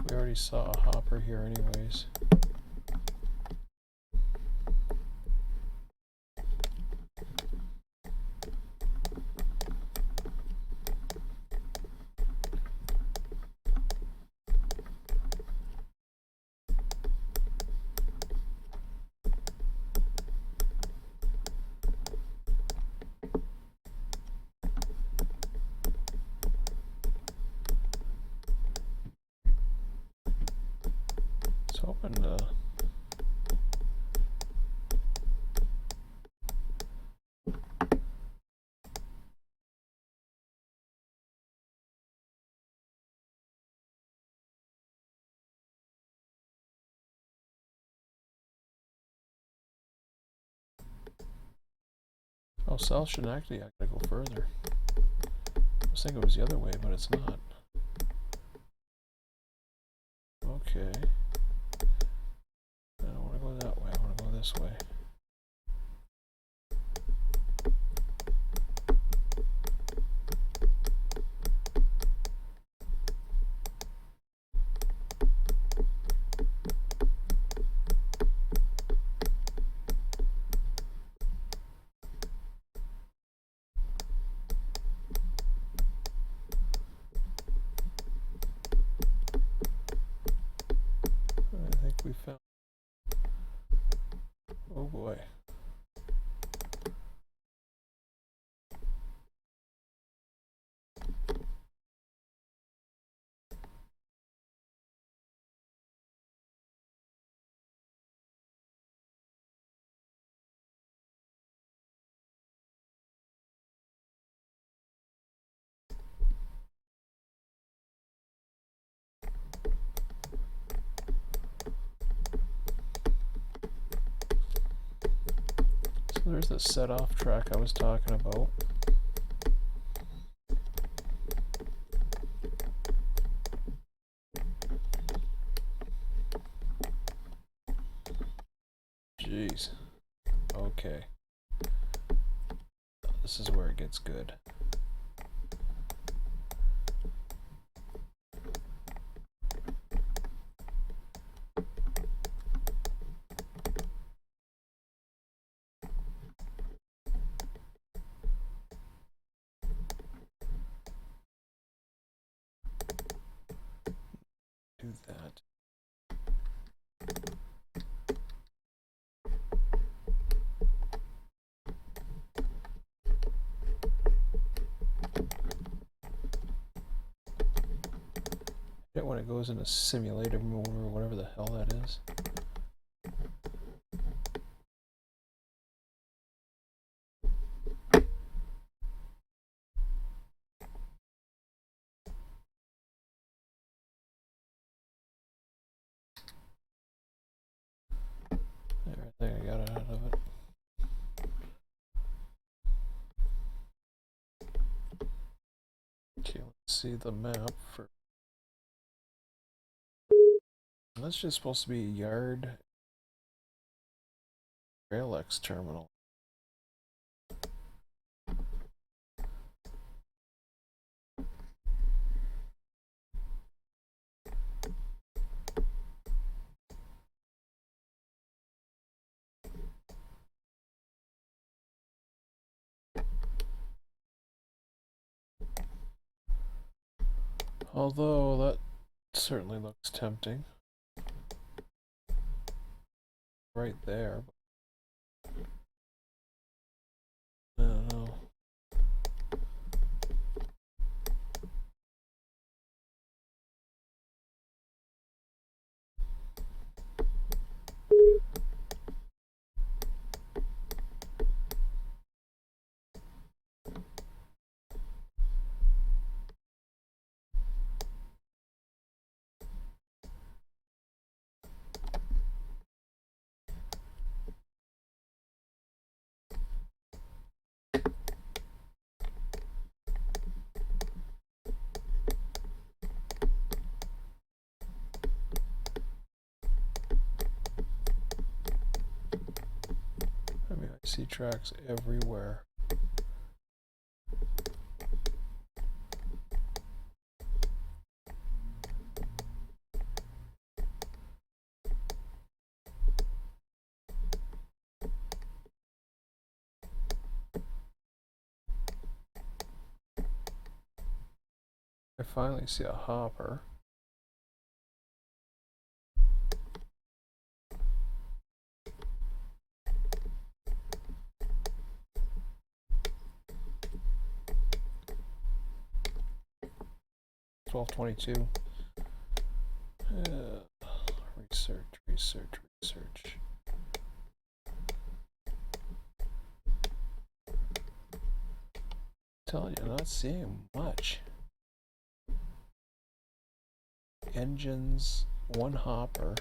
We already saw a hopper here anyways. It's hoping to oh, South should actually I gotta go further. I was thinking it was the other way, but it's not. Okay. I don't want to go that way, I want to go this way. So there's the set off track I was talking about. Jeez. Okay. This is where it gets good. Do that. When it goes in a simulator mode or whatever the hell that is. There, I think I got it out of it. Okay, let's see the map for. That's just supposed to be Yard RailX terminal. Although that certainly looks tempting. Right there. I don't know. I mean, I see tracks everywhere. I finally see a hopper. $12.22. Research. Telling you, not seeing much. Engines, one hopper.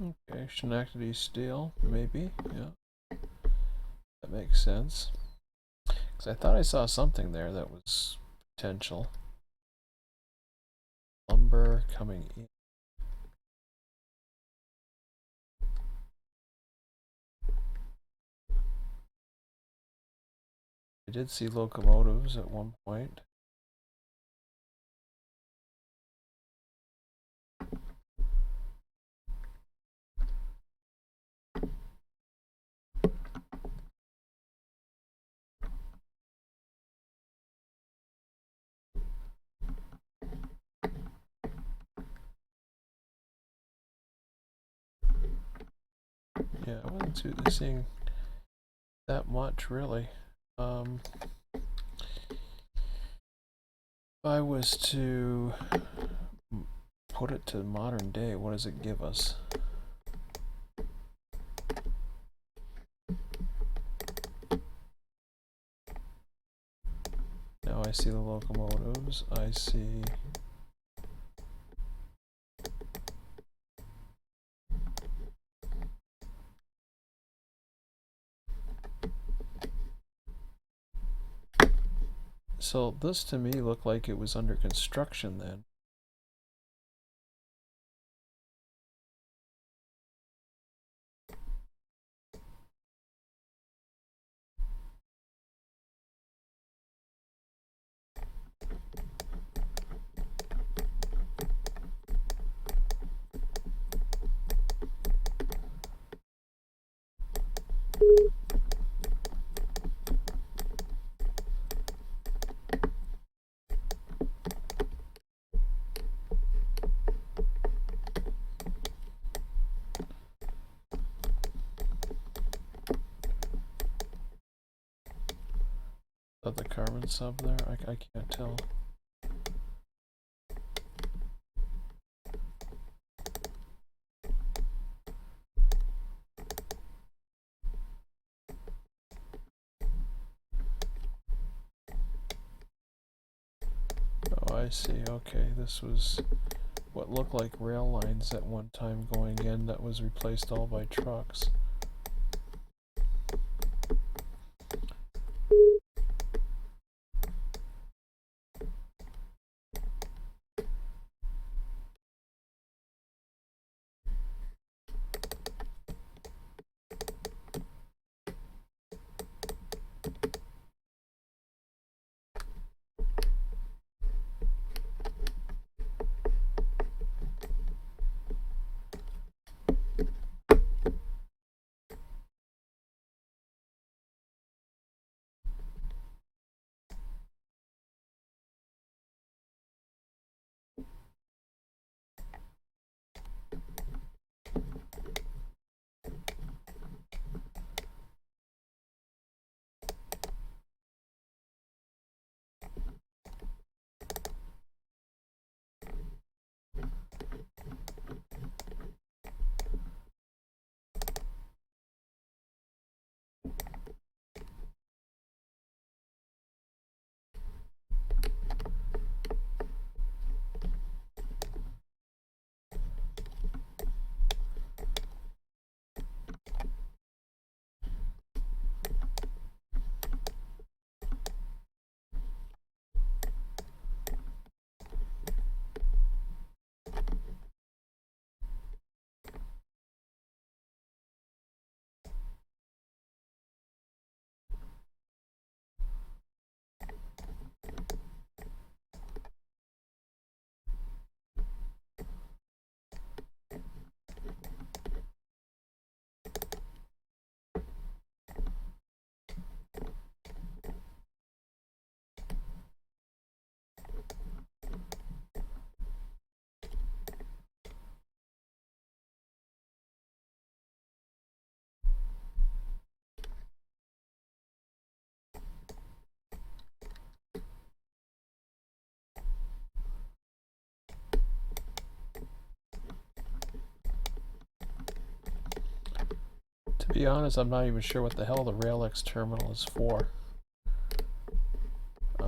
Okay, Schenectady Steel, maybe, yeah. That makes sense. Because I thought I saw something there that was potential. Lumber coming in. I did see locomotives at one point. Yeah, I wasn't seeing that much really. If I was to put it to modern day, what does it give us? Now I see the locomotives, I see so this to me looked like it was under construction then. Is that the carbon sub there? I can't tell. Oh, I see. Okay, this was what looked like rail lines at one time going in that was replaced all by trucks. To be honest, I'm not even sure what the hell the RailX terminal is for. I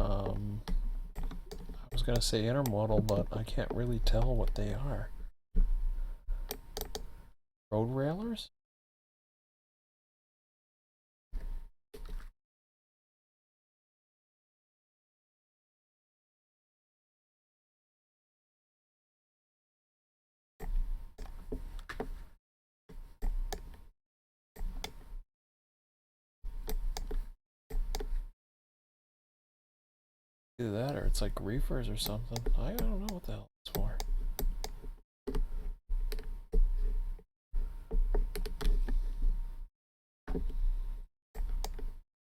was gonna say intermodal, but I can't really tell what they are. Road railers? Either that or it's like reefers or something. I don't know what the hell it's for.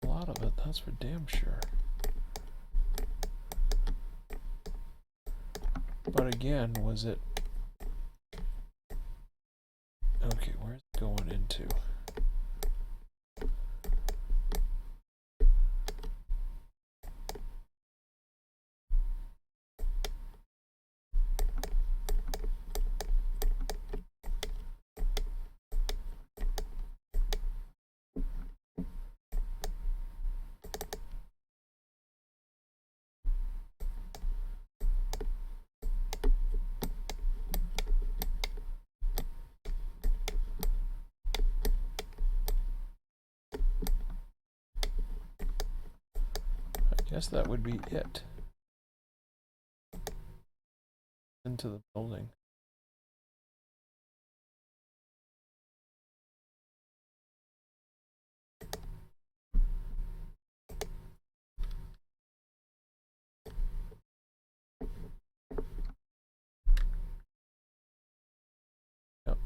A lot of it, that's for damn sure. But again, was it... Okay, where's it going into? I guess that would be it. Into the building. Yep.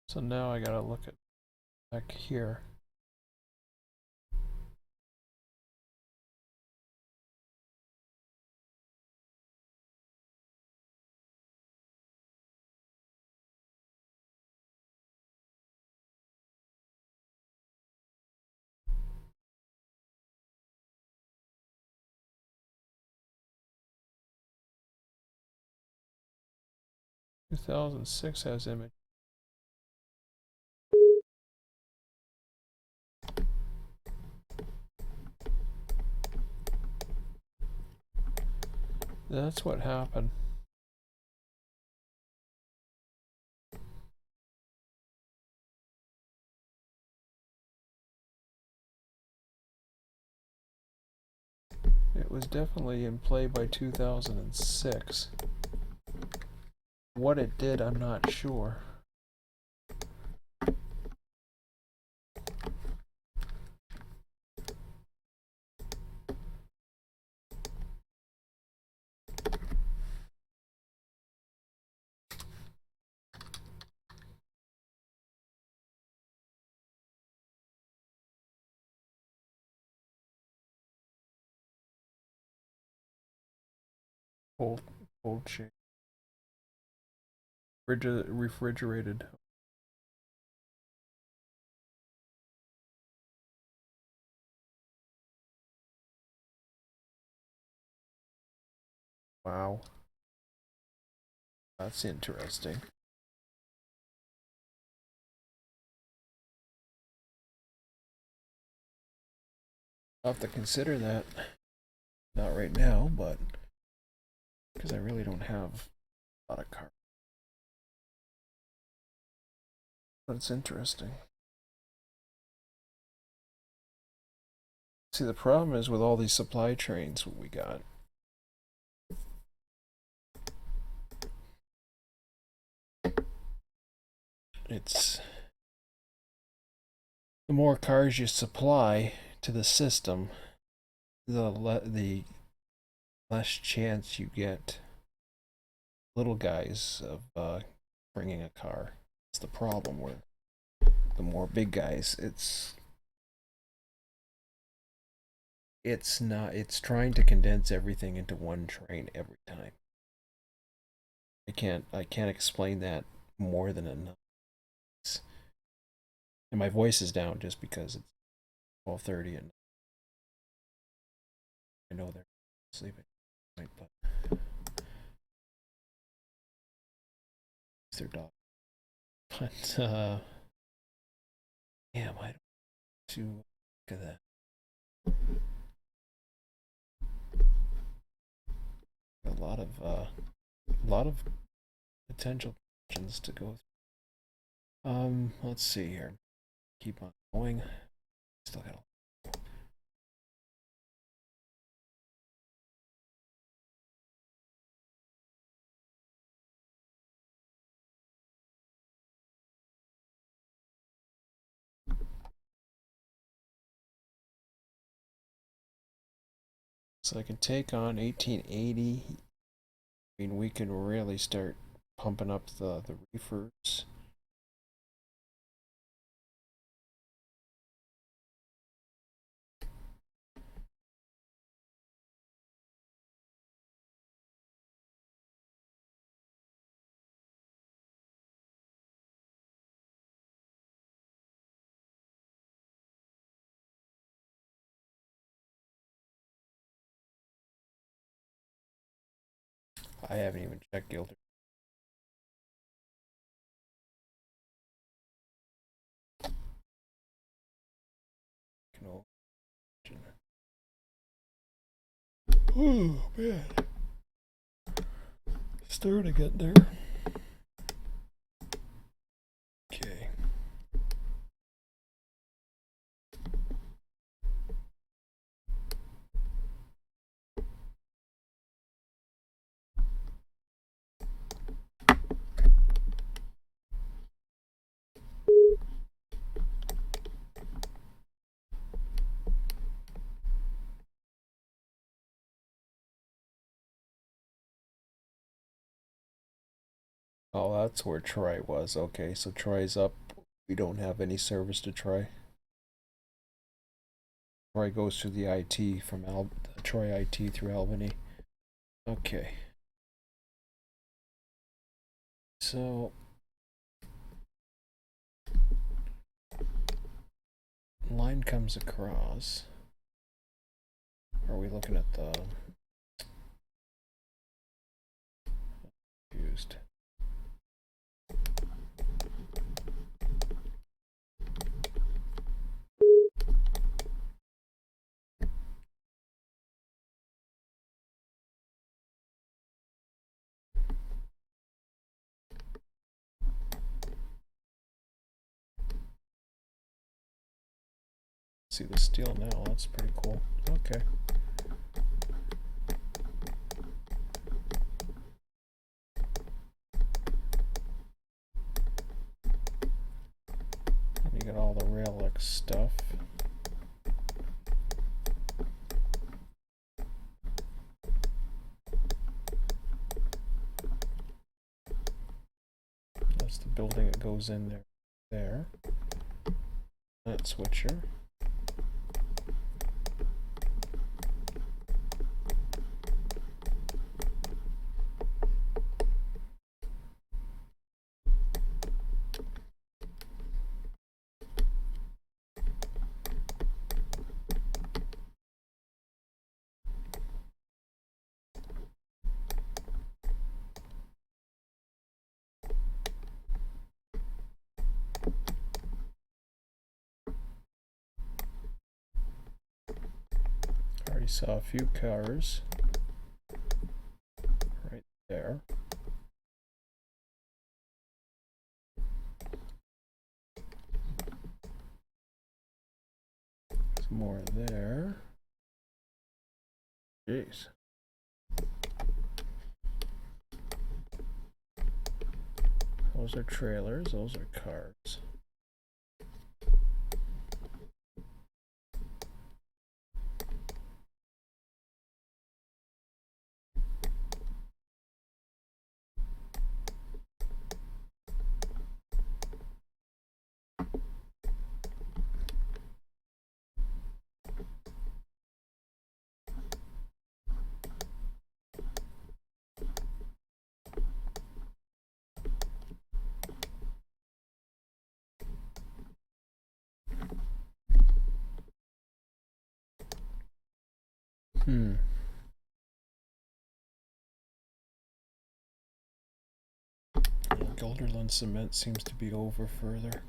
So now I gotta look at back here. Two 2006 has image. That's what happened. It was definitely in play by 2006. What it did, I'm not sure. Cold shake. Refrigerated. Wow. That's interesting. I'll have to consider that. Not right now, but because I really don't have a lot of cars. But it's interesting. See, the problem is with all these supply trains, what we got. It's the more cars you supply to the system, the less chance you get little guys of bringing a car. It's the problem where the more big guys, it's trying to condense everything into one train every time. I can't explain that more than enough. And my voice is down just because it's 12:30 and I know they're sleeping. But it's their dog. But damn, I don't to look at that. A lot of potential questions to go through. Let's see here. Keep on going. Still got so I can take on 1880. I mean, we can really start pumping up the reefers. I haven't even checked Gilder. Oh man, starting to get there. Okay. Oh, that's where Troy was. Okay, so Troy's up. We don't have any service to Troy. Troy goes through the IT from Troy IT through Albany. Okay. So line comes across. Are we looking at the confused? See the steel now, that's pretty cool. Okay. And you got all the Rail-X stuff. That's the building that goes in there. There. That switcher. Already saw a few cars right there. Some more there. Jeez. Those are trailers, those are cars. Gilderland cement seems to be over further.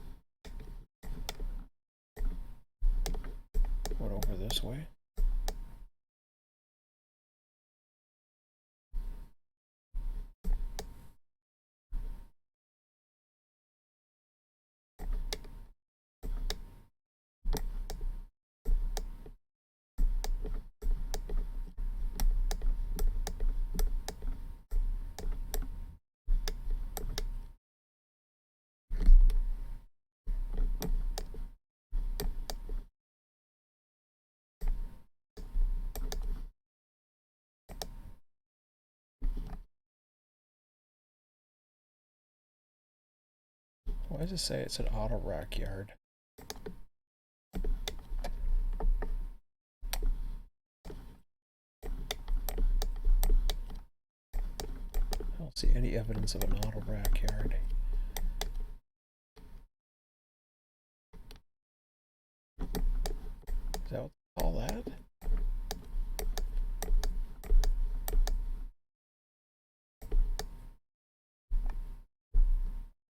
What, over this way? Why does it say it's an auto rack yard? I don't see any evidence of an auto rack yard. Is that what they call that?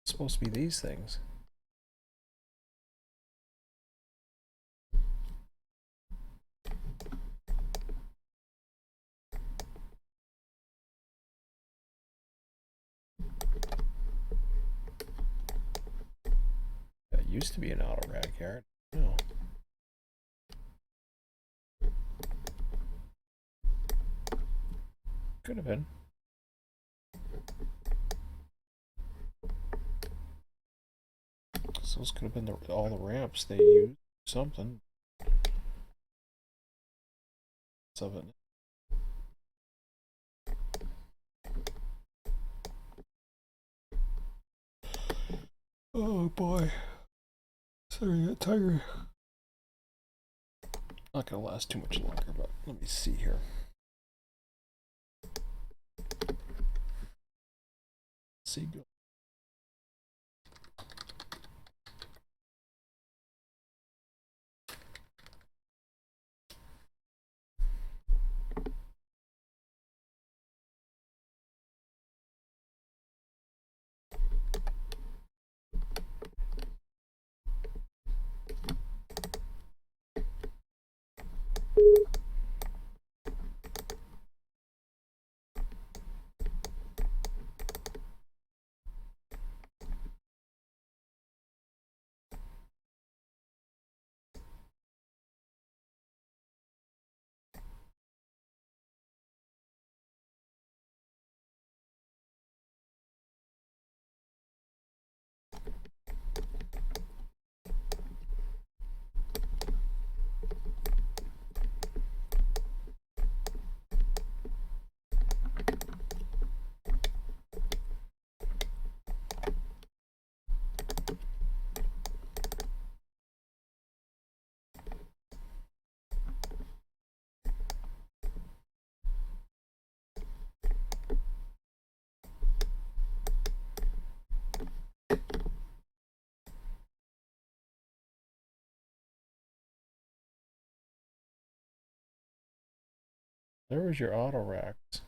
It's supposed to be these things. That used to be an auto rack yard. No. Could have been. So those could have been all the ramps they used. Something. Of it. Oh boy. Sorry, I got tired. Not gonna last too much longer, but let me see here. Seagull. There was your auto racks.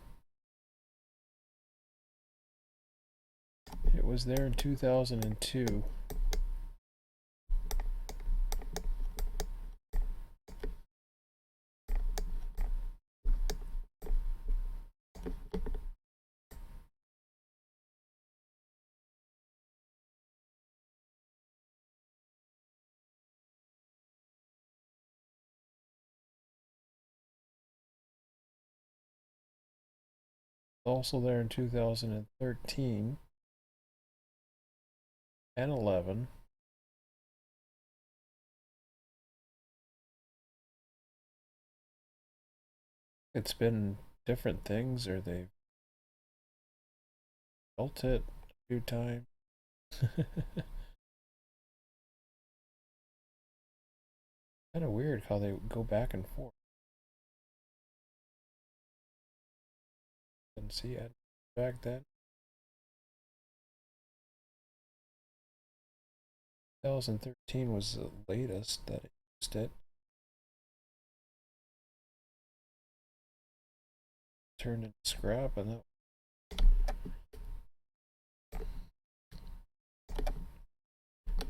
It was there in 2002. Also there in 2013 and 11. It's been different things, or they've built it a few times. Kind of weird how they go back and forth. Didn't see it back then. 2013 was the latest that it used it. Turned into scrap, and that.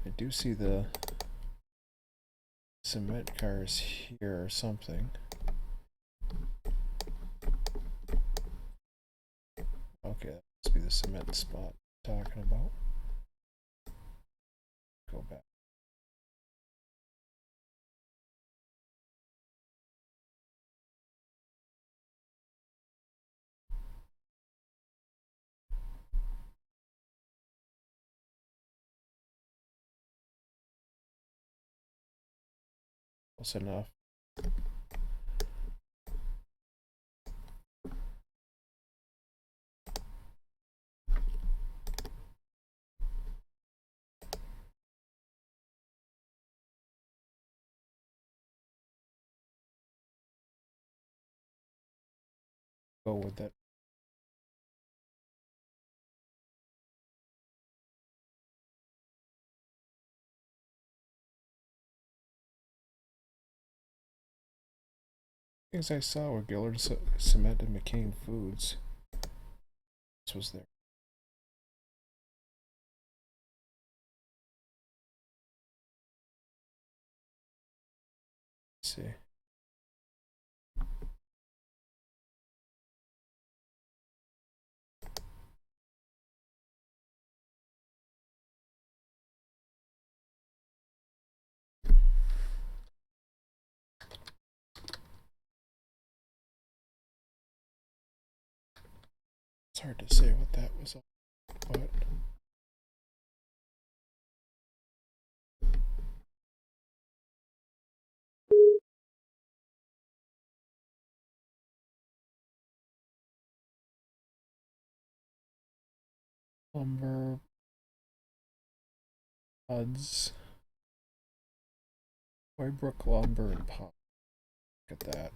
I do see the cement cars here or something. Okay, that must be the cement spot I'm talking about. Go back. Close enough. go with it. Things I saw were Gillard Cement and McCain Foods. This was there. Let's see. It's hard to say what that was all about. Lumber buds. Boybrook Lumber and Pop. Look at that.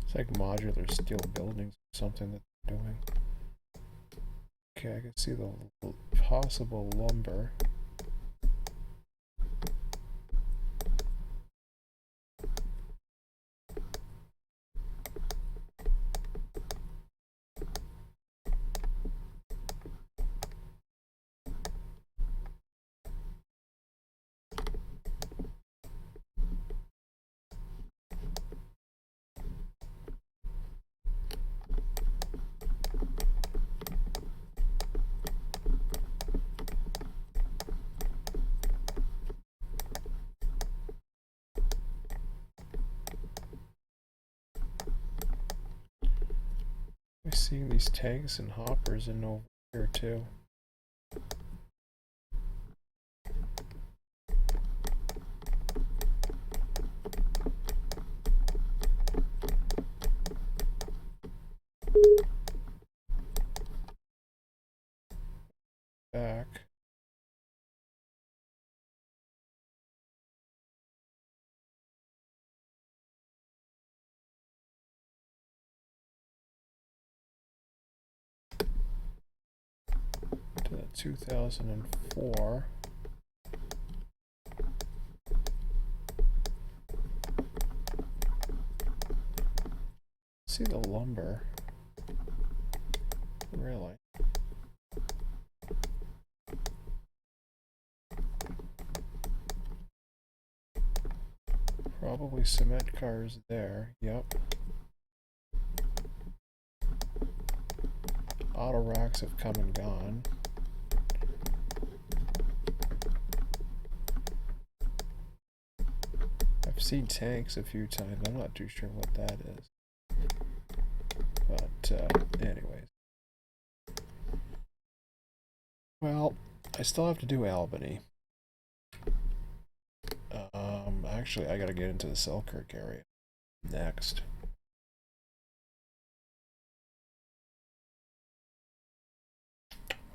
It's like modular steel buildings or something that they're doing. Okay, I can see the possible lumber. We're seeing these tanks and hoppers in over here too. Back. To the 2004. See the lumber. Really? Probably cement cars there. Yep. Auto racks have come and gone. I've seen tanks a few times. I'm not too sure what that is. But anyways. Well, I still have to do Albany. Actually, I gotta get into the Selkirk area next.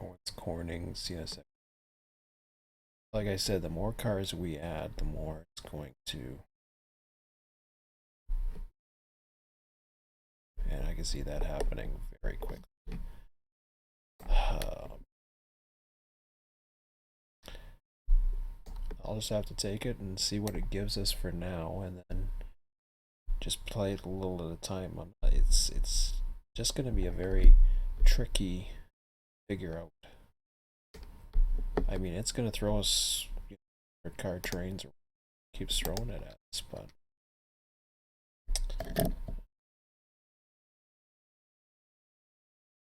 Oh, it's Corning's, yes. Like I said, the more cars we add, the more it's going to. And I can see that happening very quickly. I'll just have to take it and see what it gives us for now, and then just play it a little at a time. It's just going to be a very tricky figure out. I mean, it's going to throw us car trains, or keeps throwing it at us, but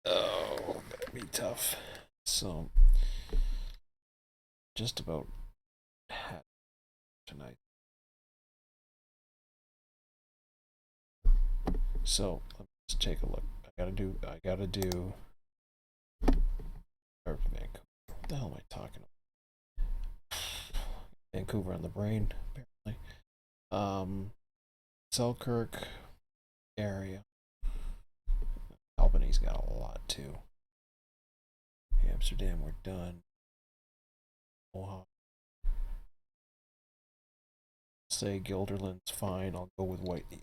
oh, that'd be tough. So just about had tonight. So let's take a look. I gotta do Vancouver. What the hell am I talking about? Vancouver on the brain, apparently. Selkirk area. Albany's got a lot too. Amsterdam, we're done. Mohawk. Say Guilderland's fine. I'll go with Whitney.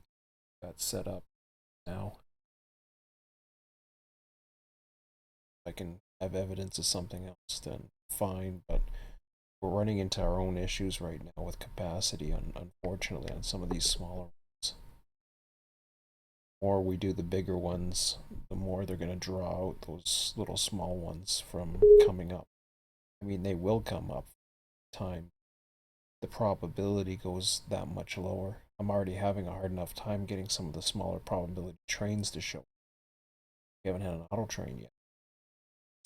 That's set up now. If I can have evidence of something else, then fine. But we're running into our own issues right now with capacity, unfortunately, on some of these smaller ones. The more we do the bigger ones, the more they're going to draw out those little small ones from coming up. I mean, they will come up time. The probability goes that much lower. I'm already having a hard enough time getting some of the smaller probability trains to show. We haven't had an auto train yet.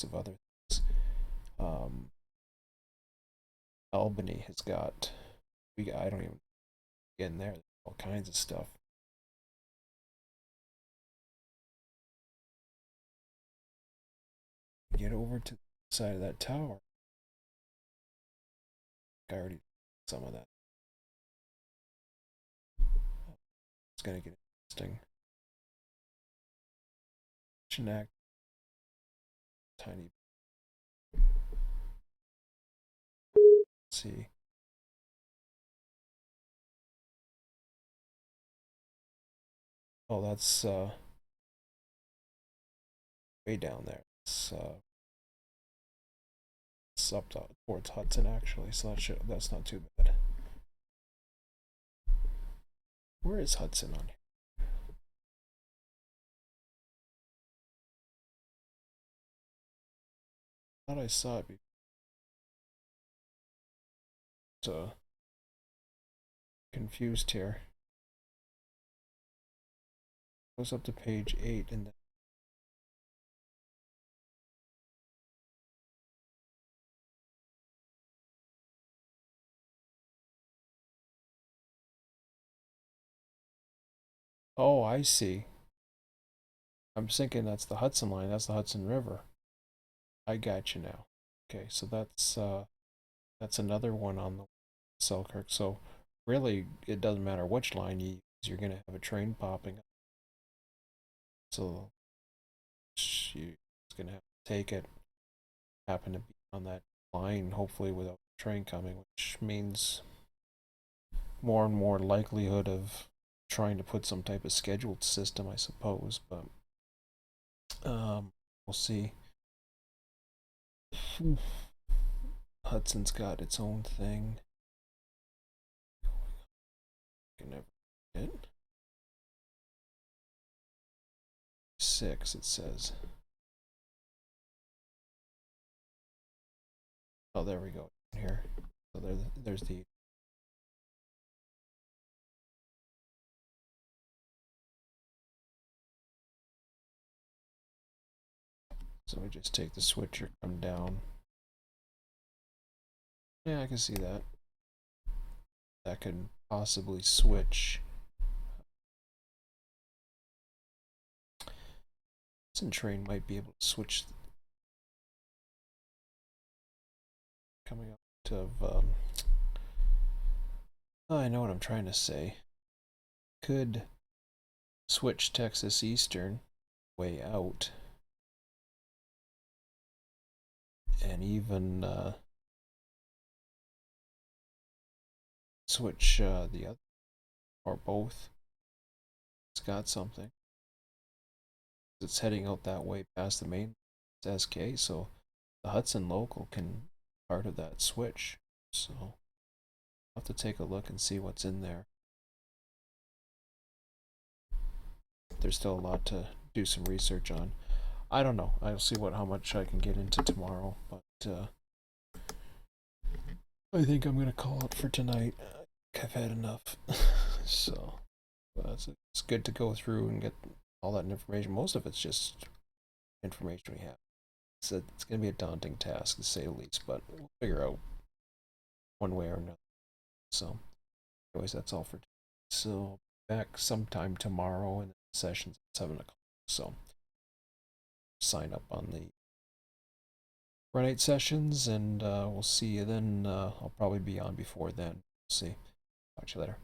Of other things. Albany has got, I don't even get in there. There's all kinds of stuff. Get over to the side of that tower. I already did some of that. It's gonna get interesting. Chinnack, tiny. Let's see. Oh, that's way down there. It's up towards Hudson actually, so that's not too bad. Where is Hudson on here? I thought I saw it before. So confused here. Goes up to page 8 and then oh, I see. I'm thinking that's the Hudson line. That's the Hudson River. I got you now. Okay, so that's another one on the Selkirk. So really, it doesn't matter which line you use. You're gonna have a train popping up. So she's gonna have to take it. Happen to be on that line, hopefully without a train coming, which means more and more likelihood of trying to put some type of scheduled system, I suppose. But we'll see. Hudson's got its own thing. Can never get it. 6, it says. Oh, there we go. Here. So there's the. So we just take the switcher, come down. Yeah, I can see that. That could possibly switch. Hudson train might be able to switch. Coming up to. Oh, I know what I'm trying to say. Could switch Texas Eastern way out. And even switch the other or both. It's got something. It's heading out that way past the main SK, so the Hudson local can part of that switch. So I'll have to take a look and see what's in there. There's still a lot to do some research on. I don't know. I'll see how much I can get into tomorrow, but I think I'm gonna call it for tonight. I've had enough. So it's good to go through and get all that information. Most of it's just information we have. It's going to be a daunting task to say the least, but we'll figure out one way or another. So, anyways, that's all for today. So, back sometime tomorrow, and the session's at 7 o'clock. So, sign up on the Run8 sessions, and we'll see you then. I'll probably be on before then. See. Talk to you later.